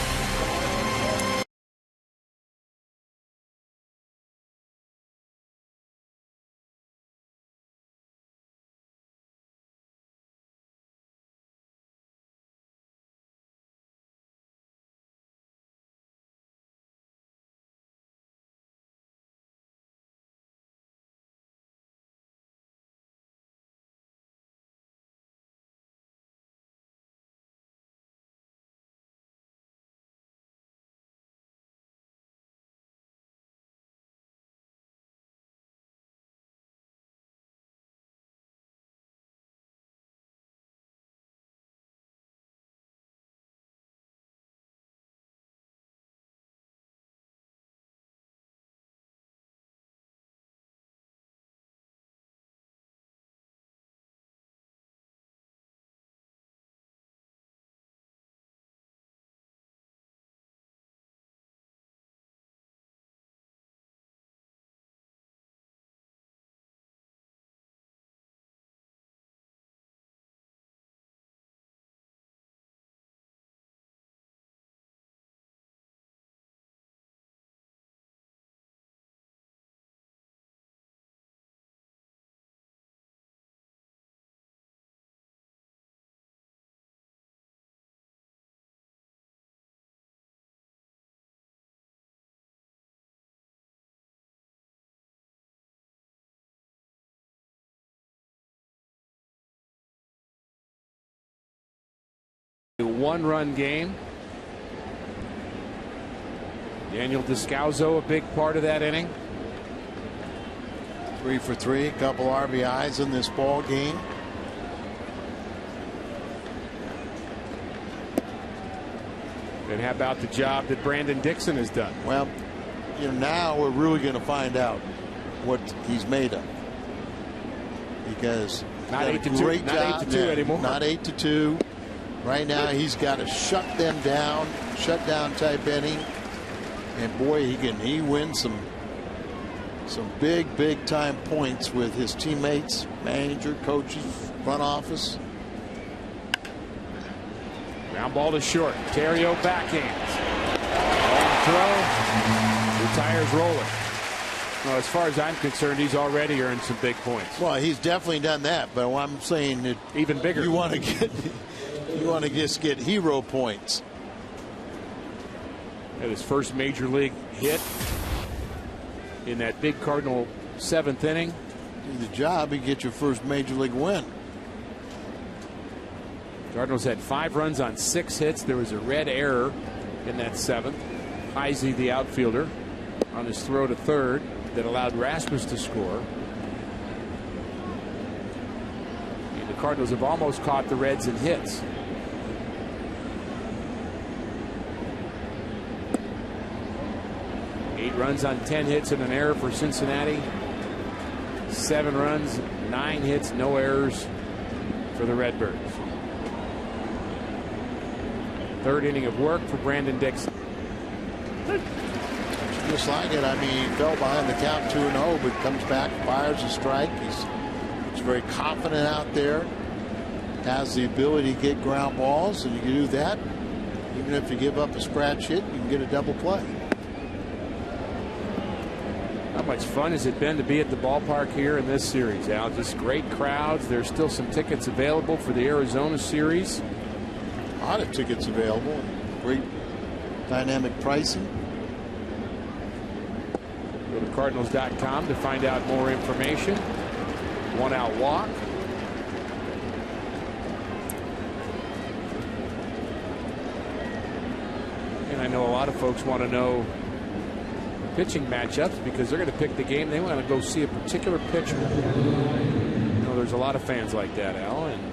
A one-run game. Daniel Descalzo, a big part of that inning. 3 for 3, a couple RBIs in this ball game. And how about the job that Brandon Dixon has done? Well, now we're really going to find out what he's made of. Because not 8-2, not 8-2 anymore. Not 8-2. Right now he's got to shut them down, shutdown type inning. And boy, he wins some big time points with his teammates, manager, coaches, front office. Ground ball to short. Terrio backhands. Long throw. Retires rolling. Well, as far as I'm concerned, he's already earned some big points. Well, he's definitely done that, but I'm saying that even bigger. You want to just get hero points. At his first major league hit in that big Cardinal 7th inning. Do the job, you get your first major league win. Cardinals had 5 runs on 6 hits. There was a red error in that 7th. Heisey, the outfielder, on his throw to third that allowed Rasmus to score. And the Cardinals have almost caught the Reds in hits. Eight runs on 10 hits and an error for Cincinnati. 7 runs, 9 hits, no errors for the Redbirds. Third inning of work for Brandon Dixon. Just like it. I mean, he fell behind the count 2-0, but comes back, fires a strike. He's very confident out there. Has the ability to get ground balls, and you can do that. Even if you give up a scratch hit, you can get a double play. How much fun has it been to be at the ballpark here in this series, Al? Just great crowds. There's still some tickets available for the Arizona series. A lot of tickets available. Great dynamic pricing. Go to Cardinals.com to find out more information. 1-out walk. And I know a lot of folks want to know pitching matchups because they're going to pick the game. They want to go see a particular pitcher. You know, there's a lot of fans like that, Al. And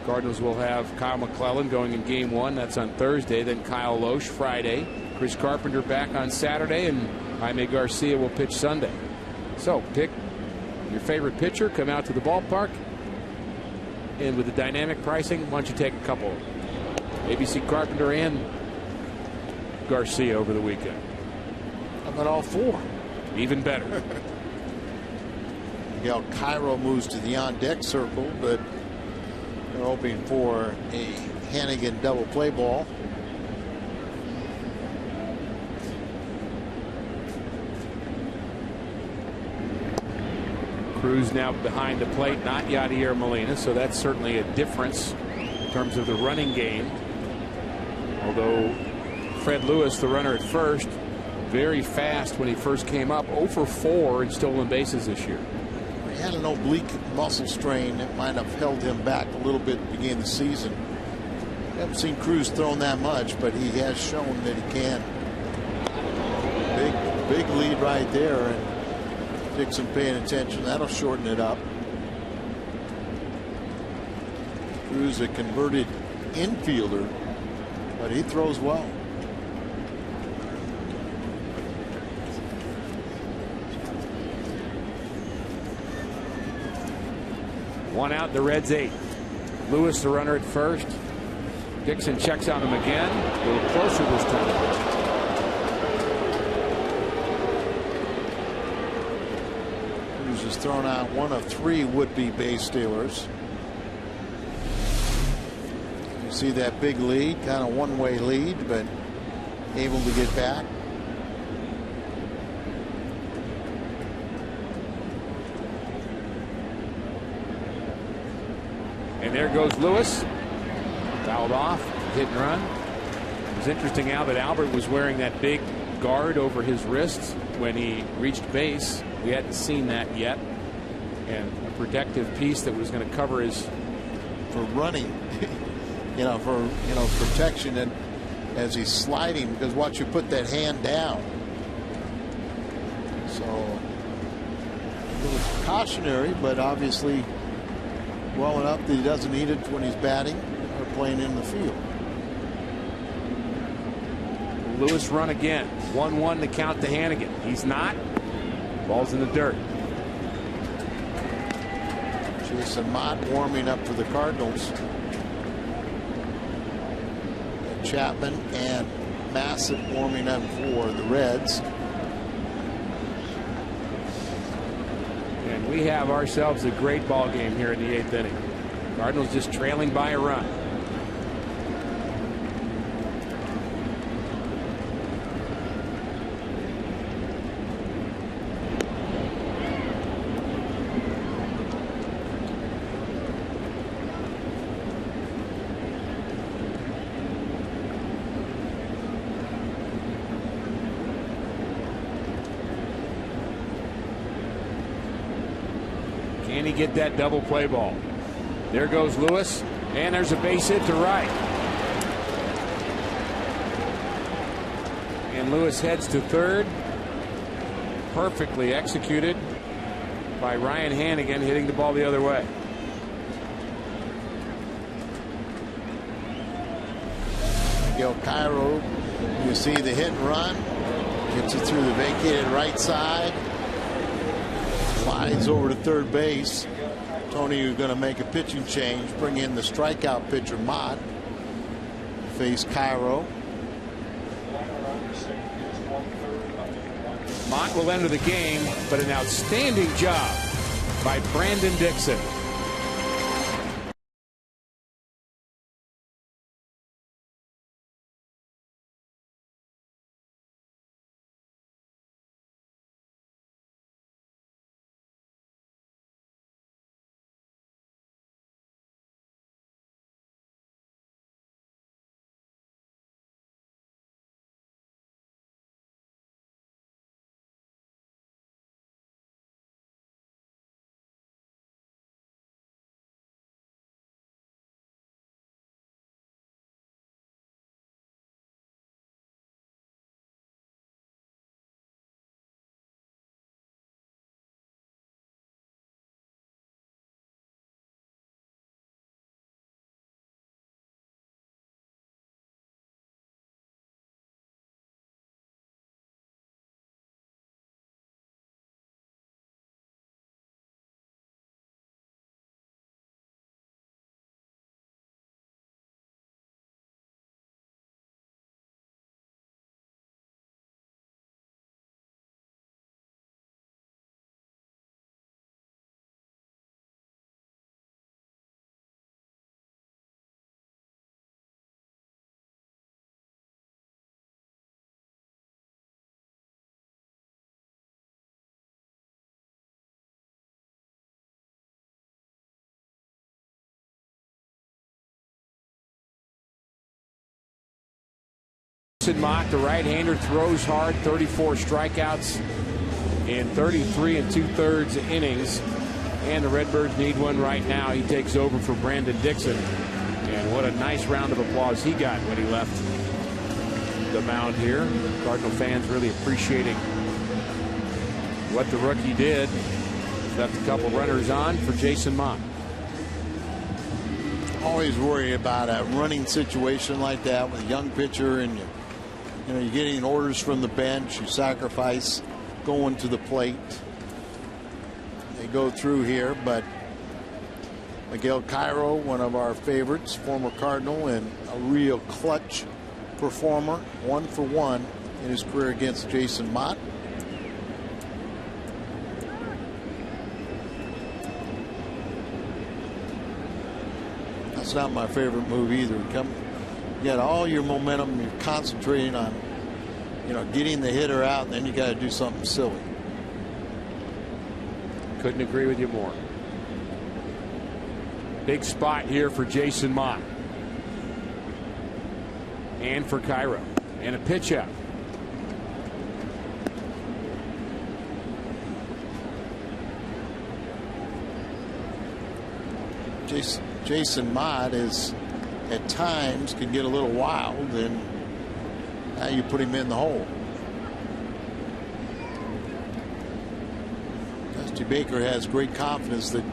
Cardinals will have Kyle McClellan going in game 1. That's on Thursday. Then Kyle Loesch Friday. Chris Carpenter back on Saturday. And Jaime Garcia will pitch Sunday. So pick your favorite pitcher. Come out to the ballpark. And with the dynamic pricing, why don't you take a couple? Maybe see Carpenter and Garcia over the weekend. How about all 4? Even better. Miguel Cairo moves to the on-deck circle, but they're hoping for a Hannigan double play ball. Cruz now behind the plate, not Yadier Molina, so that's certainly a difference in terms of the running game. Although Fred Lewis, the runner at first, very fast when he first came up, 0 for 4 in stolen bases this year. He had an oblique muscle strain that might have held him back a little bit at the beginning of the season. I haven't seen Cruz thrown that much, but he has shown that he can. Big lead right there, and Dixon paying attention. That'll shorten it up. Cruz, a converted infielder, but he throws well. One out, the Reds 8. Lewis, the runner at first. Dixon checks on him again. A little closer this time. Cruz has thrown out 1 of 3 would-be base stealers. You see that big lead, kind of one-way lead, but able to get back. And there goes Lewis. Fouled off. Hit and run. It was interesting, Al, that Albert was wearing that big guard over his wrists when he reached base. We hadn't seen that yet. And a protective piece that was going to cover his... For running. for protection, and as he's sliding, because watch you put that hand down. So it was cautionary, but obviously well enough that he doesn't need it when he's batting or playing in the field. Lewis run again. 1-1 to count to Hannigan. He's not. Ball's in the dirt. Jason Mott warming up for the Cardinals. Chapman and Massett warming up for the Reds. And we have ourselves a great ball game here in the 8th inning. Cardinals just trailing by a run. Can he get that double play ball? There goes Lewis, and there's a base hit to right. And Lewis heads to third. Perfectly executed by Ryan Hannigan, hitting the ball the other way. Miguel Cairo, you see the hit and run, gets it through the vacated right side. Slides over to third base. Tony is going to make a pitching change, bring in the strikeout pitcher Mott, face Cairo. Mott will enter the game, but an outstanding job by Brandon Dixon. Mott, the right-hander, throws hard. 34 strikeouts in 33 2/3 innings, and the Redbirds need one right now. He takes over for Brandon Dixon, and what a nice round of applause he got when he left the mound here. Cardinal fans really appreciating what the rookie did. Left a couple runners on for Jason Mott. Always worry about a running situation like that with a young pitcher, and you're getting orders from the bench. You sacrifice going to the plate. They go through here, but Miguel Cairo, one of our favorites, former Cardinal, and a real clutch performer, 1-for-1 in his career against Jason Mott. That's not my favorite move either. You got all your momentum, you're concentrating on getting the hitter out, and then you got to do something silly. Couldn't agree with you more. Big spot here for Jason Mott and for Cairo, and a pitch out. Jason Mott is at times can get a little wild, and now you put him in the hole. Dusty Baker has great confidence that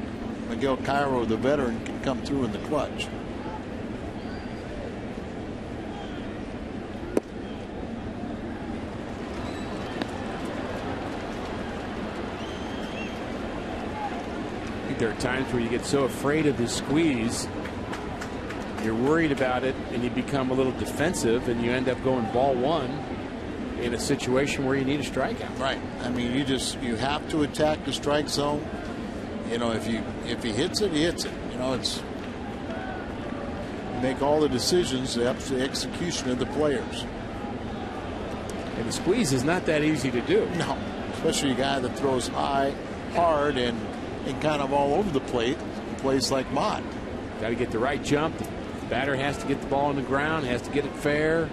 Miguel Cairo, the veteran, can come through in the clutch. I think there are times where you get so afraid of the squeeze, you're worried about it, and you become a little defensive, and you end up going ball one in a situation where you need a strikeout. Right. I mean, you have to attack the strike zone. You know, if he hits it, he hits it. You know, it's you make all the decisions. That's the execution of the players. And the squeeze is not that easy to do. No, especially a guy that throws high, hard, and kind of all over the plate. A place like Mott. Got to get the right jump. The batter has to get the ball on the ground. Has to get it fair.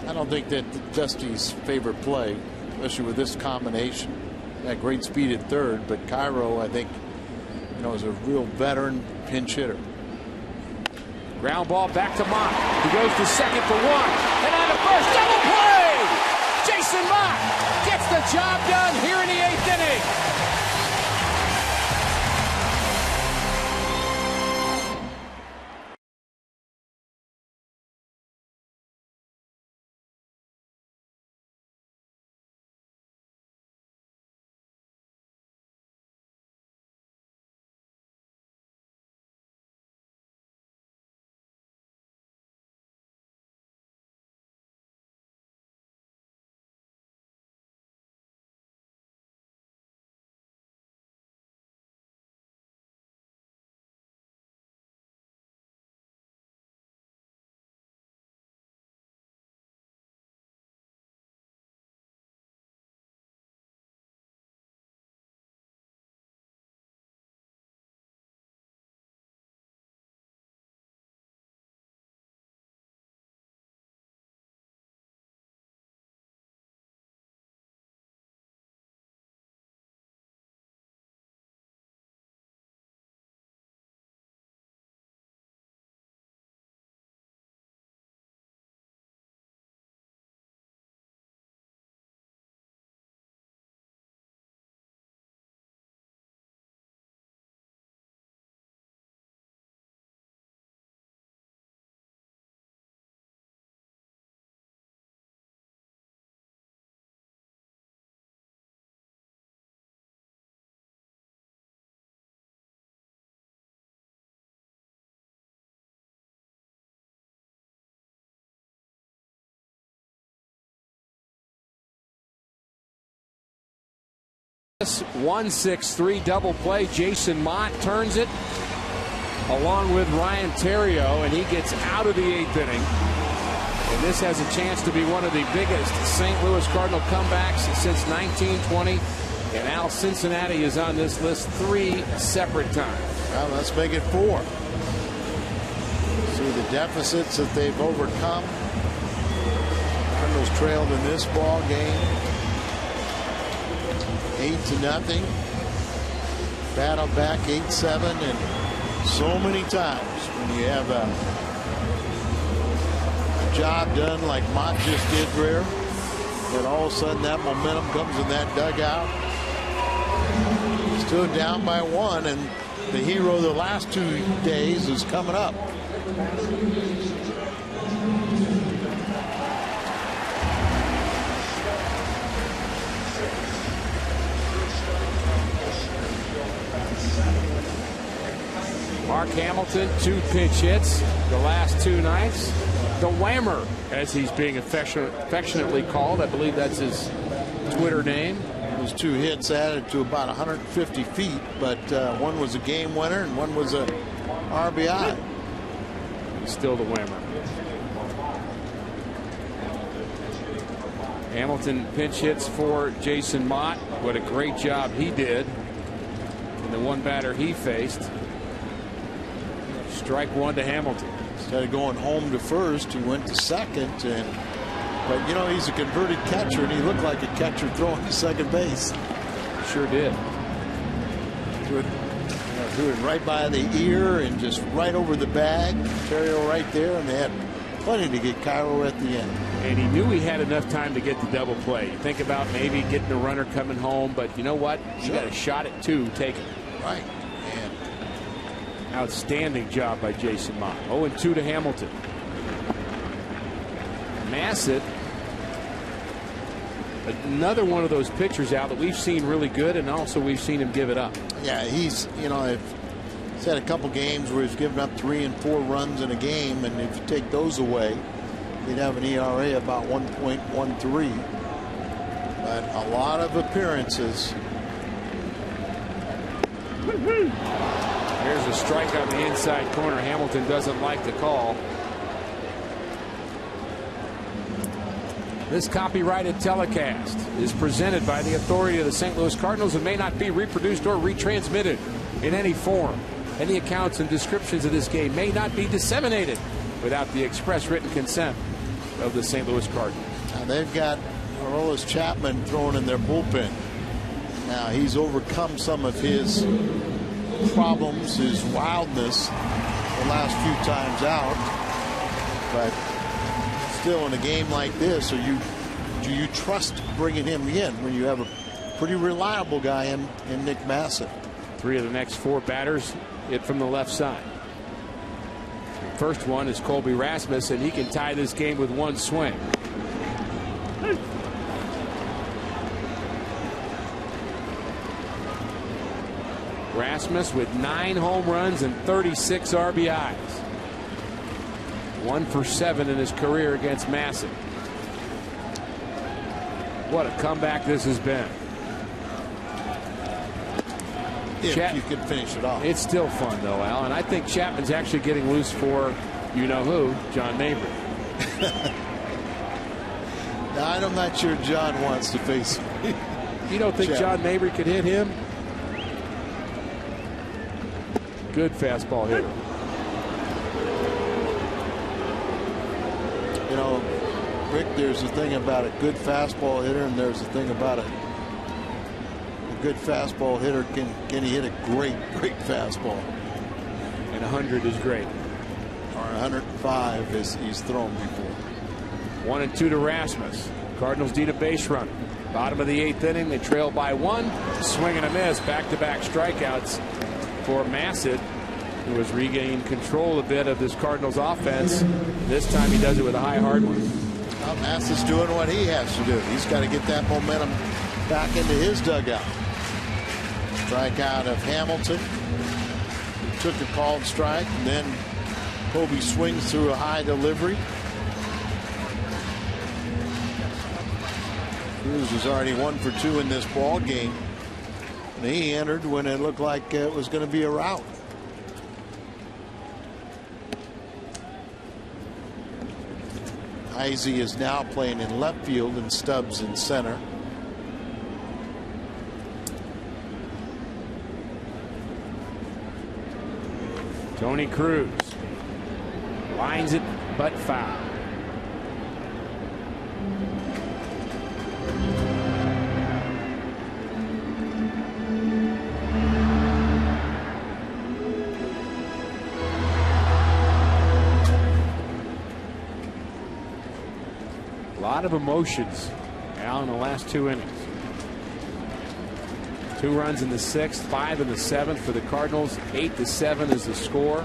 I don't think that Dusty's favorite play, especially with this combination. Got great speed at third, but Cairo, I think, you know, is a real veteran pinch hitter. Ground ball back to Mott. He goes to second for one. And on to first. Double play! Jason Mott gets the job done here in the 8th inning. This 1-6-3 double play. Jason Mott turns it along with Ryan Theriot, and he gets out of the 8th inning. And this has a chance to be one of the biggest St. Louis Cardinal comebacks since 1920. And Al Cincinnati is on this list 3 separate times. Well, let's make it 4. See the deficits that they've overcome. Cardinals trailed in this ball game 8-0. Battle back 8-7, and so many times when you have a job done like Mott just did there, that all of a sudden that momentum comes in that dugout. Still down by 1, and the hero the last 2 days is coming up. Mark Hamilton, 2 pinch hits the last 2 nights. The Whammer, as he's being affectionately called. I believe that's his Twitter name. Those 2 hits added to about 150 feet, but one was a game winner and one was a RBI. Still the Whammer. Hamilton pinch hits for Jason Mott. What a great job he did in the 1 batter he faced. Strike 1 to Hamilton. Instead of going home to first, he went to second. But you know, he's a converted catcher, and he looked like a catcher throwing to second base. Sure did. To a Threw it right by the ear and just right over the bag. Ontario right there, and they had plenty to get Cairo at the end. And he knew he had enough time to get the double play. You think about maybe getting the runner coming home, but you know what? You got a shot at 2, take it. Right. And outstanding job by Jason Mott. 0-2 to Hamilton. Massett, another one of those pitchers out that we've seen really good, and also we've seen him give it up. Yeah, he's had a couple games where he's given up 3 and 4 runs in a game, and if you take those away, he'd have an ERA about 1.13. But a lot of appearances. Here's a strike on the inside corner. Hamilton doesn't like the call. This copyrighted telecast is presented by the authority of the St. Louis Cardinals and may not be reproduced or retransmitted in any form. Any accounts and descriptions of this game may not be disseminated without the express written consent of the St. Louis Cardinals. Now they've got Aroldis Chapman throwing in their bullpen. Now he's overcome some of his problems, his wildness the last few times out, but still in a game like this, do you trust bringing him in when you have a pretty reliable guy in Nick Massett? 3 of the next 4 batters hit from the left side. The first one is Colby Rasmus, and he can tie this game with 1 swing. Rasmus with 9 home runs and 36 RBIs. 1 for 7 in his career against Massett. What a comeback this has been. If you could finish it off. It's still fun though, Al, and I think Chapman's actually getting loose for you-know-who, John Mabry. Now, I'm not sure John wants to face me. You don't think John Mabry could hit him? Good fastball hitter. You know, Rick, there's a thing about a good fastball hitter, and there's a thing about a good fastball hitter. Can he hit a great fastball? And 100 is great. Or 105 as he's thrown before. 1-2 to Rasmus. Cardinals need a base run. Bottom of the 8th inning, they trail by 1. Swing and a miss. Back-to-back strikeouts for Massett, who has regained control a bit of this Cardinals offense. This time he does it with a high hard one. Well, Massett's doing what he has to do. He's got to get that momentum back into his dugout. Strikeout of Hamilton. He took a called strike, and then Kobe swings through a high delivery. Cruz is already 1 for 2 in this ball game. And he entered when it looked like it was going to be a rout. Izzy is now playing in left field and Stubbs in center. Tony Cruz lines it, but foul. A lot of emotions, Al, in the last 2 innings. 2 runs in the 6th, 5 in the 7th for the Cardinals. 8-7 is the score.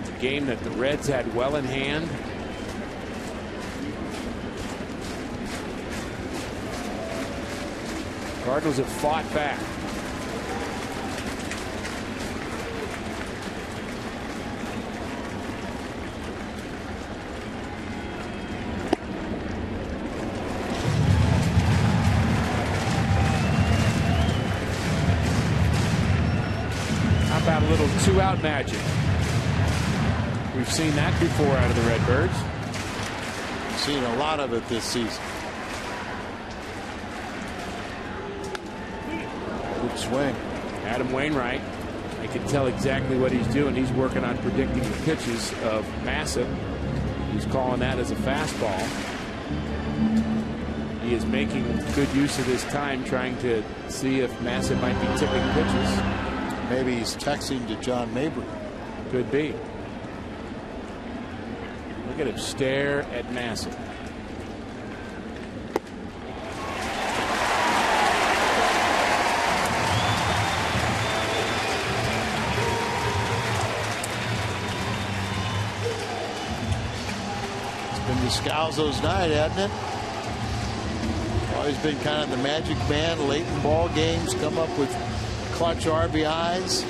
A game that the Reds had well in hand. Cardinals have fought back. About a little 2-out magic. We've seen that before out of the Redbirds. Seen a lot of it this season. Good swing. Adam Wainwright, I can tell exactly what he's doing. He's working on predicting the pitches of Massett. He's calling that as a fastball. He is making good use of his time trying to see if Massett might be tipping pitches. maybe he's texting to John Mabry. Could be. Look at him stare at Massey. Descalzo's night, hasn't it? Always been kind of the magic man late in ball games, come up with clutch RBIs.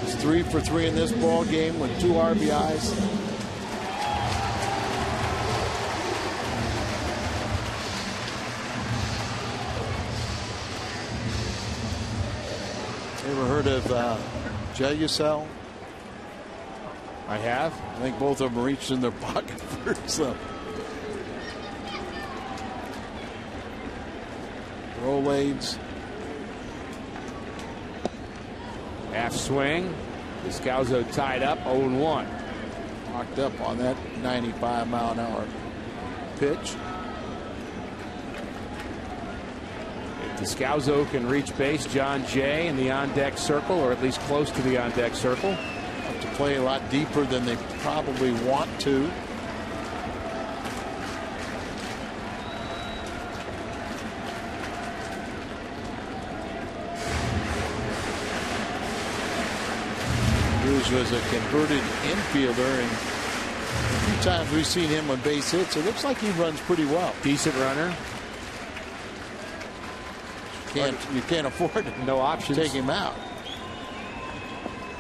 He's 3 for 3 in this ball game with 2 RBIs. Ever heard of Jelucel? I have. I think both of them reached in their pocket for some. Rolades. Half swing. Descalzo tied up 0-1. Locked up on that 95-mile-an-hour pitch. If Descalzo can reach base, John Jay in the on-deck circle, or at least close to the on-deck circle. To play a lot deeper than they probably want to. Cruz was a converted infielder, and a few times we've seen him on base hits. It looks like he runs pretty well. Decent runner. You can't afford to no options. Take him out.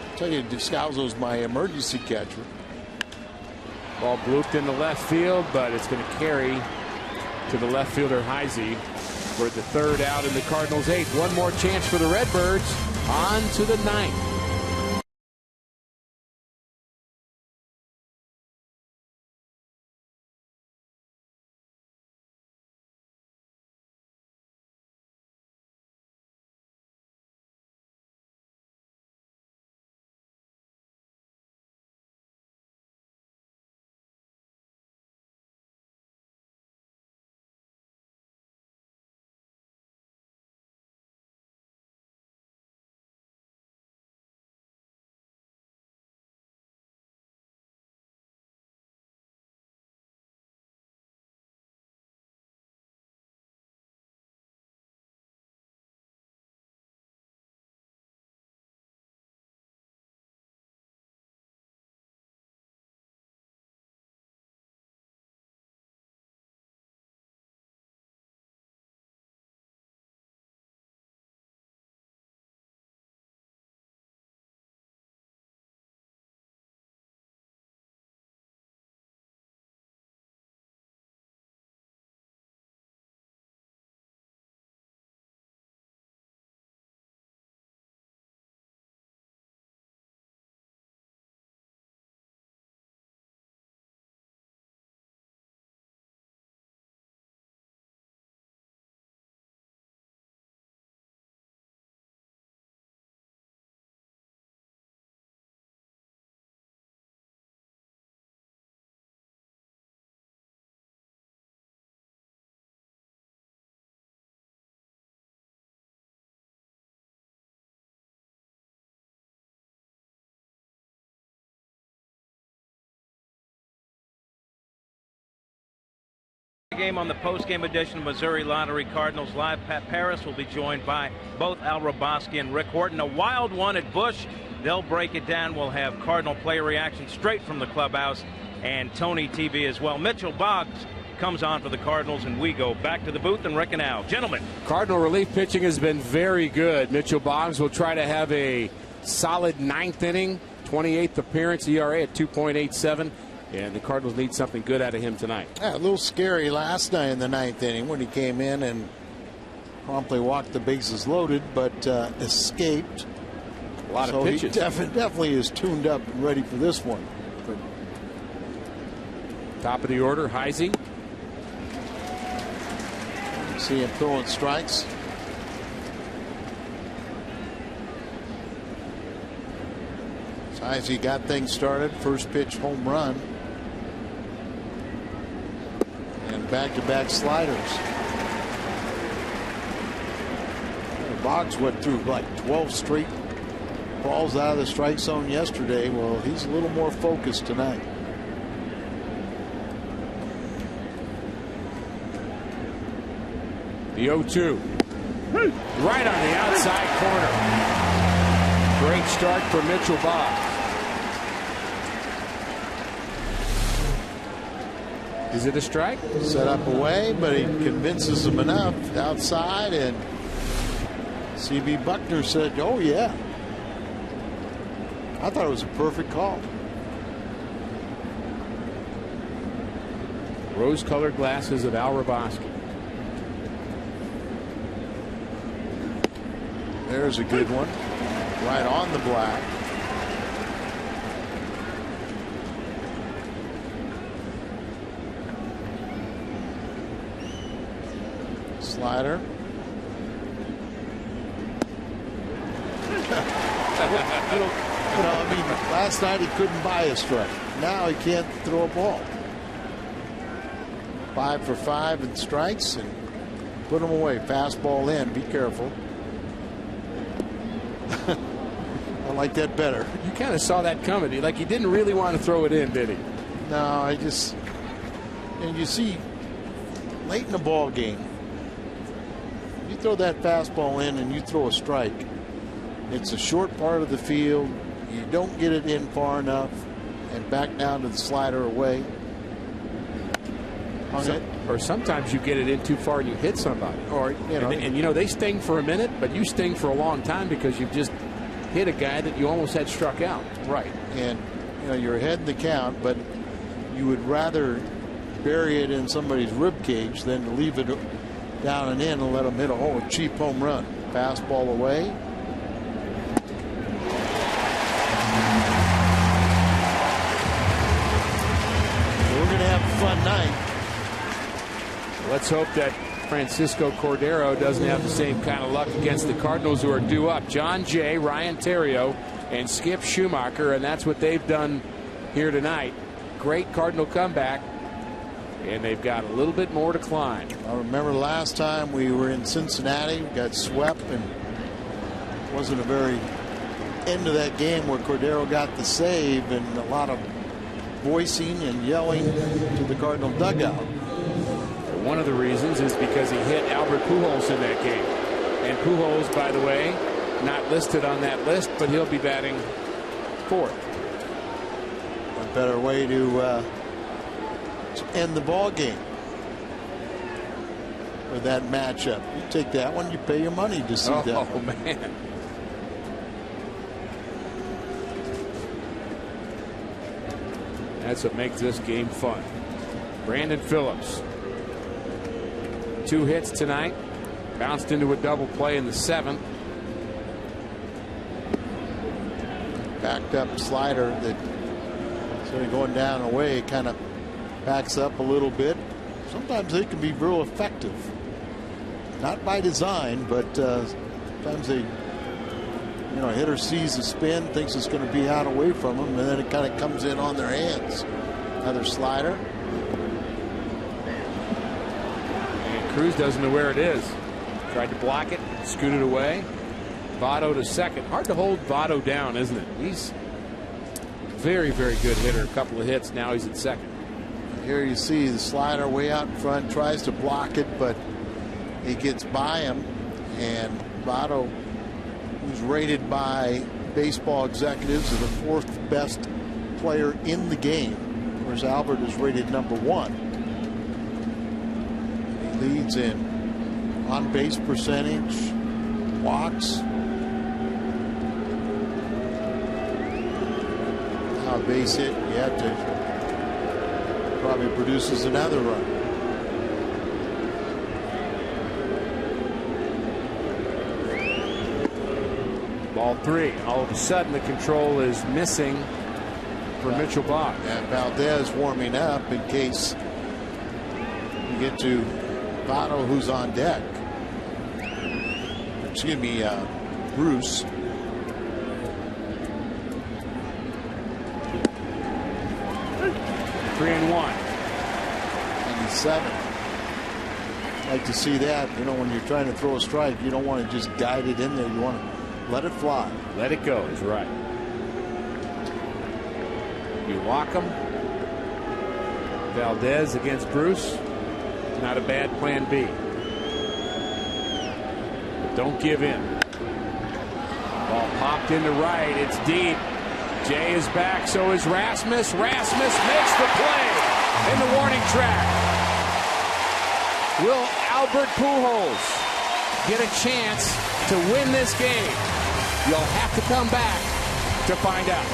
I tell you, Descalzo's my emergency catcher. Ball blooped into left field, but it's going to carry to the left fielder Heisey for the 3rd out in the Cardinals' 8th. One more chance for the Redbirds. On to the 9th. Game on the post-game edition of Missouri Lottery Cardinals Live. Pat Paris will be joined by both Al Roboski and Rick Horton. A wild one at Busch. They'll break it down. We'll have Cardinal player reaction straight from the clubhouse and Tony TV as well. Mitchell Boggs comes on for the Cardinals, and we go back to the booth and Rick and Al. Gentlemen. Cardinal relief pitching has been very good. Mitchell Boggs will try to have a solid 9th inning, 28th appearance, ERA at 2.87. And the Cardinals need something good out of him tonight. Yeah, a little scary last night in the 9th inning when he came in and promptly walked the bases loaded, but escaped. A lot of pitches. He definitely is tuned up and ready for this one. But top of the order, Heisey. See him throwing strikes. Heisey got things started. First pitch home run. And back-to-back sliders. Boggs went through like 12 straight balls out of the strike zone yesterday. Well, he's a little more focused tonight. The 0-2. Right on the outside corner. Great start for Mitchell Bob. Is it a strike? Set up away, but he convinces him enough outside, and C.B. Buckner said, oh, yeah. I thought it was a perfect call. Rose-colored glasses of Al Raboski. There's a good one. Right on the black. Slider. I mean, last night he couldn't buy a strike. Now he can't throw a ball. 5 for 5 in strikes and put them away. Fastball in. Be careful. I like that better. You kind of saw that coming. Like he didn't really want to throw it in, did he? No, and you see late in the ball game, you throw that fastball in and you throw a strike. It's a short part of the field. You don't get it in far enough and back down to the slider away. Or sometimes you get it in too far and you hit somebody. Or and they sting for a minute, but you sting for a long time because you've just hit a guy that you almost had struck out. Right. And you're ahead in the count, but you would rather bury it in somebody's rib cage than to leave it down and in and let them hit a cheap home run. Fastball away. We're going to have a fun night. Let's hope that Francisco Cordero doesn't have the same kind of luck against the Cardinals, who are due up. John Jay, Ryan Theriot, and Skip Schumacher, and that's what they've done here tonight. Great Cardinal comeback, and they've got a little bit more to climb. I remember last time we were in Cincinnati, we got swept, and it wasn't a very end of that game where Cordero got the save, and a lot of voicing and yelling to the Cardinal dugout. One of the reasons is because he hit Albert Pujols in that game. And Pujols, by the way, not listed on that list, but he'll be batting fourth. A better way to end the ball game with that matchup. You take that one, you pay your money to see that. Oh, man. That's what makes this game fun. Brandon Phillips. 2 hits tonight. Bounced into a double play in the 7th. Backed up slider that sort of going down and away, kind of backs up a little bit. Sometimes they can be real effective. Not by design, but sometimes they, a hitter sees the spin, thinks it's going to be out away from them, and then it kind of comes in on their hands. Another slider. Cruz doesn't know where it is. Tried to block it, scooted away. Votto to second. Hard to hold Votto down, isn't it? He's a very, very good hitter. A couple of hits. Now he's at second. Here you see the slider way out in front, tries to block it, but he gets by him. And Votto, who's rated by baseball executives as the 4th best player in the game, whereas Albert is rated number 1. Leads in on base percentage, walks. Now a base hit, you have to probably produces another run. Ball 3. All of a sudden the control is missing for Mitchell Bob. And Valdez warming up in case you get to Votto, who's on deck. Excuse me, Bruce. Three and 1. 97. Like to see that. When you're trying to throw a strike, you don't want to just guide it in there. You want to Let it fly. Let it go is right. You walk him. Valdez against Bruce. Not a bad plan B. But don't give in. Ball popped into right. It's deep. Jay is back. So is Rasmus. Rasmus makes the play in the warning track. Will Albert Pujols get a chance to win this game? You'll have to come back to find out.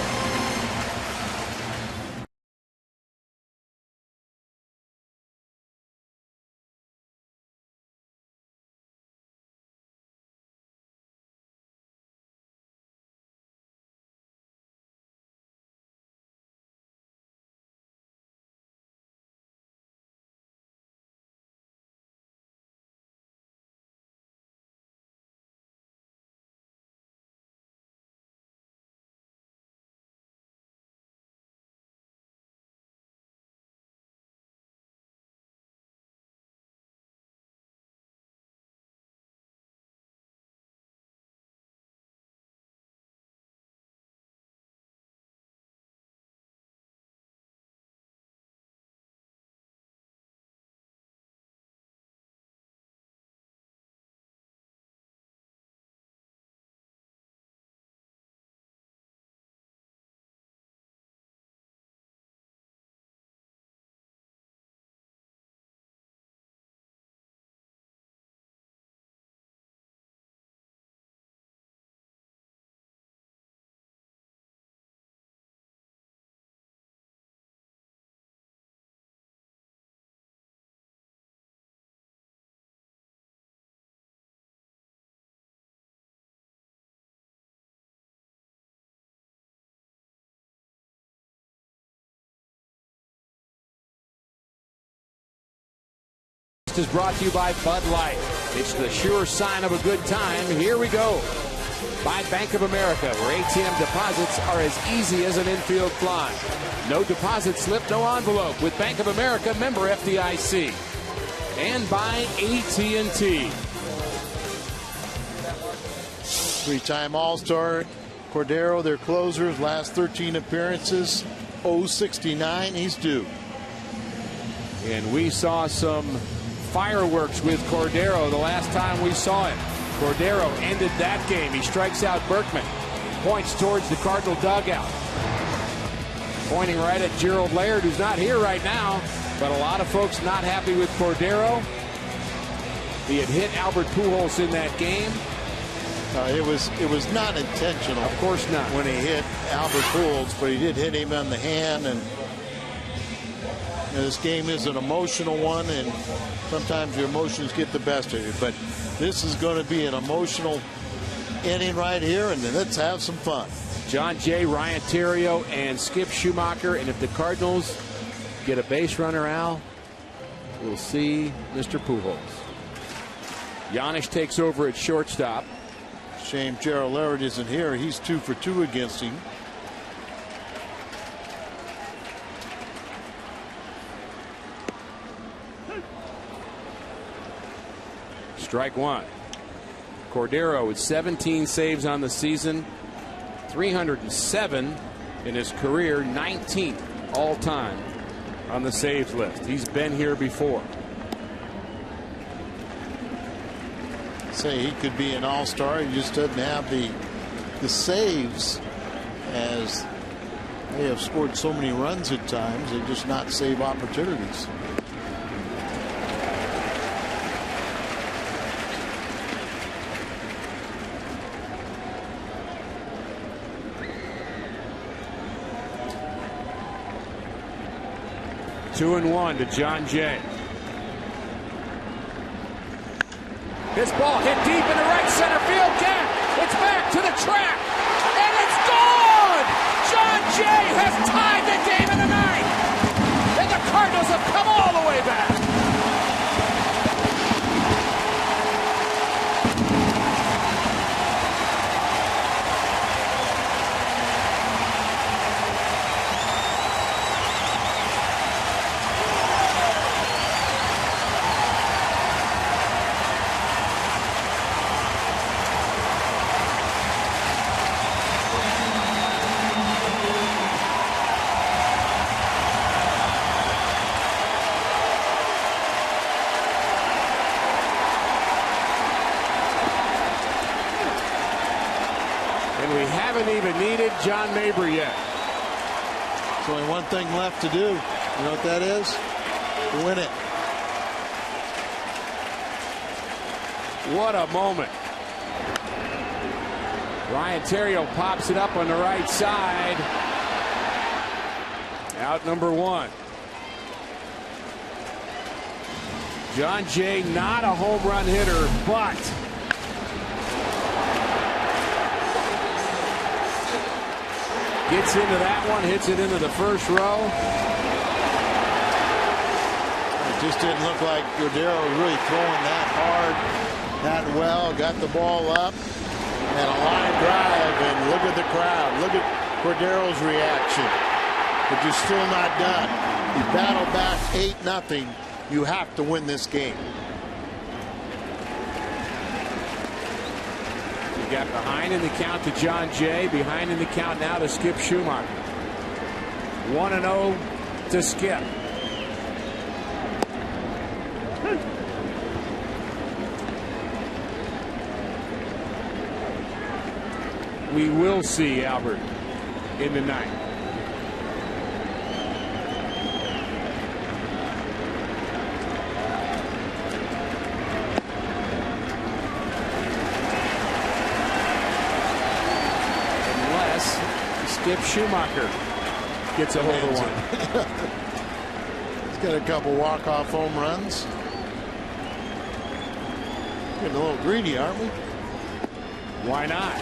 Is brought to you by Bud Light. It's the sure sign of a good time. Here we go. By Bank of America, where ATM deposits are as easy as an infield fly. No deposit slip, no envelope. With Bank of America, member FDIC. And by AT&T. Three-time All-Star Cordero, their closers, last 13 appearances, 069. He's due. And we saw some fireworks with Cordero the last time we saw him. Cordero ended that game. He strikes out Berkman. Points towards the Cardinal dugout. Pointing right at Gerald Laird, who's not here right now. But a lot of folks not happy with Cordero. He had hit Albert Pujols in that game. It was not intentional. Of course not. When he hit Albert Pujols, but he did hit him on the hand. And this game is an emotional one, and sometimes your emotions get the best of you. But this is going to be an emotional inning right here, and let's have some fun. John Jay, Ryan Theriot, and Skip Schumacher. And if the Cardinals get a base runner, Al, we'll see Mr. Pujols. Giannis takes over at shortstop. Shame Gerald Laird isn't here. He's 2 for 2 against him. Strike one. Cordero with 17 saves on the season, 307 in his career, 19th all time on the saves list. He's been here before. Say he could be an all-star. He just doesn't have the saves, as they have scored so many runs at times. They just not save opportunities. Two and one to John Jay. This ball hit deep in the right center field gap. It's back to the track, and it's gone! John Jay has tied the game in the ninth, and the Cardinals have come all the way back. John Mabry yet. There's only one thing left to do. You know what that is? Win it. What a moment. Ryan Theriot pops it up on the right side. Out number one. John Jay, not a home run hitter, but gets into that one, hits it into the first row. It just didn't look like Cordero was really throwing that hard, that well. Got the ball up and a line drive, and look at the crowd. Look at Cordero's reaction. But you're still not done. You battle back 8-0. You have to win this game. You got behind in the count to John Jay. Behind in the count now to Skip Schumacher. 1-0 to Skip. We will see Albert in the ninth. Skip Schumacher gets a hold of one. He's got a couple walk-off home runs. Getting a little greedy, aren't we? Why not?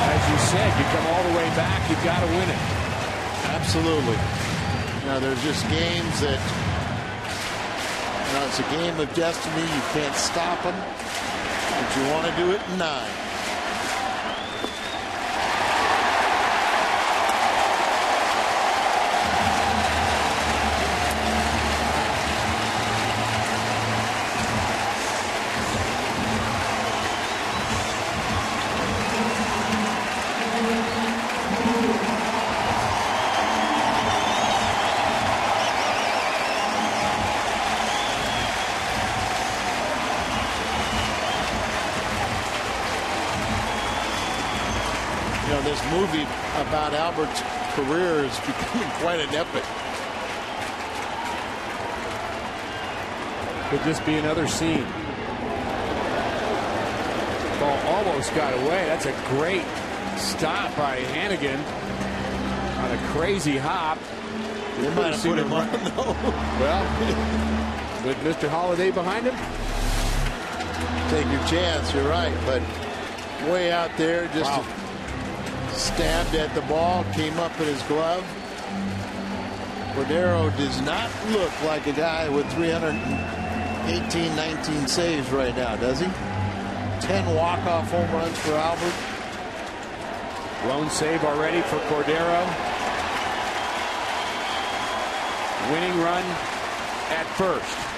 As you said, you come all the way back, you've got to win it. Absolutely. Now, there's just games that, it's a game of destiny. You can't stop them, but you want to do it in 9. This movie about Albert's career is becoming quite an epic. Could just be another scene. Ball almost got away. That's a great stop by Hannigan on a crazy hop. They might have put him on, though. Well, with Mr. Holliday behind him, take your chance. You're right, but way out there, just. Wow. Stabbed at the ball, came up in his glove. Cordero does not look like a guy with 318, 19 saves right now, does he? 10 walk-off home runs for Albert. Lone save already for Cordero. Winning run at first.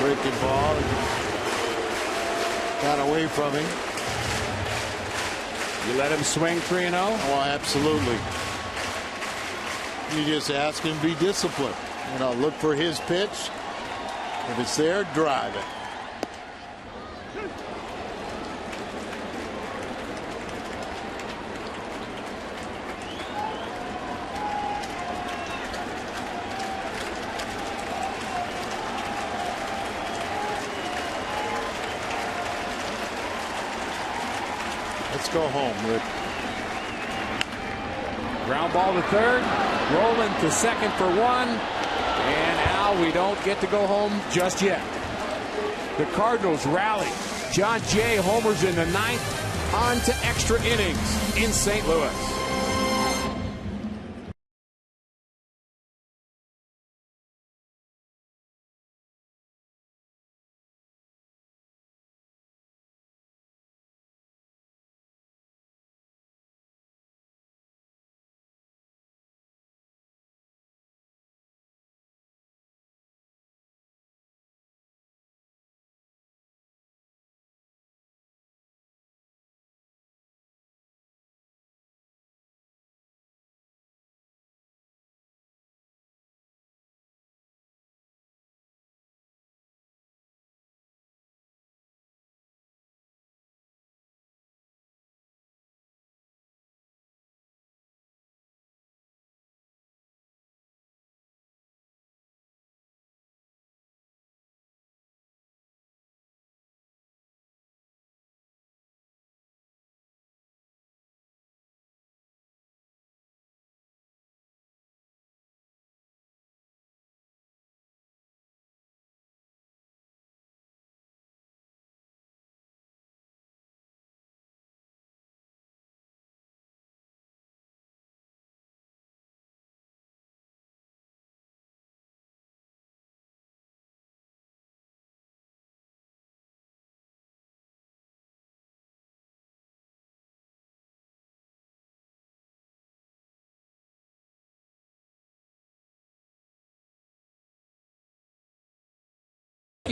Breaking ball. Got away from him. You let him swing 3-0? Oh, absolutely. You just ask him to be disciplined. Look for his pitch. If it's there, drive it. Let's go home, Rick. Ground ball to third. Rolling to second for one. And Al, we don't get to go home just yet. The Cardinals rally. John Jay homers in the ninth. On to extra innings in St. Louis.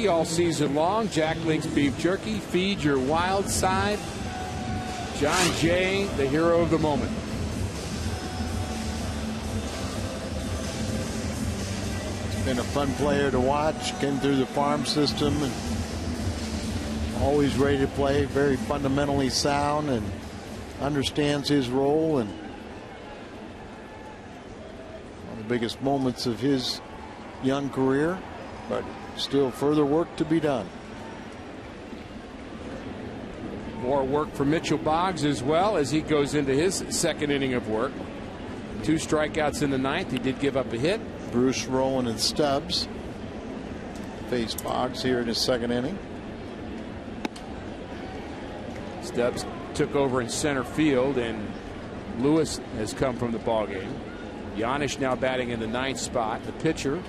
jerky all season long. Jack Link's beef jerky. Feed your wild side. John Jay, the hero of the moment. He's been a fun player to watch. Came through the farm system and always ready to play. Very fundamentally sound and understands his role. And one of the biggest moments of his young career, but still further work to be done. More work for Mitchell Boggs as well as he goes into his second inning of work. 2 strikeouts in the 9th. He did give up a hit. Bruce, Rowland, and Stubbs face Boggs here in his second inning. Stubbs took over in center field, and Lewis has come from the ballgame. Giannis now batting in the 9th spot. The pitcher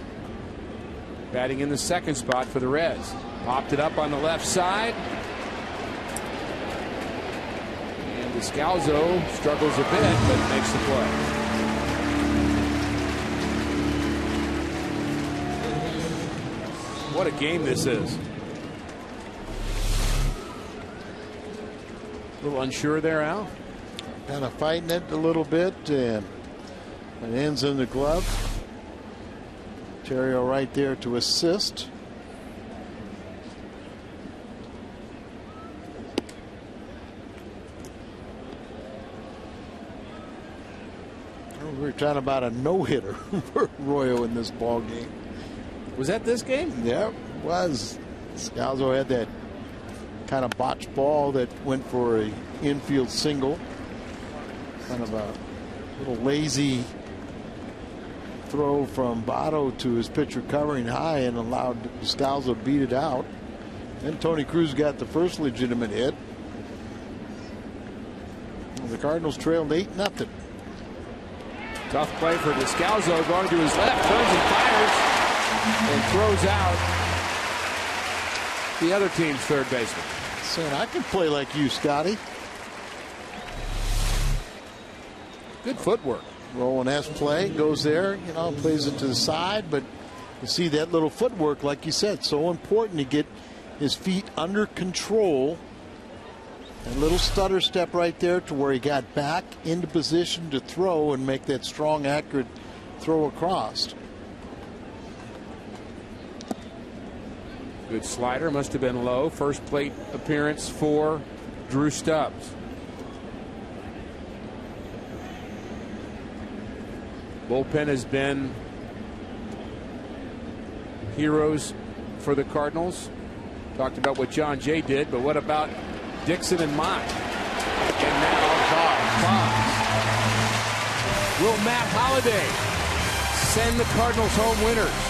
batting in the 2nd spot for the Reds. Popped it up on the left side. And Descalzo struggles a bit, but makes the play. What a game this is. A little unsure there, Al. Kind of fighting it a little bit, and it ends in the glove. Terrio right there to assist. We were talking about a no-hitter for Arroyo in this ball game. Was that this game? Yeah, it was. Scalzo had that kind of botched ball that went for a infield single. Kind of a little lazy throw from Botto to his pitcher covering high and allowed Scalzo to beat it out. Then Tony Cruz got the first legitimate hit. The Cardinals trailed 8-0. Tough play for Descalzo, going to his left, turns and fires, and throws out the other team's third baseman. Saying, I can play like you, Scotty. Good footwork. Roll S play, goes there, you know, plays it to the side, but you see that little footwork, like you said, so important to get his feet under control. A little stutter step right there to where he got back into position to throw and make that strong, accurate throw across. Good slider, must have been low. First plate appearance for Drew Stubbs. Bullpen has been heroes for the Cardinals. Talked about what John Jay did, but what about Dixon and Mott? And now Boggs. Will Matt Holliday send the Cardinals home winners?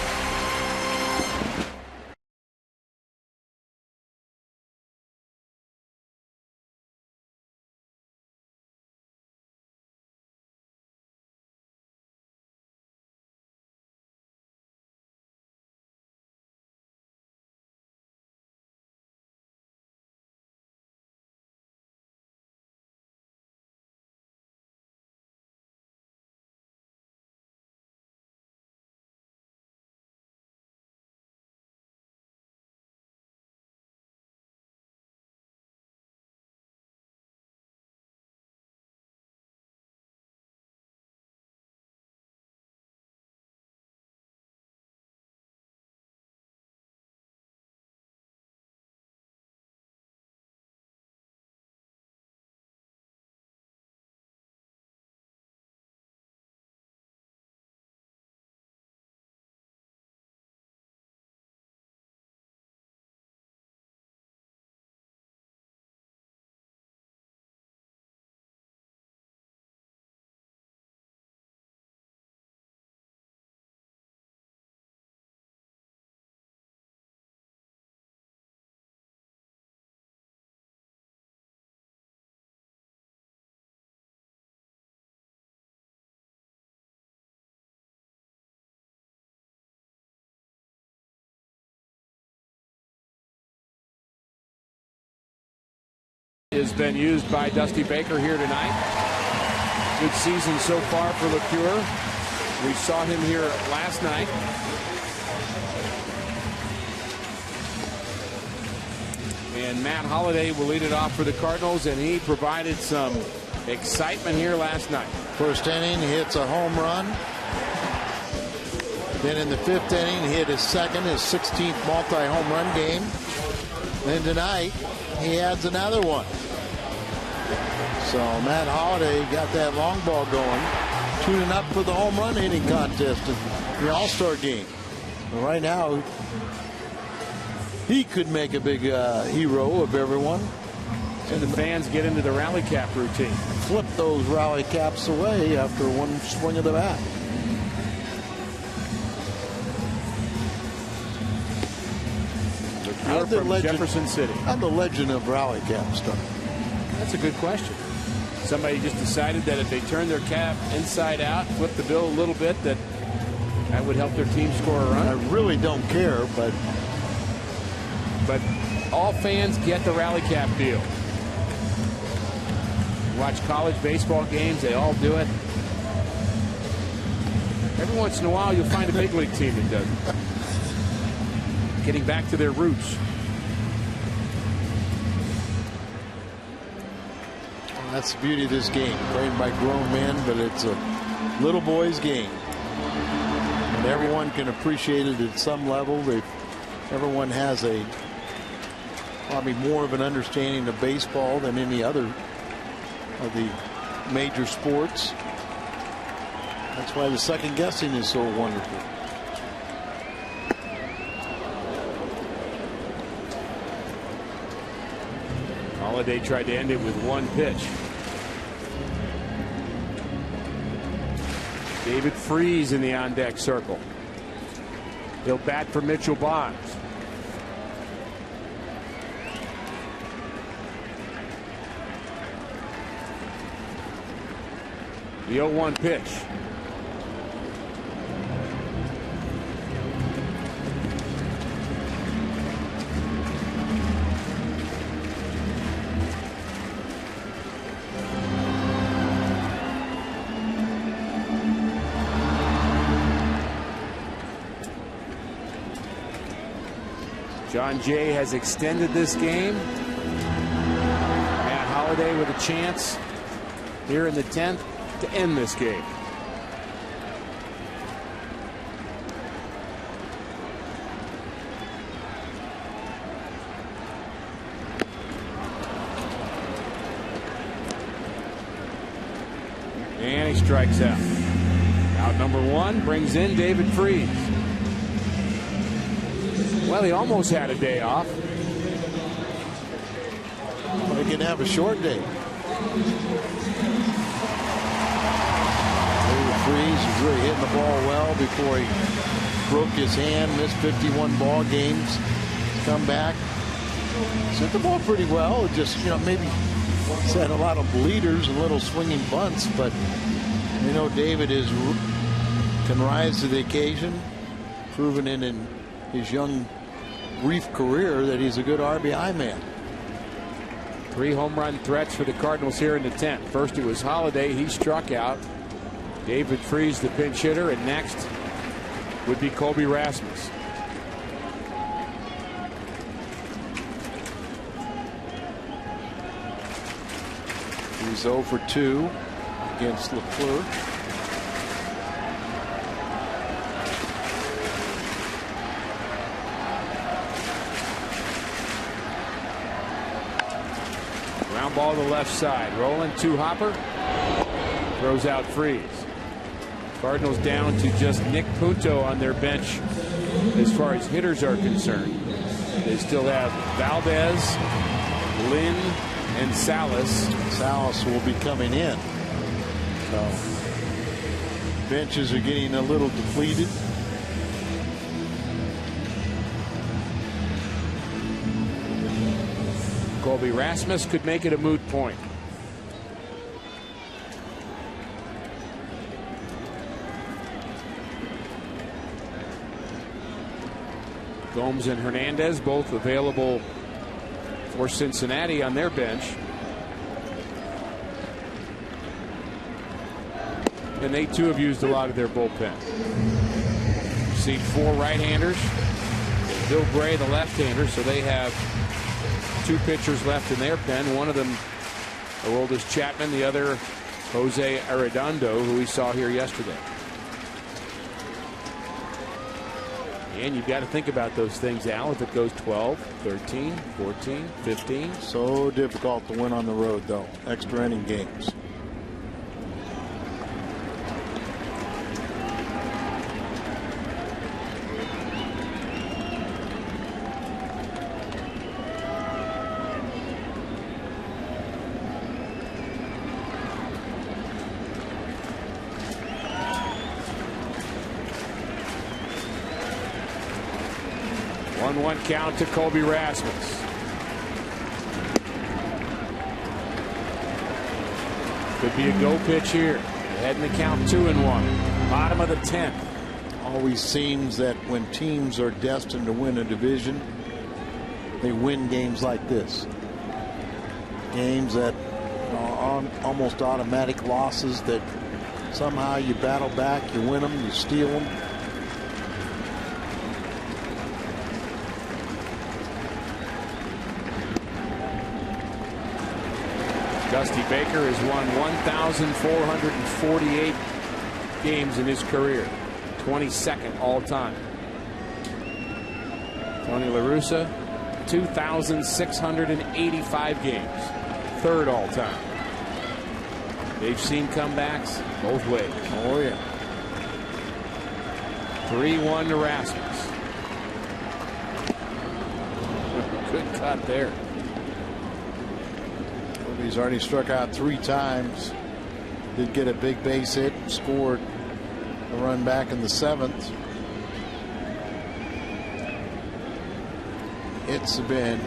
Has been used by Dusty Baker here tonight. Good season so far for LeCure. We saw him here last night. And Matt Holliday will lead it off for the Cardinals, and he provided some excitement here last night. First inning, he hits a home run. Then in the 5th inning, he hit his 16th multi-home run game. Then tonight, he adds another one. So Matt Holliday got that long ball going, tuning up for the home run hitting contest in the All-Star game. And right now, he could make a big hero of everyone. And the fans get into the rally cap routine. Flip those rally caps away after one swing of the bat. How'd the legend, Jefferson City. How'd the legend of rally cap start? That's a good question. Somebody just decided that if they turn their cap inside out, flip the bill a little bit, that would help their team score a run. I really don't care, but all fans get the rally cap deal. Watch college baseball games, they all do it. Every once in a while, you'll find a big league team that does it. Getting back to their roots. Well, that's the beauty of this game. Played by grown men, but it's a little boy's game. And everyone can appreciate it at some level. Everyone has probably more of an understanding of baseball than any other of the major sports. That's why the second guessing is so wonderful. Holliday tried to end it with one pitch. David Freese in the on-deck circle. He'll bat for Mitchell Bonds. The 0-1 pitch. John Jay has extended this game. Matt Holliday with a chance here in the 10th to end this game. And he strikes out. Out number 1 brings in David Freese. Well, he almost had a day off. Well, he can have a short day. Freese is really hitting the ball well before he broke his hand, missed 51 ball games. Come back, hit the ball pretty well. Just, maybe he's had a lot of bleeders and little swinging bunts, but David can rise to the occasion, proven in his young brief career that he's a good RBI man. 3 home run threats for the Cardinals here in the 10th. First it was Holliday, he struck out. David Freese, the pinch hitter, and next would be Colby Rasmus. He's 0 for 2 against LeClerc. Ground ball to the left side. Rolling to Hopper. Throws out Freese. Cardinals down to just Nick Punto on their bench as far as hitters are concerned. They still have Valdez, Lynn, and Salas. Salas will be coming in. So benches are getting a little depleted. Colby Rasmus could make it a moot point. Gomes and Hernandez both available for Cincinnati on their bench. And they too have used a lot of their bullpen. Seen 4 right-handers. Bill Gray, the left-hander, so they have 2 pitchers left in their pen. One of them, Aroldis Chapman, the other, Jose Arredondo, who we saw here yesterday. And you've got to think about those things, Al, if it goes 12, 13, 14, 15. So difficult to win on the road, though. Extra inning games. One count to Colby Rasmus. Could be a go pitch here. Heading the count 2-1. Bottom of the 10th. Always seems that when teams are destined to win a division, they win games like this. Games that are almost automatic losses that somehow you battle back, you win them, you steal them. Dusty Baker has won 1,448 games in his career, 22nd all time. Tony La Russa, 2,685 games, 3rd all time. They've seen comebacks both ways. Oh yeah. 3-1 to Rasmus. Good cut there. He's already struck out 3 times. Did get a big base hit, scored a run back in the 7th. It's been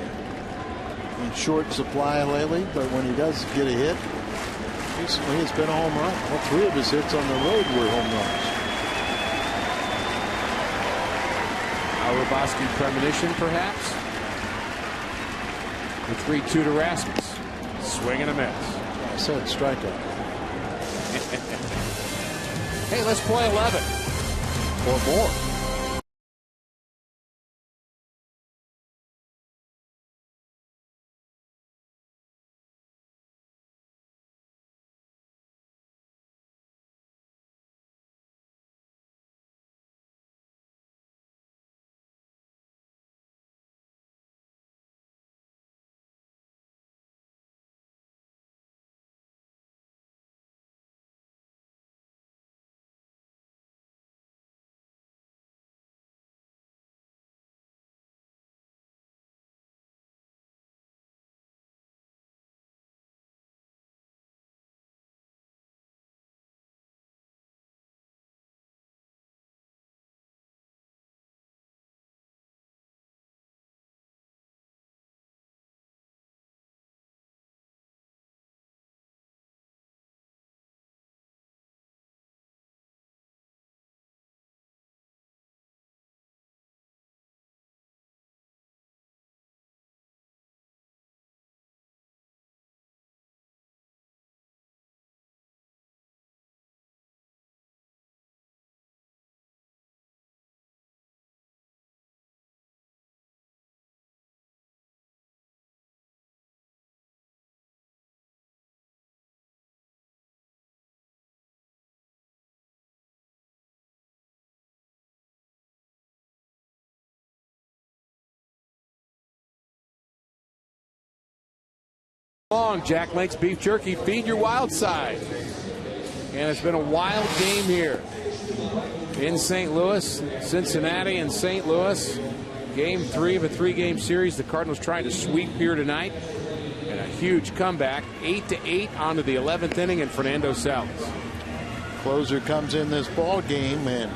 in short supply lately, but when he does get a hit, recently it's been a home run. All 3 of his hits on the road were home runs. A Roboski premonition, perhaps. The 3-2 to Rasmus. Swing and a miss. I said strikeout. Hey, let's play 11 or more. Long, Jack Link's beef jerky. Feed your wild side. And it's been a wild game here in St. Louis, Cincinnati and St. Louis. Game 3 of a 3-game series. The Cardinals trying to sweep here tonight. And a huge comeback. 8-8 onto the 11th inning, and Fernando Salas. Closer comes in this ball game, and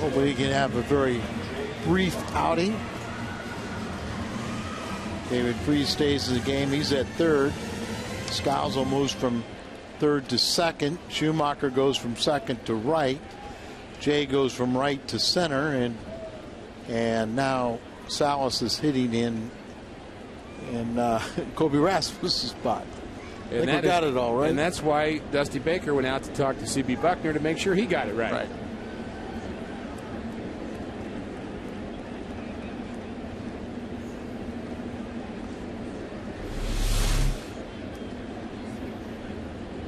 hopefully he can have a very brief outing. David Freese stays in the game. He's at 3rd. Scalzo moves from 3rd to 2nd. Schumacher goes from 2nd to right. Jay goes from right to center, and now Salas is hitting in Colby Rasmus' spot. I think we got it all right. And that's why Dusty Baker went out to talk to C.B. Buckner to make sure he got it right. Right.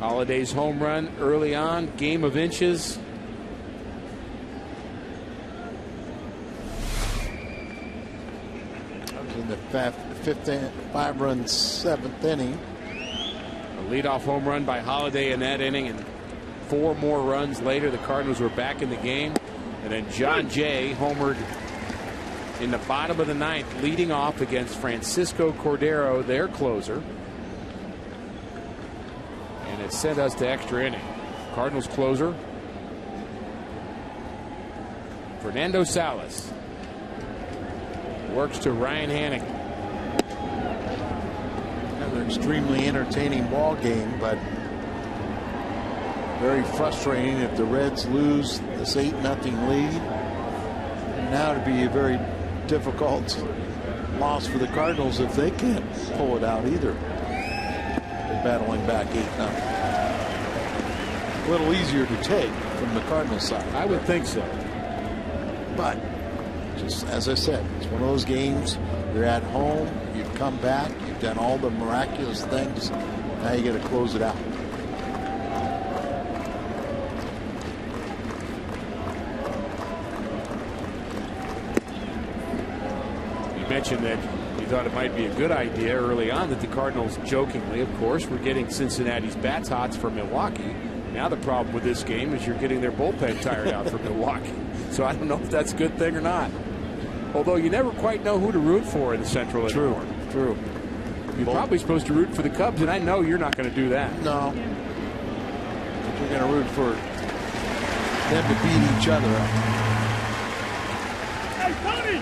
Holiday's home run early on, game of inches. That was in the fifth, 5-run 7th inning. A leadoff home run by Holiday in that inning, and 4 more runs later, the Cardinals were back in the game. And then John Jay homered in the bottom of the 9th, leading off against Francisco Cordero, their closer. And it sent us to extra inning. Cardinals closer, Fernando Salas, works to Ryan Hannigan. Another extremely entertaining ball game, but very frustrating if the Reds lose this 8-0 lead. And now to be a very difficult loss for the Cardinals if they can't pull it out either. They're battling back 8-0. A little easier to take from the Cardinals side. I would think so. But just as I said, it's one of those games. You're at home, you've come back, you've done all the miraculous things. Now you got to close it out. You mentioned that you thought it might be a good idea early on that the Cardinals, jokingly, of course, were getting Cincinnati's bats hots from Milwaukee. Now the problem with this game is you're getting their bullpen tired out from Milwaukee. So I don't know if that's a good thing or not. Although you never quite know who to root for in the Central anymore. True. You're probably supposed to root for the Cubs, and I know you're not going to do that. No. You're going to root for them to beat each other up. Hey, Tony!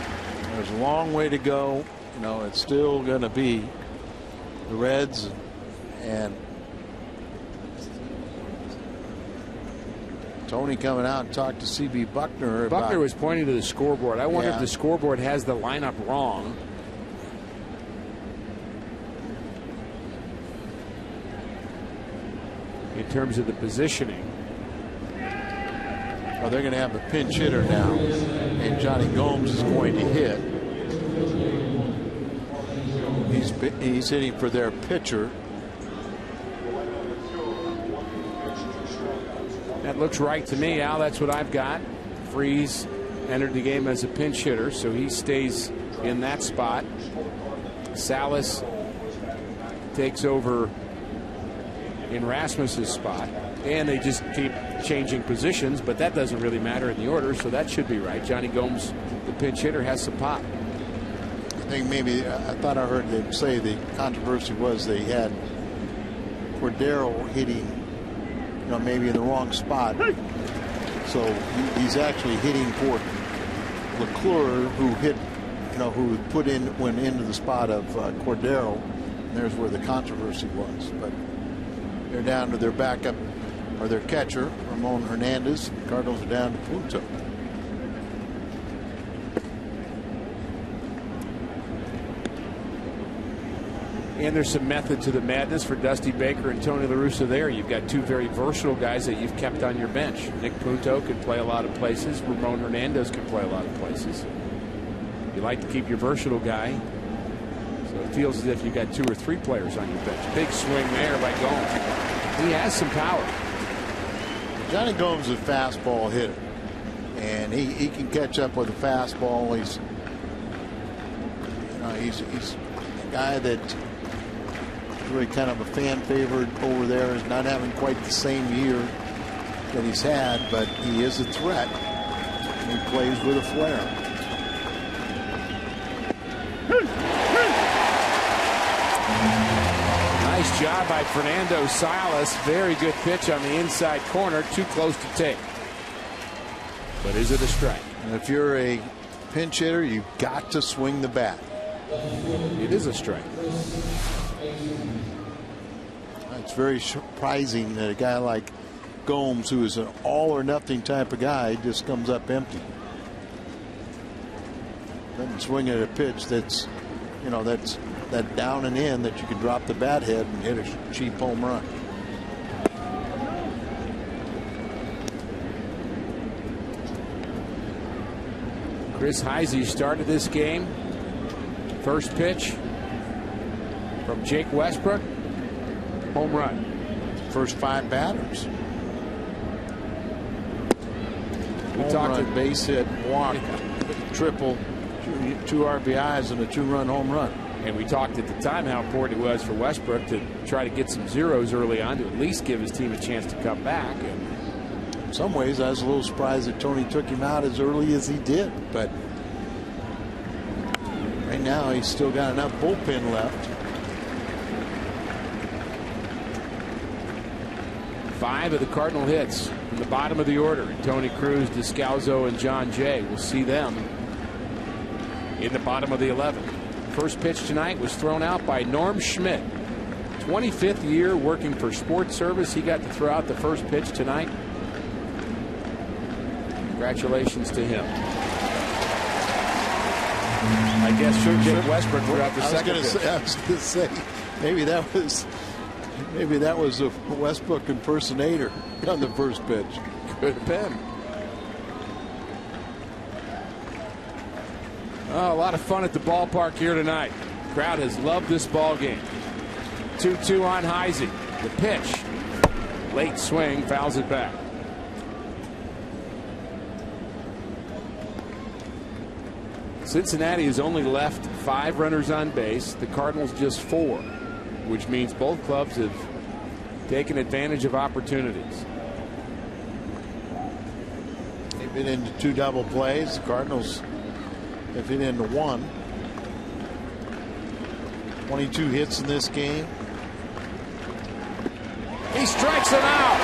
There's a long way to go. You know, it's still going to be the Reds and Tony coming out and talked to C.B. Buckner. Buckner was pointing to the scoreboard. I wonder if the scoreboard has the lineup wrong. In terms of the positioning. Well, they're going to have a pinch hitter now, and Johnny Gomes is going to hit. He's hitting for their pitcher. That looks right to me, Al. That's what I've got. Freese entered the game as a pinch hitter, so he stays in that spot. Salas takes over in Rasmus's spot, and they just keep changing positions, but that doesn't really matter in the order, so that should be right. Johnny Gomes, the pinch hitter, has some pop. I think maybe I thought I heard them say the controversy was they had Cordero hitting, you know, maybe in the wrong spot. So he's actually hitting for LeClaire, who hit, you know, who went into the spot of Cordero. And there's where the controversy was. But they're down to their backup or their catcher, Ramon Hernandez. The Cardinals are down to Punto. And there's some method to the madness for Dusty Baker and Tony La Russa there. You've got two very versatile guys that you've kept on your bench. Nick Punto can play a lot of places. Ramon Hernandez can play a lot of places. You like to keep your versatile guy. So it feels as if you've got 2 or 3 players on your bench. Big swing there by Gomes. He has some power. Johnny Gomes is a fastball hitter. And he can catch up with a fastball. He's a guy that really kind of a fan favorite over there. Is not having quite the same year that he's had, but he is a threat. He plays with a flair. Nice job by Fernando Salas. Very good pitch on the inside corner. Too close to take. But is it a strike? And if you're a pinch hitter, you've got to swing the bat. It is a strike. It's very surprising that a guy like Gomes, who is an all or nothing type of guy, just comes up empty. Doesn't swing at a pitch that's, you know, that's that down and in that you can drop the bat head and hit a cheap home run. Chris Heisey started this game. First pitch from Jake Westbrook. Home run. first 5 batters. We Home run, base hit, walk, triple, 2 RBIs, and a 2-run home run. And we talked at the time how important it was for Westbrook to try to get some zeros early on to at least give his team a chance to come back. And in some ways, I was a little surprised that Tony took him out as early as he did. But right now, he's still got enough bullpen left. 5 of the Cardinal hits from the bottom of the order. Tony Cruz, Descalzo, and John Jay. We'll see them in the bottom of the 11th. First pitch tonight was thrown out by Norm Schmidt. 25th year working for Sports Service. He got to throw out the first pitch tonight. Congratulations to him. I guess should get Westbrook throughout the second pitch. I was going to say, maybe that was a Westbrook impersonator on the first pitch. Could have been. Oh, a lot of fun at the ballpark here tonight. Crowd has loved this ball game. 2-2 on Heisey. The pitch. Late swing, fouls it back. Cincinnati has only left 5 runners on base. The Cardinals just 4, which means both clubs have taken advantage of opportunities. They've been into 2 double plays. The Cardinals have hit into 1. 22 hits in this game. He strikes him out.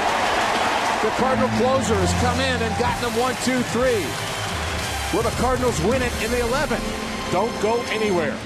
The Cardinal closer has come in and gotten him 1-2-3. Will the Cardinals win it in the 11th? Don't go anywhere.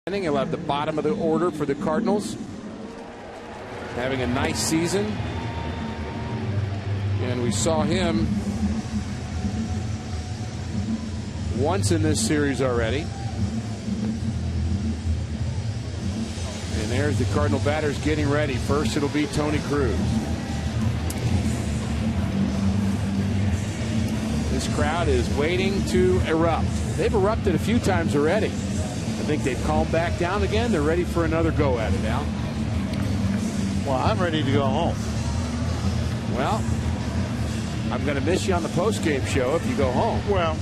He'll have the bottom of the order for the Cardinals. Having a nice season. And we saw him once in this series already. And there's the Cardinal batters getting ready. First it'll be Tony Cruz. This crowd is waiting to erupt. They've erupted a few times already. I think they've calmed back down again. They're ready for another go at it now. Well, I'm ready to go home. Well, I'm going to miss you on the postgame show if you go home. Well,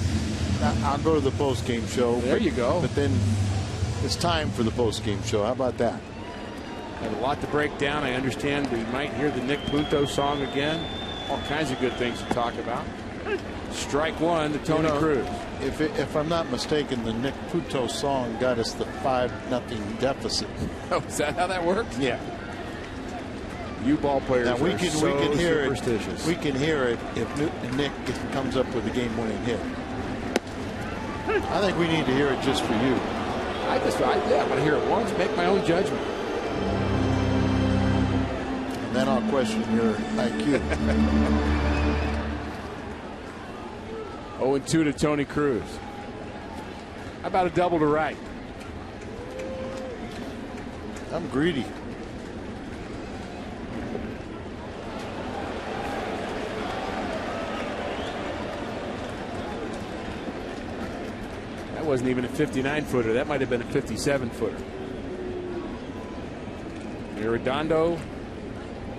I'll go to the postgame show. There you go. But then it's time for the postgame show. How about that? Had a lot to break down. I understand we might hear the Nick Punto song again. All kinds of good things to talk about. Strike one to Tony Cruz. If I'm not mistaken, the Nick Punto song got us the 5-0 deficit. Oh, is that how that works? Yeah. You ball players now we can hear superstitious. it. We can hear it if Nick comes up with a game-winning hit. I think we need to hear it just for you. I want to hear it once, make my own judgment. And then I'll question your IQ. 0-2 to Tony Cruz. How about a double to right? I'm greedy. That wasn't even a 59-footer. That might have been a 57-footer. Arredondo,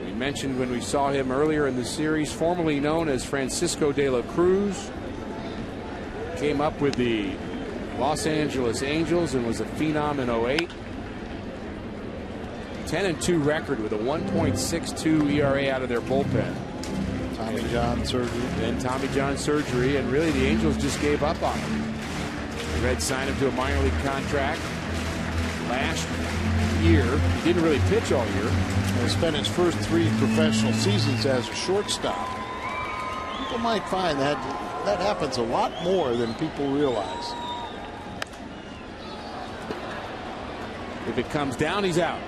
we mentioned when we saw him earlier in the series, formerly known as Francisco de la Cruz, came up with the Los Angeles Angels and was a phenom in 08. 10-2 record with a 1.62 ERA out of their bullpen. Tommy John surgery. Then Tommy John surgery, and really the Angels just gave up on him. The Reds signed him to a minor league contract last year. He didn't really pitch all year. He spent his first 3 professional seasons as a shortstop. People might find that happens a lot more than people realize. If it comes down, he's out.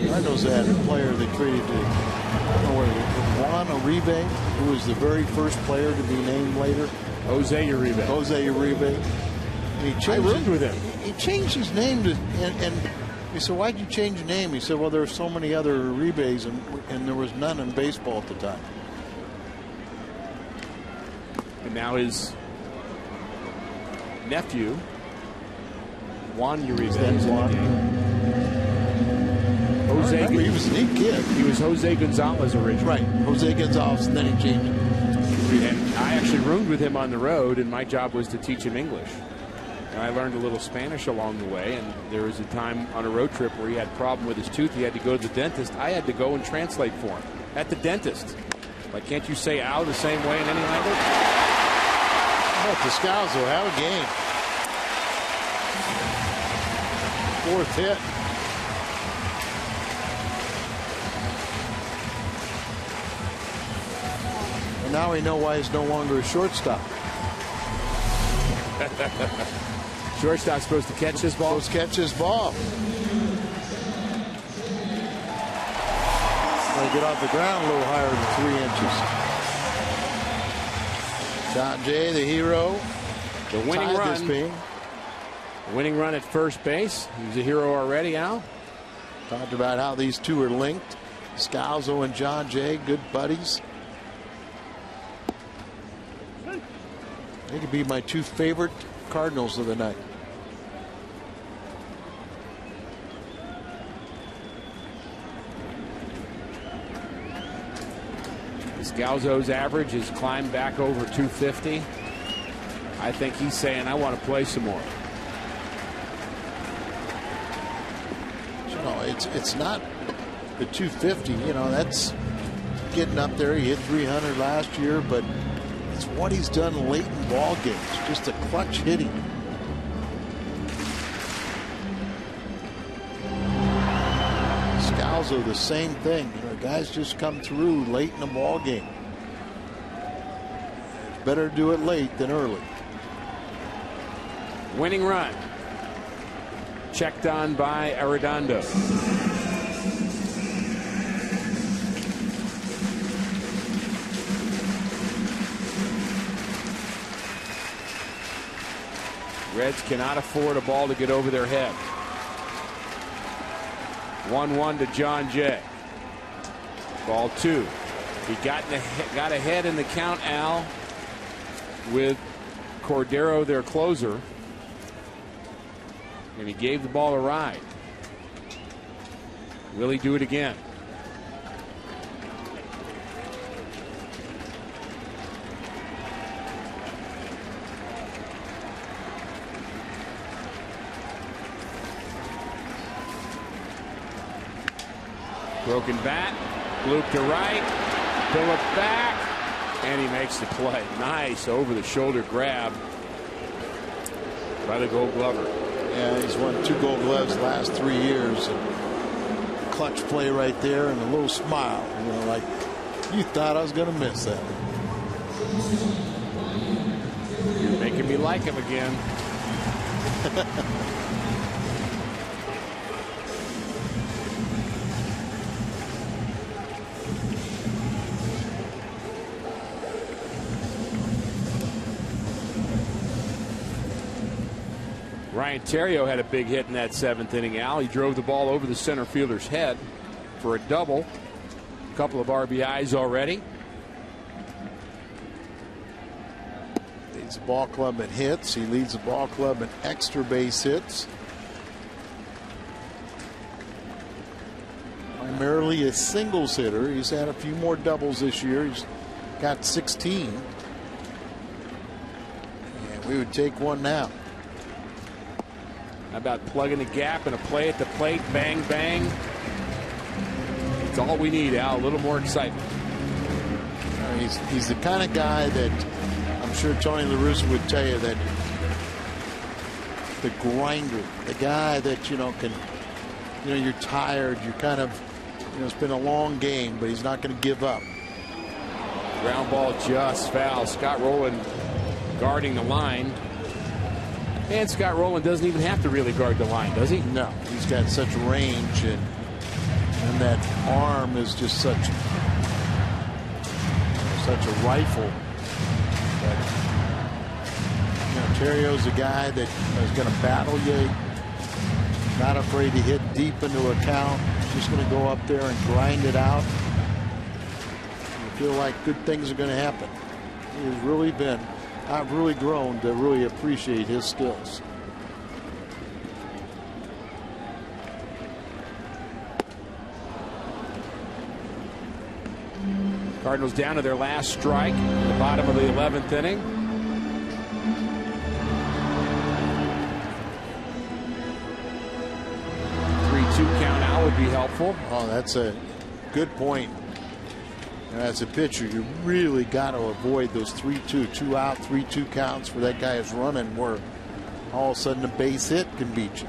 Cardinals had a player they traded to, I don't know where, Juan Uribe, who was the very first player to be named later. Jose Uribe. Jose Uribe. And I roomed with him. He changed his name to, and he said, "Why'd you change your name?" He said, "Well, there are so many other Uribes, and there was none in baseball at the time." And now his nephew, Juan Uribe, That's Juan. Jose, he was a neat kid. He was Jose Gonzalez originally. Right, Jose Gonzalez, and then he changed it. And I actually roomed with him on the road, and my job was to teach him English. And I learned a little Spanish along the way, and there was a time on a road trip where he had a problem with his tooth. He had to go to the dentist. I had to go and translate for him at the dentist. Like, can't you say ow the same way in any language? Oh, Descalzo, have a game. 4th hit. And now we know why he's no longer a shortstop. Shortstop's supposed to catch his ball? Supposed to catch his ball. They get off the ground a little higher than 3 inches. John Jay, the hero. The winning run. The winning run at first base. He was a hero already, Al. Talked about how these two are linked. Scalzo and John Jay, good buddies. They could be my 2 favorite Cardinals of the night. Scalzo's average has climbed back over 250. I think he's saying, I want to play some more. You know, it's not the 250. You know, that's getting up there. He hit 300 last year, but it's what he's done late in ball games. Just a clutch hitting. Scalzo, the same thing. You know, guys just come through late in the ball game. It's better to do it late than early. Winning run. Checked on by Arredondo. Reds cannot afford a ball to get over their head. 1-1 to John Jay. Ball 2. He got ahead in the count, Al, with Cordero, their closer, and he gave the ball a ride. Will he do it again? Broken bat, loop to right, Phillip back, and he makes the play. Nice over the shoulder grab by the Gold Glover. Yeah, he's won 2 Gold Gloves the last 3 years. And clutch play right there, and a little smile. You know, like you thought I was going to miss that. You're making me like him again. Ryan Theriot had a big hit in that 7th inning, Al. He drove the ball over the center fielder's head for a double. A couple of RBIs already. Leads the ball club in hits. He leads the ball club in extra base hits. Primarily a singles hitter. He's had a few more doubles this year. He's got 16. And we would take one now. How about plugging the gap and a play at the plate? Bang, bang. It's all we need, Al. A little more excitement. He's the kind of guy that I'm sure Tony La Russa would tell you, that the grinder, the guy that, can, you're tired, you're kind of, it's been a long game, but he's not going to give up. Ground ball just foul. Scott Rowland guarding the line. And Scott Rowland doesn't even have to really guard the line, does he? No, he's got such range, and that arm is just such a rifle. But Theriot's a guy that is going to battle you. Not afraid to hit deep into a count. Just going to go up there and grind it out. You feel like good things are going to happen. He has really been. I've really grown to really appreciate his skills. Cardinals down to their last strike at the bottom of the 11th inning. Count out would be helpful. Oh, that's a good point. As a pitcher, you really got to avoid those 3-2, 2 out, 3-2 counts where that guy is running, where all of a sudden a base hit can beat you.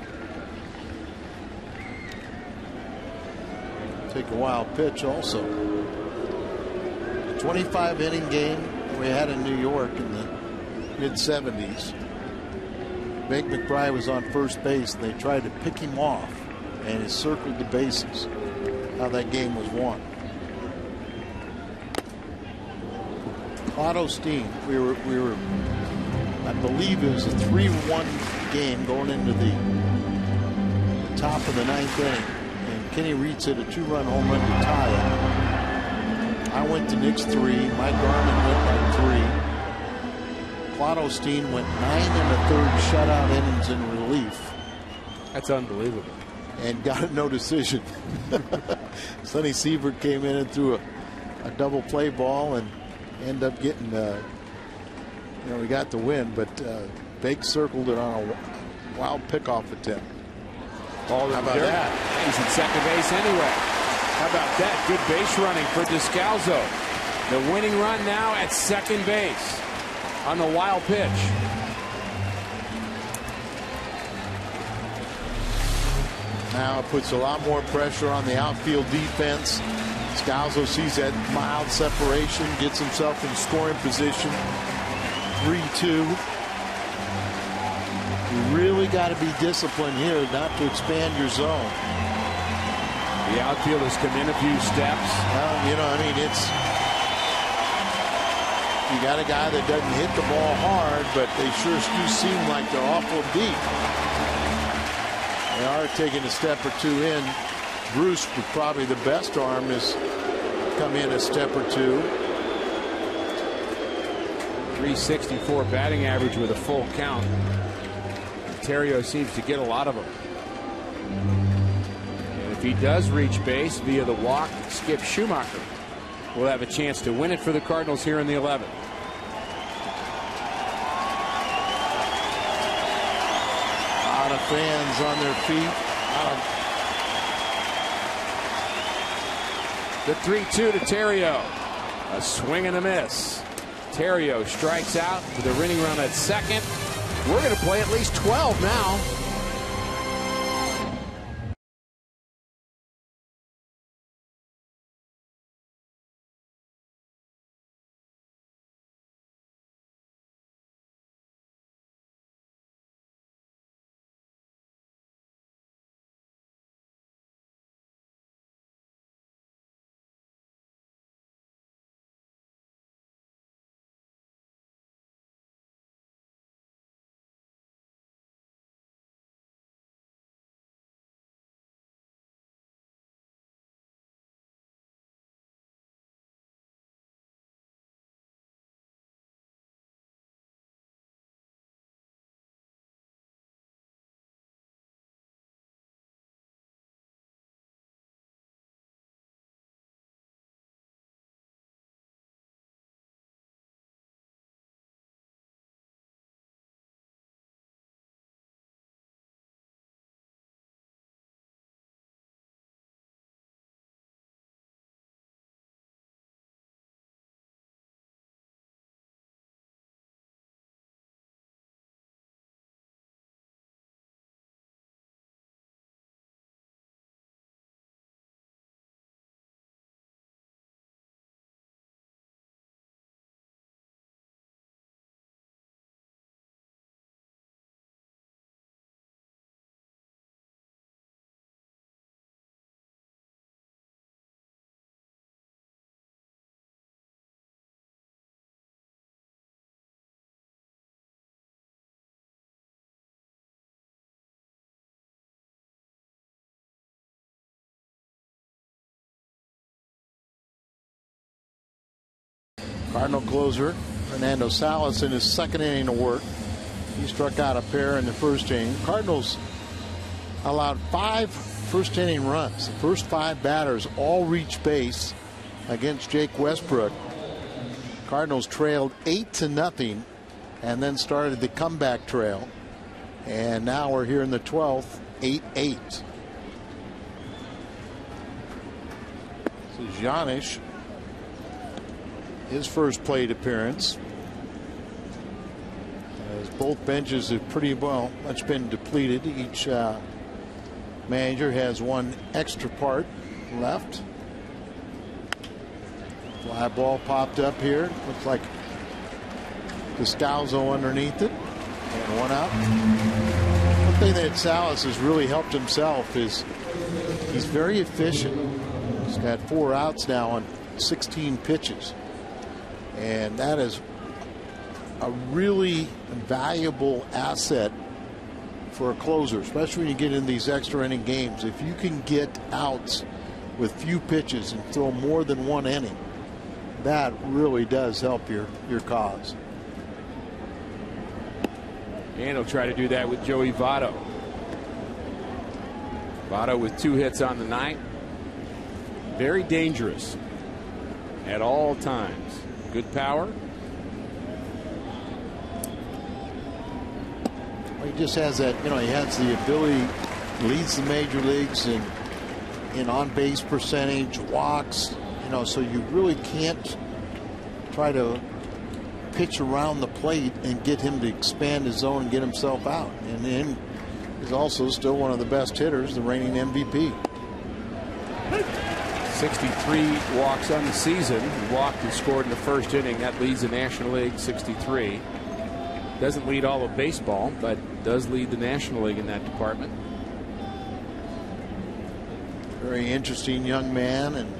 Take a wild pitch also. A 25-inning game we had in New York in the mid-70s. Meg McBride was on first base, and they tried to pick him off, and he circled the bases. How that game was won. Otto Steen, we were I believe it was a 3-1 game going into the top of the 9th inning, and Kenny Reitz hit a 2-run home run to tie it. I went to Knicks 3. Mike Garman went like 3. Otto Steen went 9 1/3 shutout innings in relief. That's unbelievable. And got a no decision. Sonny Siebert came in and threw a double play ball and ended up getting, we got the win, but Bake circled it on a wild pickoff attempt. How about that? He's at second base anyway. How about that? Good base running for Descalzo. The winning run now at second base on the wild pitch. Now it puts a lot more pressure on the outfield defense. Scalzo sees that mild separation, gets himself in scoring position. 3-2. You really got to be disciplined here not to expand your zone. The outfield has come in a few steps. Well, you got a guy that doesn't hit the ball hard, but they sure do seem like they're awful deep. They are taking a step or two in. Bruce, with probably the best arm, has come in a step or two. 364 batting average with a full count. Theriot seems to get a lot of them. And if he does reach base via the walk, Skip Schumacher will have a chance to win it for the Cardinals here in the 11th. A lot of fans on their feet. The 3-2 to Theriot. A swing and a miss. Theriot strikes out with a winning run at second. We're going to play at least 12 now. Cardinal closer Fernando Salas in his second inning of work. He struck out a pair in the first inning. Cardinals allowed 5 first inning runs. The first 5 batters all reached base against Jake Westbrook. Cardinals trailed 8-0 and then started the comeback trail. And now we're here in the 12th, 8-8. This is Giannis, his first plate appearance, as both benches have pretty much been depleted. Each manager has one extra part left. Fly ball popped up here. Looks like Descalzo underneath it. And one out. One thing that Salas has really helped himself is he's very efficient. He's got 4 outs now on 16 pitches. And that is a really valuable asset for a closer, especially when you get in these extra inning games. If you can get outs with few pitches and throw more than 1 inning, that really does help your cause. And he'll try to do that with Joey Votto. Votto with 2 hits on the night. Very dangerous at all times. Good power. Well, he just has that, he has the ability, leads the major leagues in on-base percentage, walks, so you really can't try to pitch around the plate and get him to expand his zone and get himself out. And then he's also still one of the best hitters, the reigning MVP. 63 walks on the season. He walked and scored in the first inning. That leads the National League, 63. Doesn't lead all of baseball, but does lead the National League in that department. Very interesting young man, and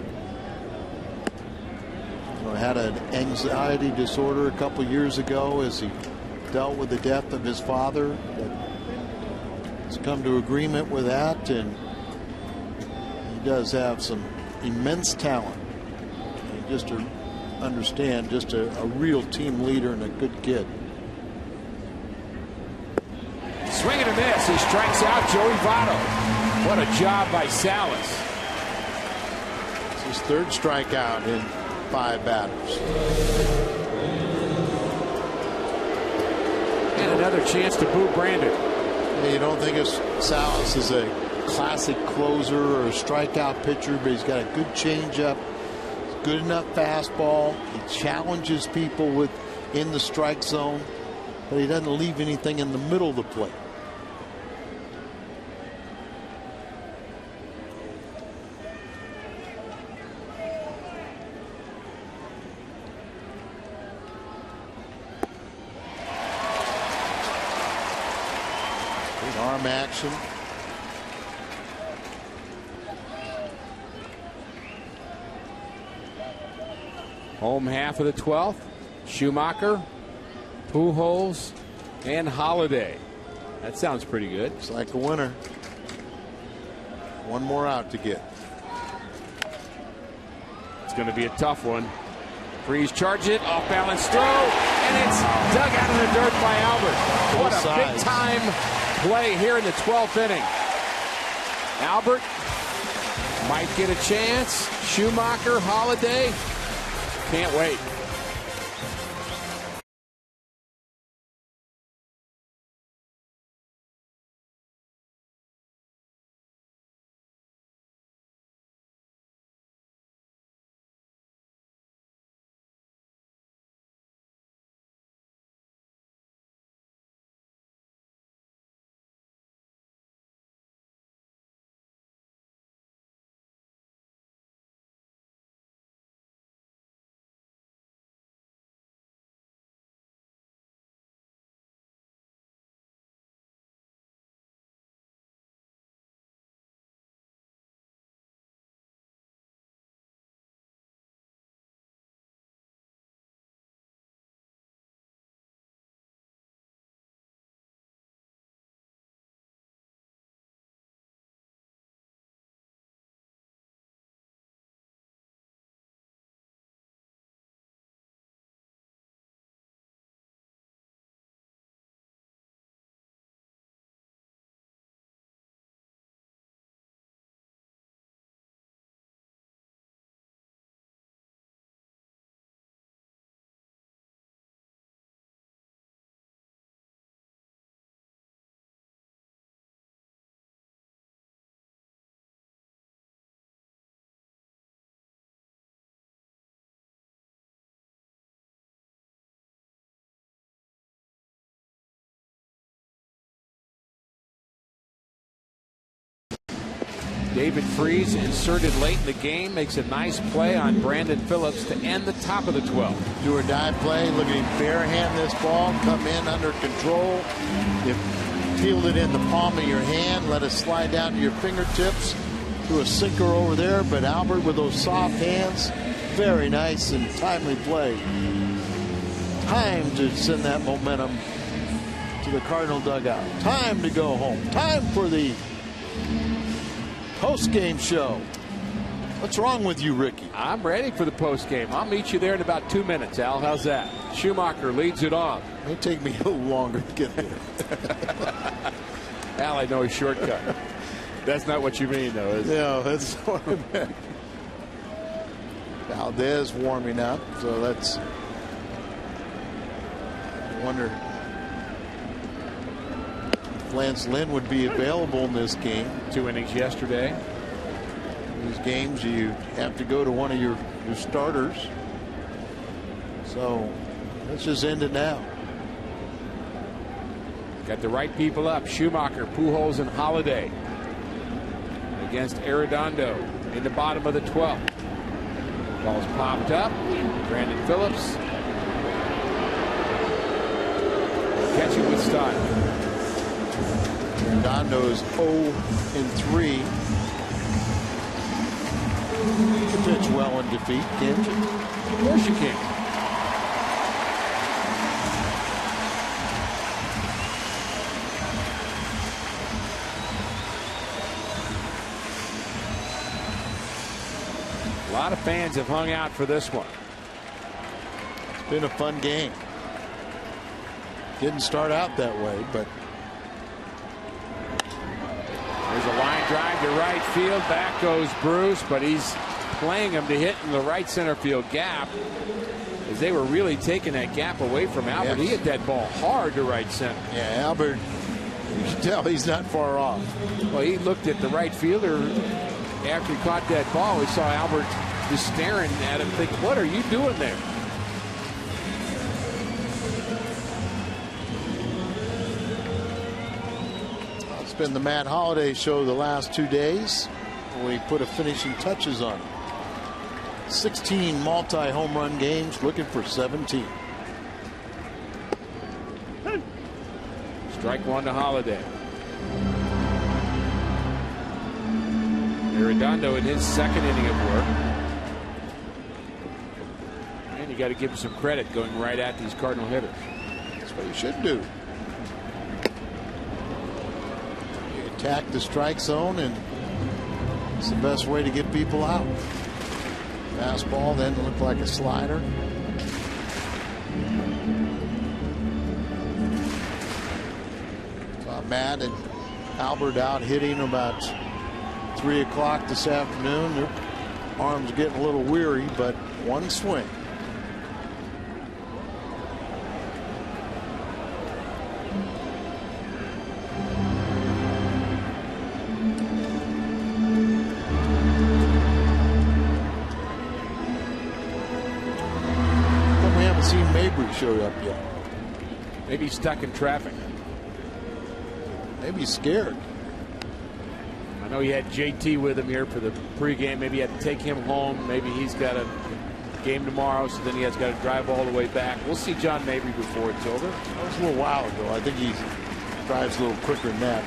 had an anxiety disorder a couple years ago as he dealt with the death of his father. But he's come to agreement with that, and he does have some immense talent. And just to understand, just a real team leader and a good kid. Swing and a miss. He strikes out Joey Votto. What a job by Salas. It's his 3rd strikeout in 5 batters. And another chance to boo Brandon. You don't think of Salas as a classic closer or a strikeout pitcher, but he's got a good changeup, good enough fastball. He challenges people in the strike zone, but he doesn't leave anything in the middle of the plate. Arm action. Home half of the 12th. Schumacher, Pujols, and Holiday. That sounds pretty good. It's like a winner. One more out to get. It's going to be a tough one. Freeze, charge it, off balance throw, and it's dug out of the dirt by Albert. What a big time play here in the 12th inning. Albert might get a chance. Schumacher, Holiday, can't wait. David Freese inserted late in the game, makes a nice play on Brandon Phillips to end the top of the 12th. Do or die play. Look at him barehand this ball, come in under control. You field it in the palm of your hand, let it slide down to your fingertips. To a sinker over there, but Albert with those soft hands, very nice and timely play. Time to send that momentum to the Cardinal dugout. Time to go home. Time for the post-game show. What's wrong with you, Ricky? I'm ready for the post-game. I'll meet you there in about 2 minutes, Al. How's that? Schumacher leads it off. It'll take me a little longer to get there. Al, I know a shortcut. That's not what you mean, though, is it? No, that's what I meant. Valdez warming up, so that's. I wonder if Lance Lynn would be available in this game. 2 innings yesterday. These games, you have to go to one of your starters. So let's just end it now. Got the right people up. Schumacher, Pujols, and Holiday against Arredondo in the bottom of the 12th. Ball's popped up. Brandon Phillips. Catch it with style. Arredondo is 0-3. You can pitch well in defeat, can't you? Of course you can. A lot of fans have hung out for this one. It's been a fun game. Didn't start out that way, but there's a line drive to right field. Back goes Bruce, but he's playing him to hit in the right center field gap, as they were really taking that gap away from Albert. Yes. He hit that ball hard to right center. Yeah, Albert, you can tell he's not far off. Well, he looked at the right fielder after he caught that ball. We saw Albert just staring at him, thinking, what are you doing there? It's been the Matt Holliday show the last 2 days. We put a finishing touches on it. 16 multi-home run games, looking for 17. Strike one to Holliday. Arredondo in his second inning of work. And you got to give him some credit going right at these Cardinal hitters. That's what you should do. You attack the strike zone, and it's the best way to get people out. Fastball then looked like a slider. Saw Matt and Albert out hitting about 3 o'clock this afternoon. Their arms getting a little weary, but one swing. We haven't seen Mabry show up yet. Maybe he's stuck in traffic. Maybe he's scared. I know he had JT with him here for the pregame. Maybe he had to take him home. Maybe he's got a game tomorrow, so then he has got to drive all the way back. We'll see John Mabry before it's over. That was a little while ago. I think he drives a little quicker than that.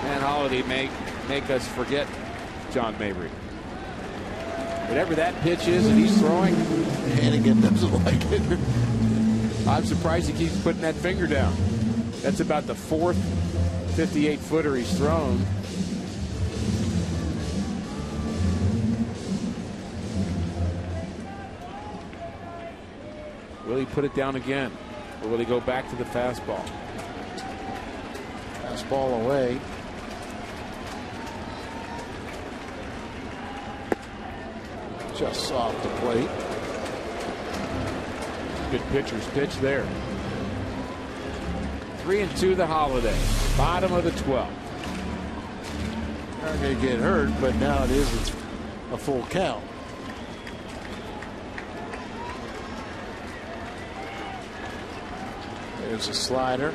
Man, Holiday make us forget John Mabry. Whatever that pitch is that he's throwing, Hannigan doesn't like it. I'm surprised he keeps putting that finger down. That's about the fourth 58-footer he's thrown. Will he put it down again, or will he go back to the fastball? Fastball away. Just off the plate. Good pitcher's pitch there. 3-2 the Holiday. Bottom of the 12th. Not going to get hurt, but now it's a full count. There's a slider.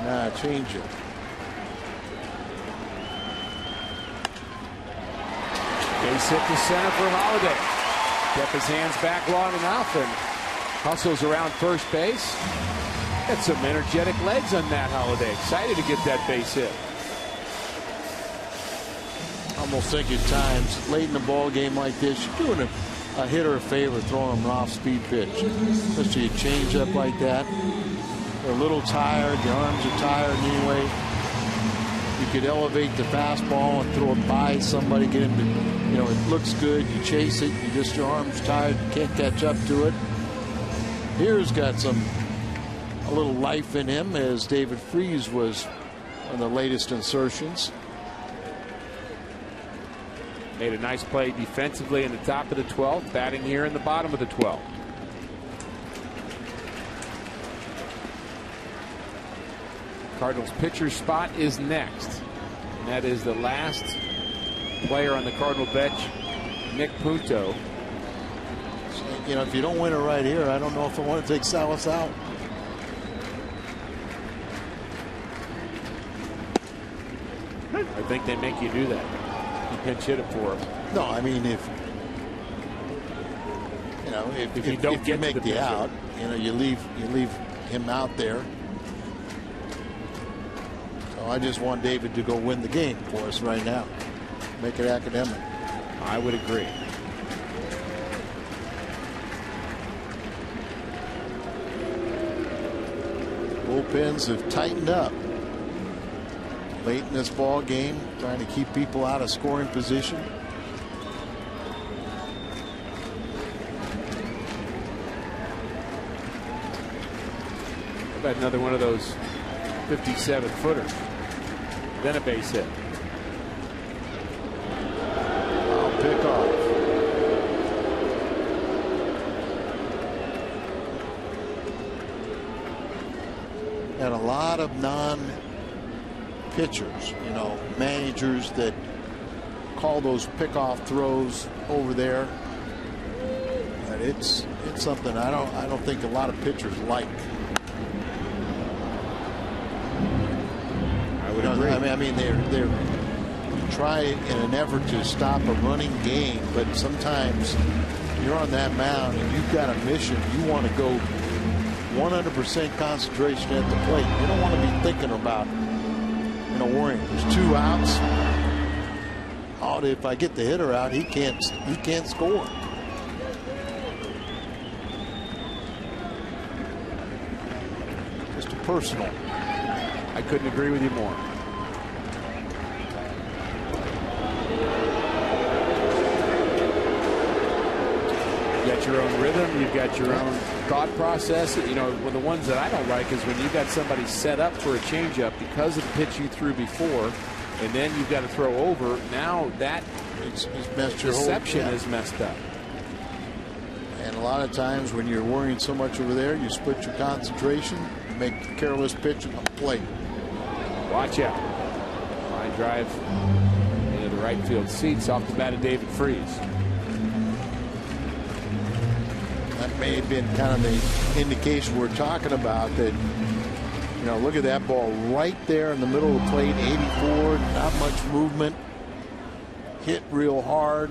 Now a changeup. Base hit to center for Holiday. Kept his hands back long enough and hustles around first base. Got some energetic legs on Matt Holiday. Excited to get that base hit. Almost think at times late in the ball game like this, you're doing a hitter a favor throwing him an off-speed pitch, especially a changeup like that. They're a little tired. The arms are tired anyway. You could elevate the fastball and throw it by somebody, get him to, you know, it looks good. You chase it. You just, your arm's tired. You can't catch up to it. Here's got a little life in him, as David Freese was on the latest insertions. Made a nice play defensively in the top of the 12th, batting here in the bottom of the 12th. Cardinals pitcher spot is next. And that is the last player on the Cardinal bench, Nick Punto. You know, if you don't win it right here, I don't know if I want to take Salas out. I think they make you do that. You pinch hit it for him. No, I mean, if you make the out, you know, you leave him out there. So I just want David to go win the game for us right now. Make it academic. I would agree. Bullpens have tightened up late in this ball game, trying to keep people out of scoring position. How about another one of those 57-footers? Then a base hit. I'll pick off. And a lot of non-pitchers, you know, managers that call those pickoff throws over there. But it's something I don't think a lot of pitchers like. I would agree. I mean they're try in an effort to stop a running game, but sometimes you're on that mound and you've got a mission. You want to go 100% concentration at the plate. You don't want to be thinking about, you know, worrying. There's 2 outs. Oh, if I get the hitter out, he can't score. Just a personal. I couldn't agree with you more. You've got your own rhythm. You've got your own thought process. You know, one of the ones that I don't like is when you've got somebody set up for a changeup because of the pitch you threw before, and then you've got to throw over. Now that it's messed your reception is messed up. And a lot of times when you're worrying so much over there, you split your concentration, make a careless pitch on the plate. Watch out. Line drive into the right field seats off the bat of David Freese. That may have been kind of the indication we're talking about, that, you know, look at that ball right there in the middle of the plate, 84, not much movement, hit real hard.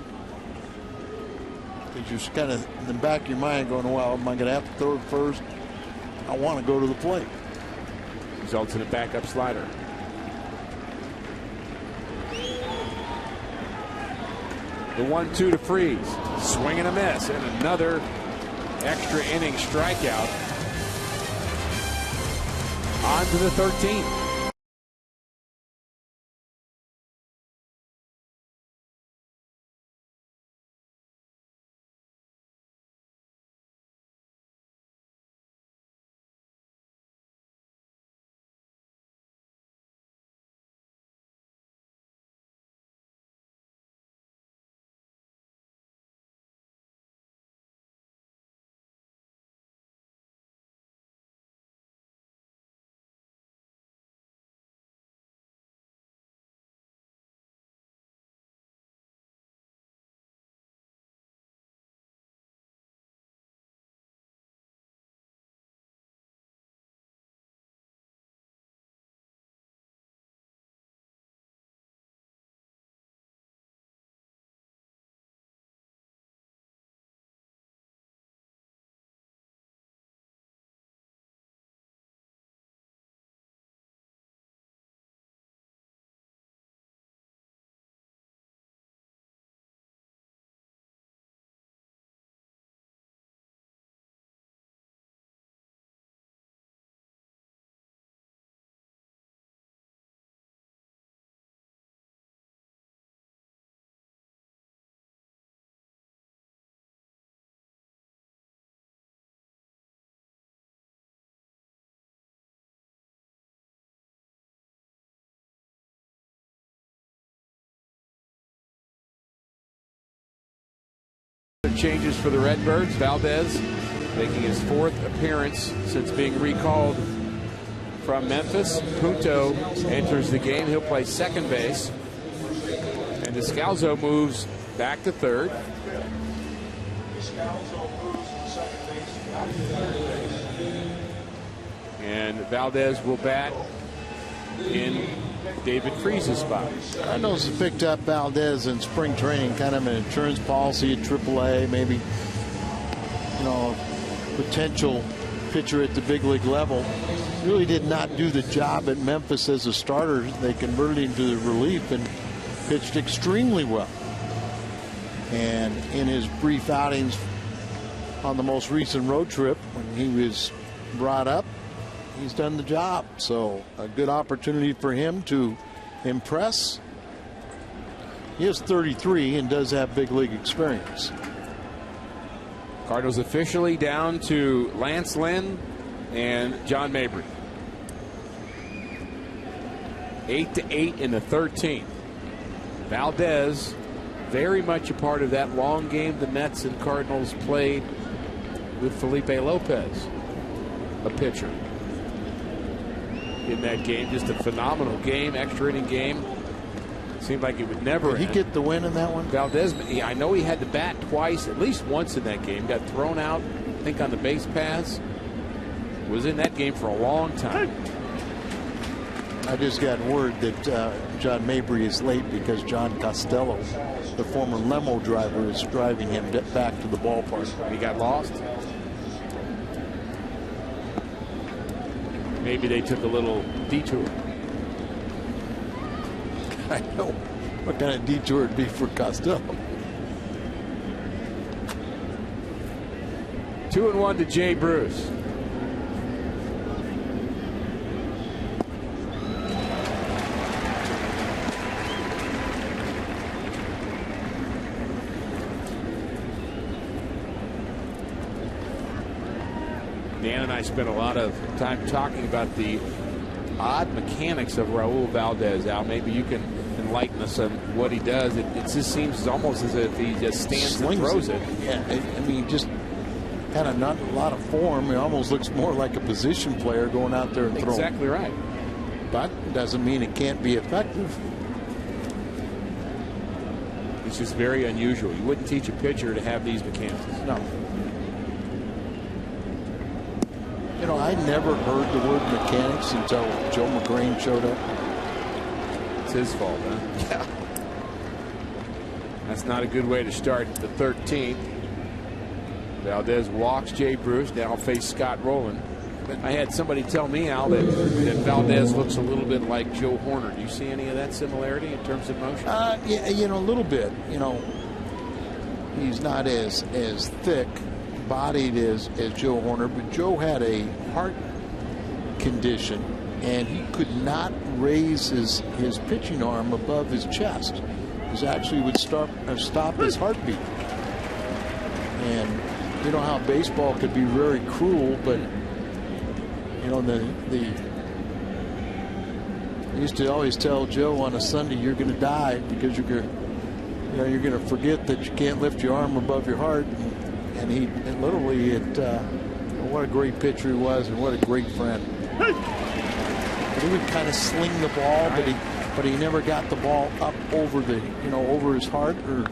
Because you're kind of in the back of your mind going, well, am I going to have to throw it first? I want to go to the plate. Results in a backup slider. The 1-2 to Freese. Swing and a miss, and another extra inning strikeout. On to the 13th. Changes for the Redbirds. Valdez making his 4th appearance since being recalled from Memphis. Punto enters the game. He'll play second base. And Descalzo moves back to third. And Valdez will bat in David Freese's spot. Cardinals have picked up Valdez in spring training, kind of an insurance policy at AAA, maybe, you know, potential pitcher at the big league level. Really did not do the job at Memphis as a starter. They converted him to the relief and pitched extremely well. And in his brief outings on the most recent road trip, when he was brought up, he's done the job. So a good opportunity for him to impress. He is 33 and does have big league experience. Cardinals officially down to Lance Lynn and John Mabry. 8-8 in the 13th. Valdez very much a part of that long game the Mets and Cardinals played with Felipe Lopez, a pitcher. In that game, just a phenomenal game, extra inning game. Seemed like it would never end. Did he get the win in that one? Valdez, I know he had to bat twice, at least once in that game. Got thrown out, I think, on the base pass. Was in that game for a long time. I just got word that John Mabry is late because John Costello, the former limo driver, is driving him back to the ballpark. He got lost. Maybe they took a little detour. I know. What kind of detour it'd be for Costello? 2-1 to Jay Bruce. Dan and I spent a lot of time talking about the odd mechanics of Raul Valdez. Al, maybe you can enlighten us on what he does. It just seems almost as if he just stands and throws it. Yeah, I mean, just kind of not a lot of form. He almost looks more like a position player going out there and throwing. Exactly right. But it doesn't mean it can't be effective. It's just very unusual. You wouldn't teach a pitcher to have these mechanics. No. You know, I never heard the word mechanics until Joe McGrain showed up. It's his fault, huh? Yeah. That's not a good way to start the 13th. Valdez walks Jay Bruce. Now he'll face Scott Rowland. I had somebody tell me, Al, that Valdez looks a little bit like Joe Horner. Do you see any of that similarity in terms of motion? Yeah, you know, a little bit. You know, he's not as thick bodied as Joe Horner, but Joe had a heart condition and he could not raise his pitching arm above his chest. It actually would stop his heartbeat. And you know how baseball could be very cruel, but you know I used to always tell Joe on a Sunday, you're going to die because you're going to forget that you can't lift your arm above your heart. And he literally, what a great pitcher he was, and what a great friend. But he would kind of sling the ball, but he never got the ball up over over his heart or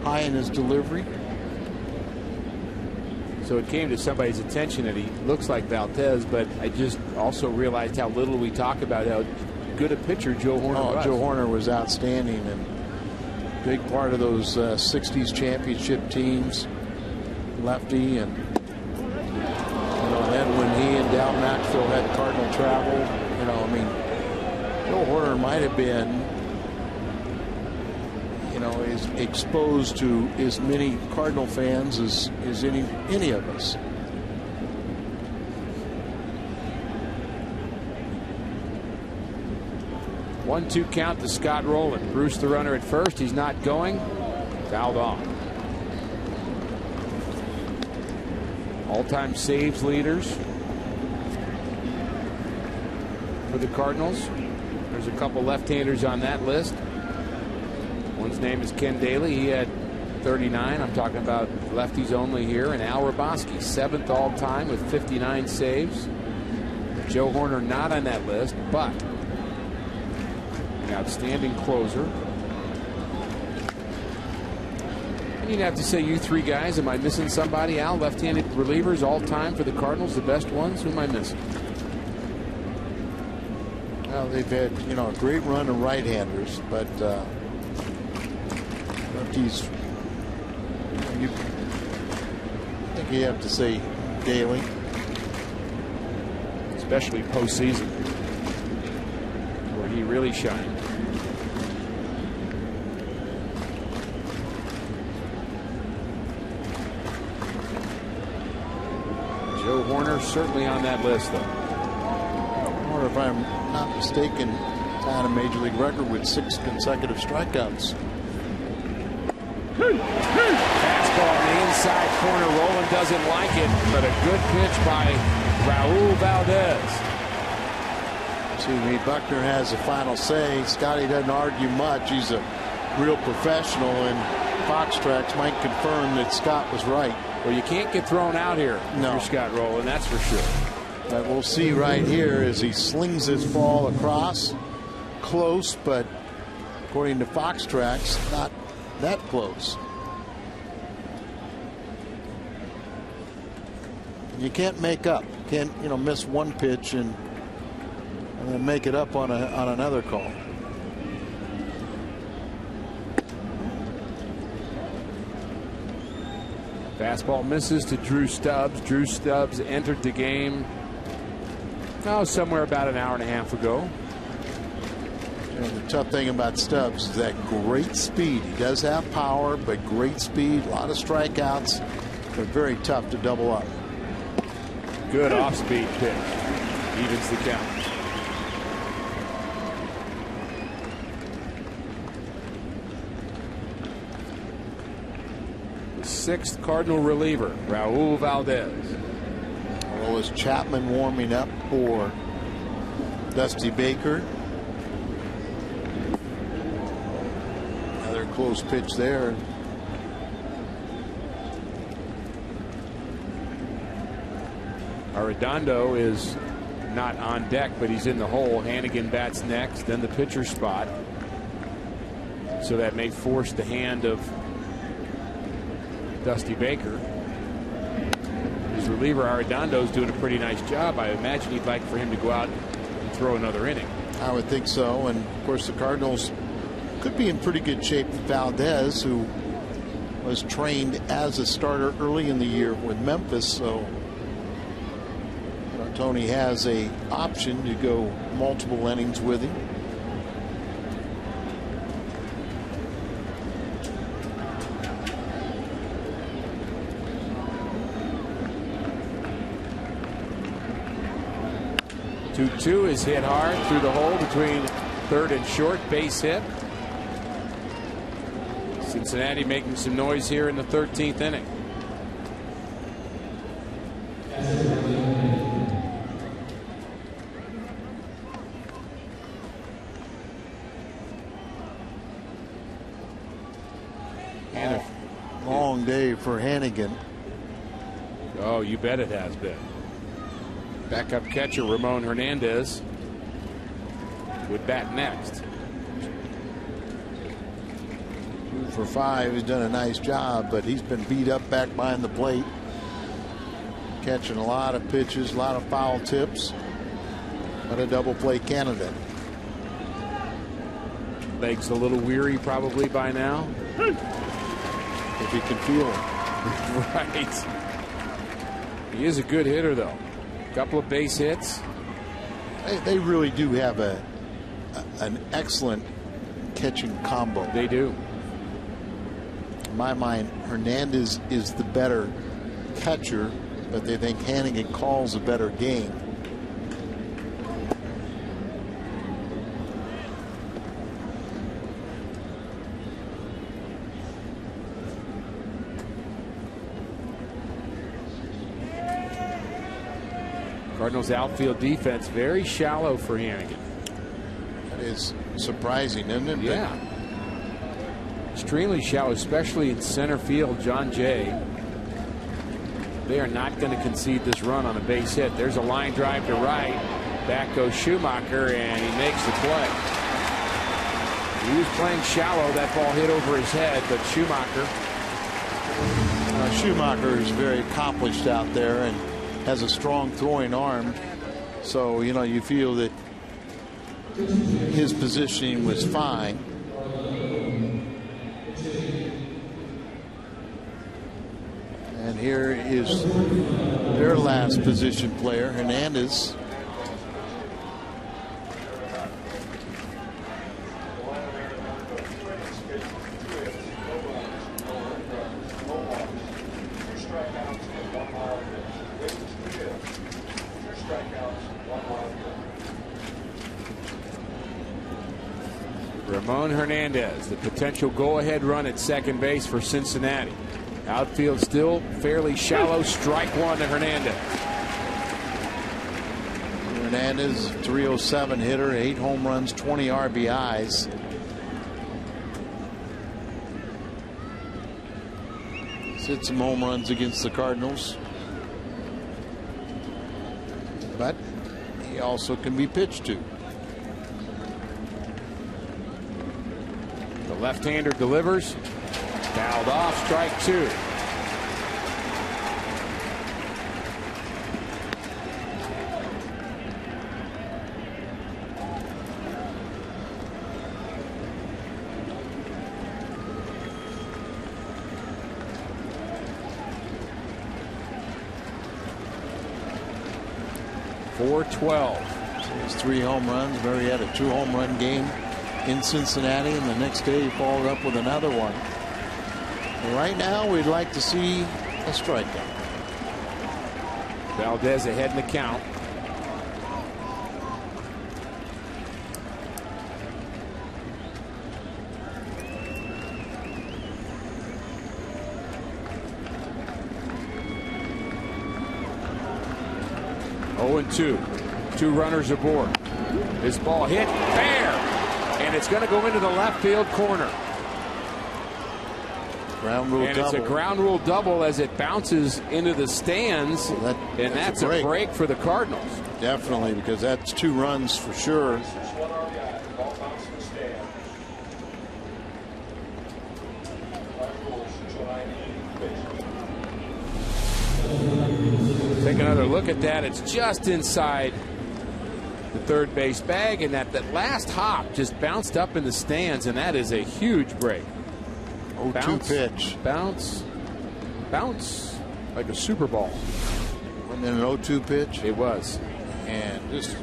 high in his delivery. So it came to somebody's attention that he looks like Valdez, but I just also realized how little we talk about how good a pitcher Joe Horner was. Joe Horner was outstanding and big part of those 60s championship teams. Lefty, and then when he and Dal Maxfield had Cardinal travel, I mean, Joe Horner might have been, is exposed to as many Cardinal fans as any of us. One-two count to Scott Rowland. Bruce the runner at first. He's not going. Fouled off. All-time saves leaders for the Cardinals. There's a couple left-handers on that list. One's name is Ken Daly. He had 39. I'm talking about lefties only here. And Al Raboski, 7th all-time with 59 saves. Joe Horner not on that list, but an outstanding closer. And you'd have to say, you three guys, am I missing somebody? Al, left-handed relievers all-time for the Cardinals, the best ones. Who am I missing? Well, they've had, a great run of right-handers, but lefties, I think you have to say Daly. Especially postseason, where he really shined. Joe Horner certainly on that list, though. Or if I'm not mistaken, tied a major league record with 6 consecutive strikeouts. Fastball on the inside corner. Roland doesn't like it, but a good pitch by Raul Valdez. Excuse me, Buckner has the final say. Scotty doesn't argue much. He's a real professional, and Fox Tracks might confirm that Scott was right. Well, you can't get thrown out here for Scott Rolen, that's for sure. But we'll see right here as he slings his ball across. Close, but according to Fox Tracks, not that close. You can't make up. Can't miss one pitch and then make it up on another call. Fastball misses to Drew Stubbs. Drew Stubbs entered the game somewhere about an hour and a half ago. The tough thing about Stubbs is that great speed. He does have power, but great speed, a lot of strikeouts, but very tough to double up. Good off-speed pitch. Evens the count. The 6th Cardinal reliever, Raul Valdez. Well, is Chapman warming up for Dusty Baker? Another close pitch there. Arredondo is not on deck, but he's in the hole. Hannigan bats next, then the pitcher spot. So that may force the hand of Dusty Baker. His reliever Arredondo is doing a pretty nice job. I imagine he'd like for him to go out and throw another inning. I would think so. And of course, the Cardinals could be in pretty good shape with Valdez, who was trained as a starter early in the year with Memphis. So Tony has a option to go multiple innings with him. Two is hit hard through the hole between third and short. Base hit. Cincinnati making some noise here in the 13th inning. Long day for Hannigan. Oh, you bet it has been. Backup catcher Ramon Hernandez would bat next. 2 for 5. He's done a nice job, but he's been beat up back behind the plate. Catching a lot of pitches, a lot of foul tips. But a double play candidate. Legs a little weary probably by now. If he can feel it. Right. He is a good hitter, though. A couple of base hits. They really do have an excellent catching combo. They do. In my mind, Hernandez is the better catcher, but they think Hannigan calls a better game. Cardinals outfield defense very shallow for Hannigan. That is surprising, isn't it? Yeah. extremely shallow, especially in center field. John Jay. They are not going to concede this run on a base hit. There's a line drive to right. Back goes Schumacher, and he makes the play. He was playing shallow. That ball hit over his head, but Schumacher is very accomplished out there and has a strong throwing arm. So, you know, you feel that his positioning was fine. And here is their last position player, Hernandez. Ramon Hernandez, the potential go-ahead run at second base for Cincinnati. Outfield still fairly shallow. Strike one to Hernandez. Hernandez, 307 hitter, 8 home runs, 20 RBIs. He's hit some home runs against the Cardinals. But he also can be pitched to. The left-hander delivers. Fouled off, strike two. .412. His 3 home runs. Murray had a 2 home run game in Cincinnati, and the next day he followed up with another one. And right now we'd like to see a strikeout. Valdez ahead in the count. Oh, 2. 2 runners aboard. This ball hit fair, and it's going to go into the left field corner. Ground rule double. It's a ground rule double as it bounces into the stands, and that's a break for the Cardinals. Definitely, because that's 2 runs for sure. Take another look at that. It's just inside the third base bag, and that last hop just bounced up in the stands, and that is a huge break. 0-2 pitch. Bounce like a Super Bowl. Wasn't it an 0-2 pitch? It was. And just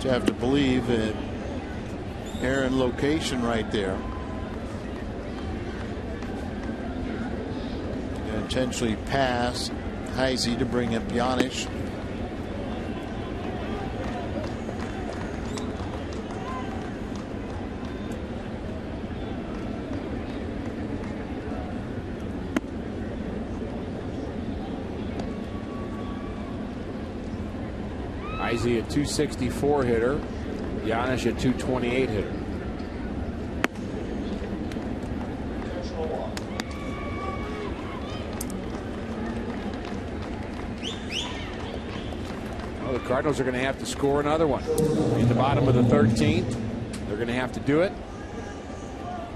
have to believe that Aaron location right there. And intentionally pass Heisey to bring up Giannis. Heisey, a 264 hitter. Giannis, a 228 hitter. Well, the Cardinals are going to have to score another one. In the bottom of the 13th, they're going to have to do it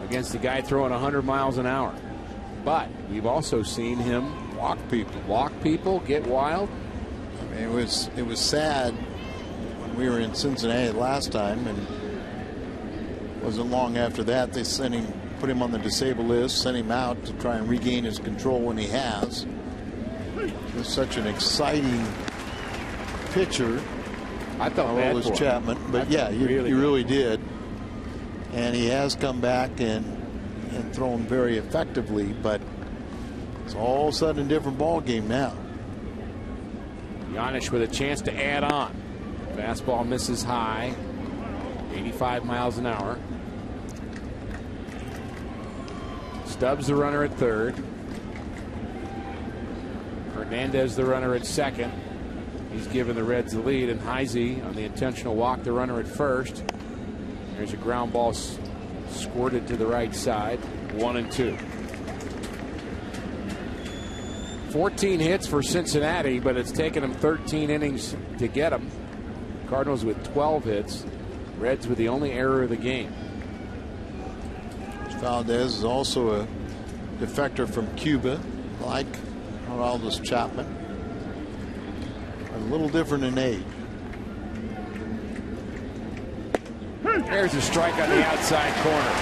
against the guy throwing 100 miles an hour. But we've also seen him walk people, get wild. I mean, it was sad when we were in Cincinnati last time, and it wasn't long after that they put him on the disabled list, sent him out to try and regain his control when he has. He's such an exciting pitcher. I thought that was Chapman, but yeah, he really did. And he has come back and thrown very effectively, but it's all of a sudden a different ball game now. Giannis with a chance to add on. Fastball misses high. 85 miles an hour. Stubbs the runner at third. Hernandez the runner at second. He's given the Reds the lead, and Heisey on the intentional walk the runner at first. There's a ground ball Squirted to the right side. 1-2. 14 hits for Cincinnati, but it's taken them 13 innings to get them. Cardinals with 12 hits. Reds with the only error of the game. Valdez is also a defector from Cuba, like Aroldis Chapman. A little different in age. There's a strike on the outside corner.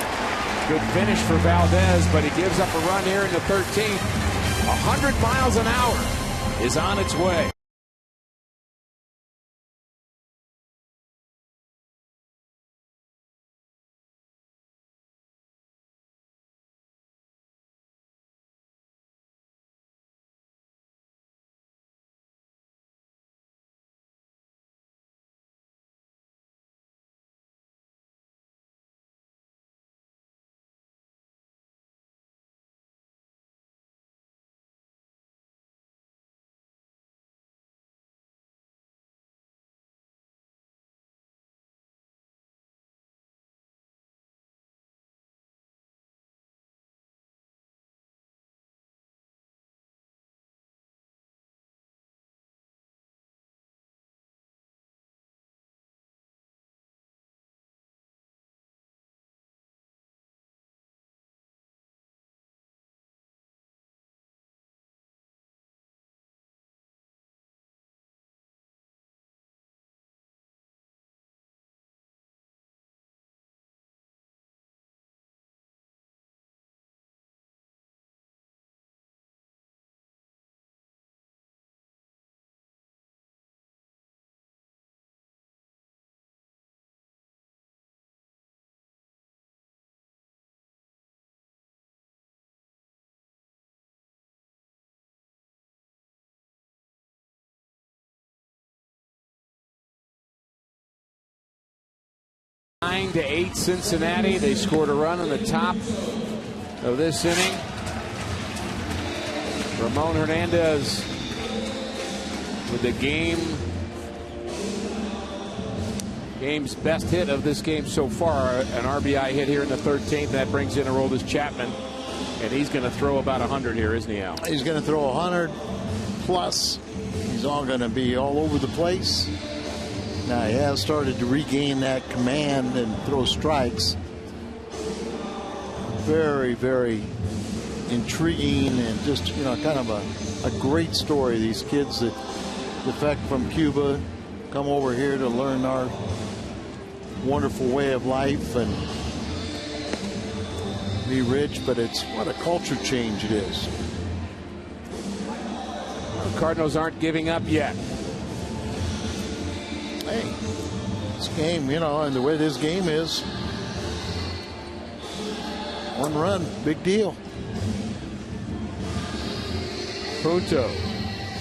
Good finish for Valdez, but he gives up a run here in the 13th. 100 miles an hour is on its way. To 8 Cincinnati. They scored a run in the top of this inning. Ramon Hernandez with the game's best hit of this game so far, an RBI hit here in the 13th. That brings in Aroldis Chapman, and he's going to throw about 100 here, isn't he, Al? He's going to throw 100 plus. He's all going to be all over the place. Now he has started to regain that command and throw strikes. Very, very intriguing and just, kind of a great story. These kids that defect from Cuba come over here to learn our wonderful way of life and be rich, but it's what a culture change it is. The Cardinals aren't giving up yet. Hey, this game, and the way this game is, 1 run, big deal. Punto,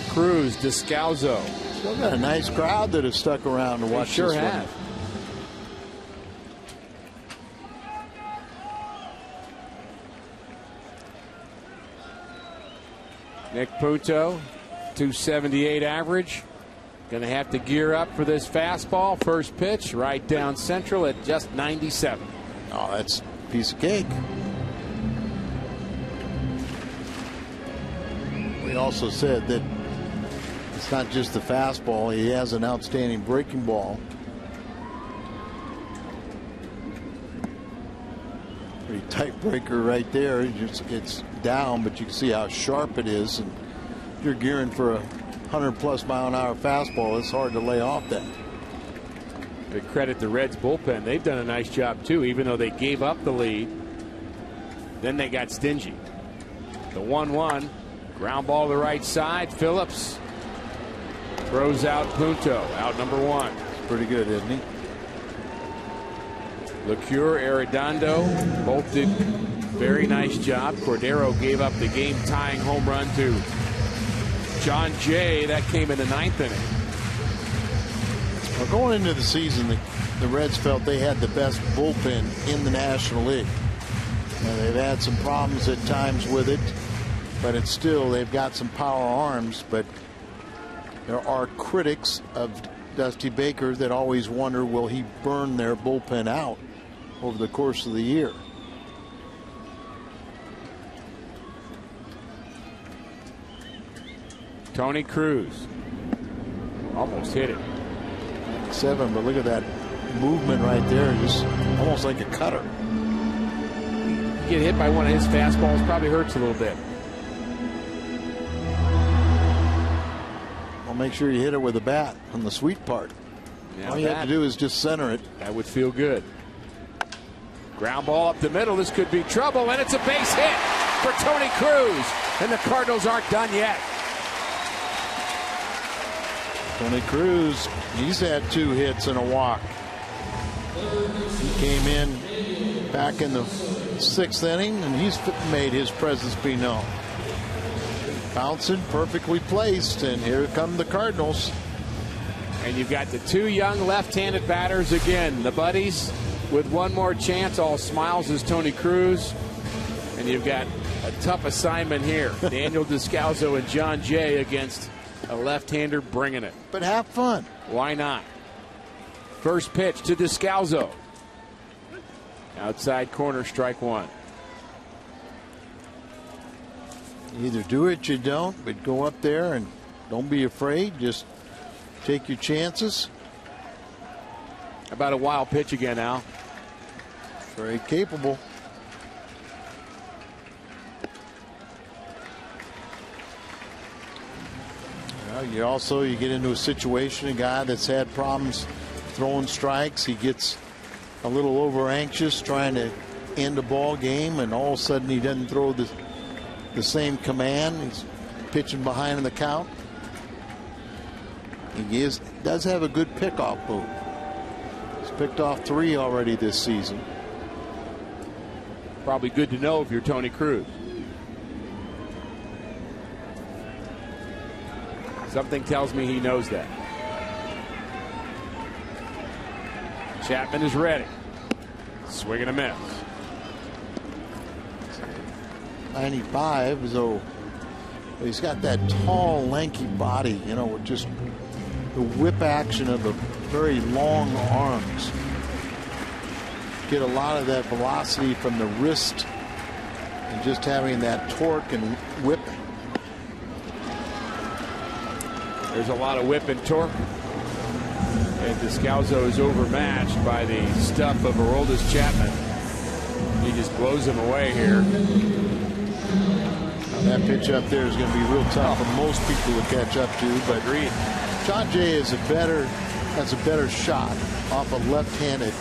Cruz, Descalzo. Still got a nice crowd that have stuck around to watch sure this one. have. Nick Punto, 278 average. Going to have to gear up for this fastball. First pitch right down central at just 97. Oh, that's a piece of cake. We also said that it's not just the fastball. He has an outstanding breaking ball. Pretty tight breaker right there. It's down, but you can see how sharp it is. And if you're gearing for a 100+ mile-an-hour fastball, it's hard to lay off that. Good credit the Reds bullpen. They've done a nice job too, even though they gave up the lead. Then they got stingy. The 1-1 ground ball to the right side. Phillips throws out Punto, out number 1. It's pretty good, isn't he? LeCure, Arredondo both did very nice job. Cordero gave up the game-tying home run to John Jay. That came in the 9th inning. Well, going into the season, the Reds felt they had the best bullpen in the National League. And they've had some problems at times with it, but it's still, they've got some power arms. But there are critics of Dusty Baker that always wonder, will he burn their bullpen out over the course of the year? Tony Cruz almost hit it. 7, but look at that movement right there, just almost like a cutter. You get hit by one of his fastballs, probably hurts a little bit. Well, make sure you hit it with a bat on the sweet part. Yeah, all you have to do is just center it. That would feel good. Ground ball up the middle. This could be trouble, and it's a base hit for Tony Cruz. And the Cardinals aren't done yet. Tony Cruz, he's had 2 hits and a walk. He came in back in the 6th inning, and he's made his presence be known. Bouncing, perfectly placed, and here come the Cardinals. And you've got the 2 young left-handed batters again. The buddies with one more chance. All smiles is Tony Cruz. And you've got a tough assignment here. Daniel Descalso and John Jay against a left-hander bringing it. But have fun. Why not? First pitch to Descalso. Outside corner, strike 1. Either do it, you don't, but go up there and don't be afraid. Just take your chances. About a wild pitch again, Al. Very capable. Well, you get into a situation, a guy that's had problems throwing strikes, he gets a little over anxious trying to end a ball game, and all of a sudden he doesn't throw the same command. He's pitching behind in the count. He does have a good pickoff move. He's picked off 3 already this season. Probably good to know if you're Tony Cruz. Something tells me he knows that. Chapman is ready. Swing and a miss. 95, so he's got that tall, lanky body, with just the whip action of the very long arms. Get a lot of that velocity from the wrist and just having that torque and whip. There's a lot of whip and torque. And Descalso is overmatched by the stuff of Aroldis Chapman. He just blows him away here. That pitch up there is going to be real tough for most people to catch up to. But agreed. John Jay has a better shot off a left-handed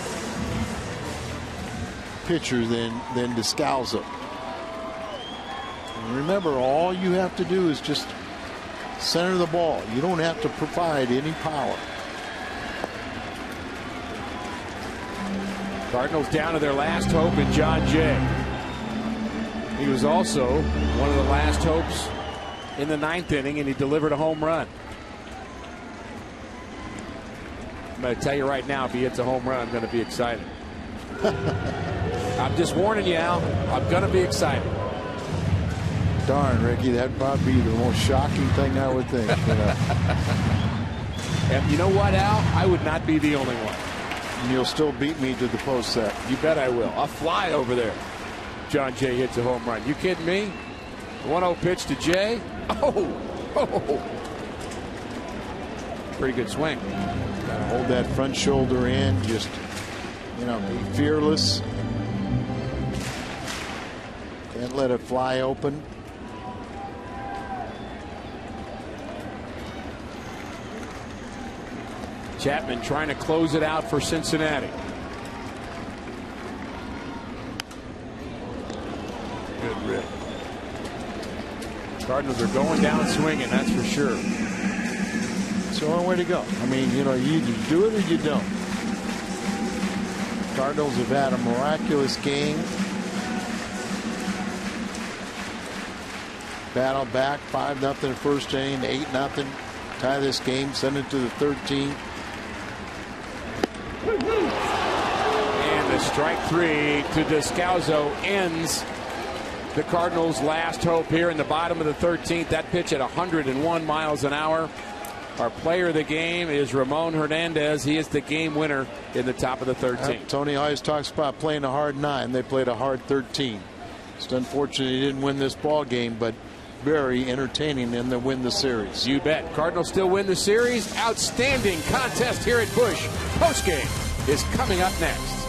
pitcher than Descalso. And remember, all you have to do is just center the ball. You don't have to provide any power. Cardinals down to their last hope in John Jay. He was also one of the last hopes in the 9th inning, and he delivered a home run. I'm going to tell you right now, if he hits a home run, I'm going to be excited. I'm just warning you, Al. I'm going to be excited. Darn, Ricky, that'd probably be the most shocking thing I would think. And you know what, Al? I would not be the only one. And you'll still beat me to the post set. You bet I will. I'll fly over there. John Jay hits a home run. You kidding me? 1-0 pitch to Jay. Oh. Pretty good swing. Gotta hold that front shoulder in. Just, be fearless. Can't let it fly open. Chapman trying to close it out for Cincinnati. Good rip. Cardinals are going down swinging, that's for sure. It's the only way to go. I mean, you either do it or you don't. Cardinals have had a miraculous game. Battle back 5-0 first inning, 8-0. Tie this game, send it to the 13th. And the strike 3 to Descalso ends the Cardinals' last hope here in the bottom of the 13th. That pitch at 101 miles an hour. Our player of the game is Ramon Hernandez. He is the game winner in the top of the 13th. Tony always talks about playing a hard 9. They played a hard 13. It's unfortunate he didn't win this ball game, but very entertaining and they'll win the series. You bet. Cardinals still win the series. Outstanding contest here at Busch. Postgame is coming up next.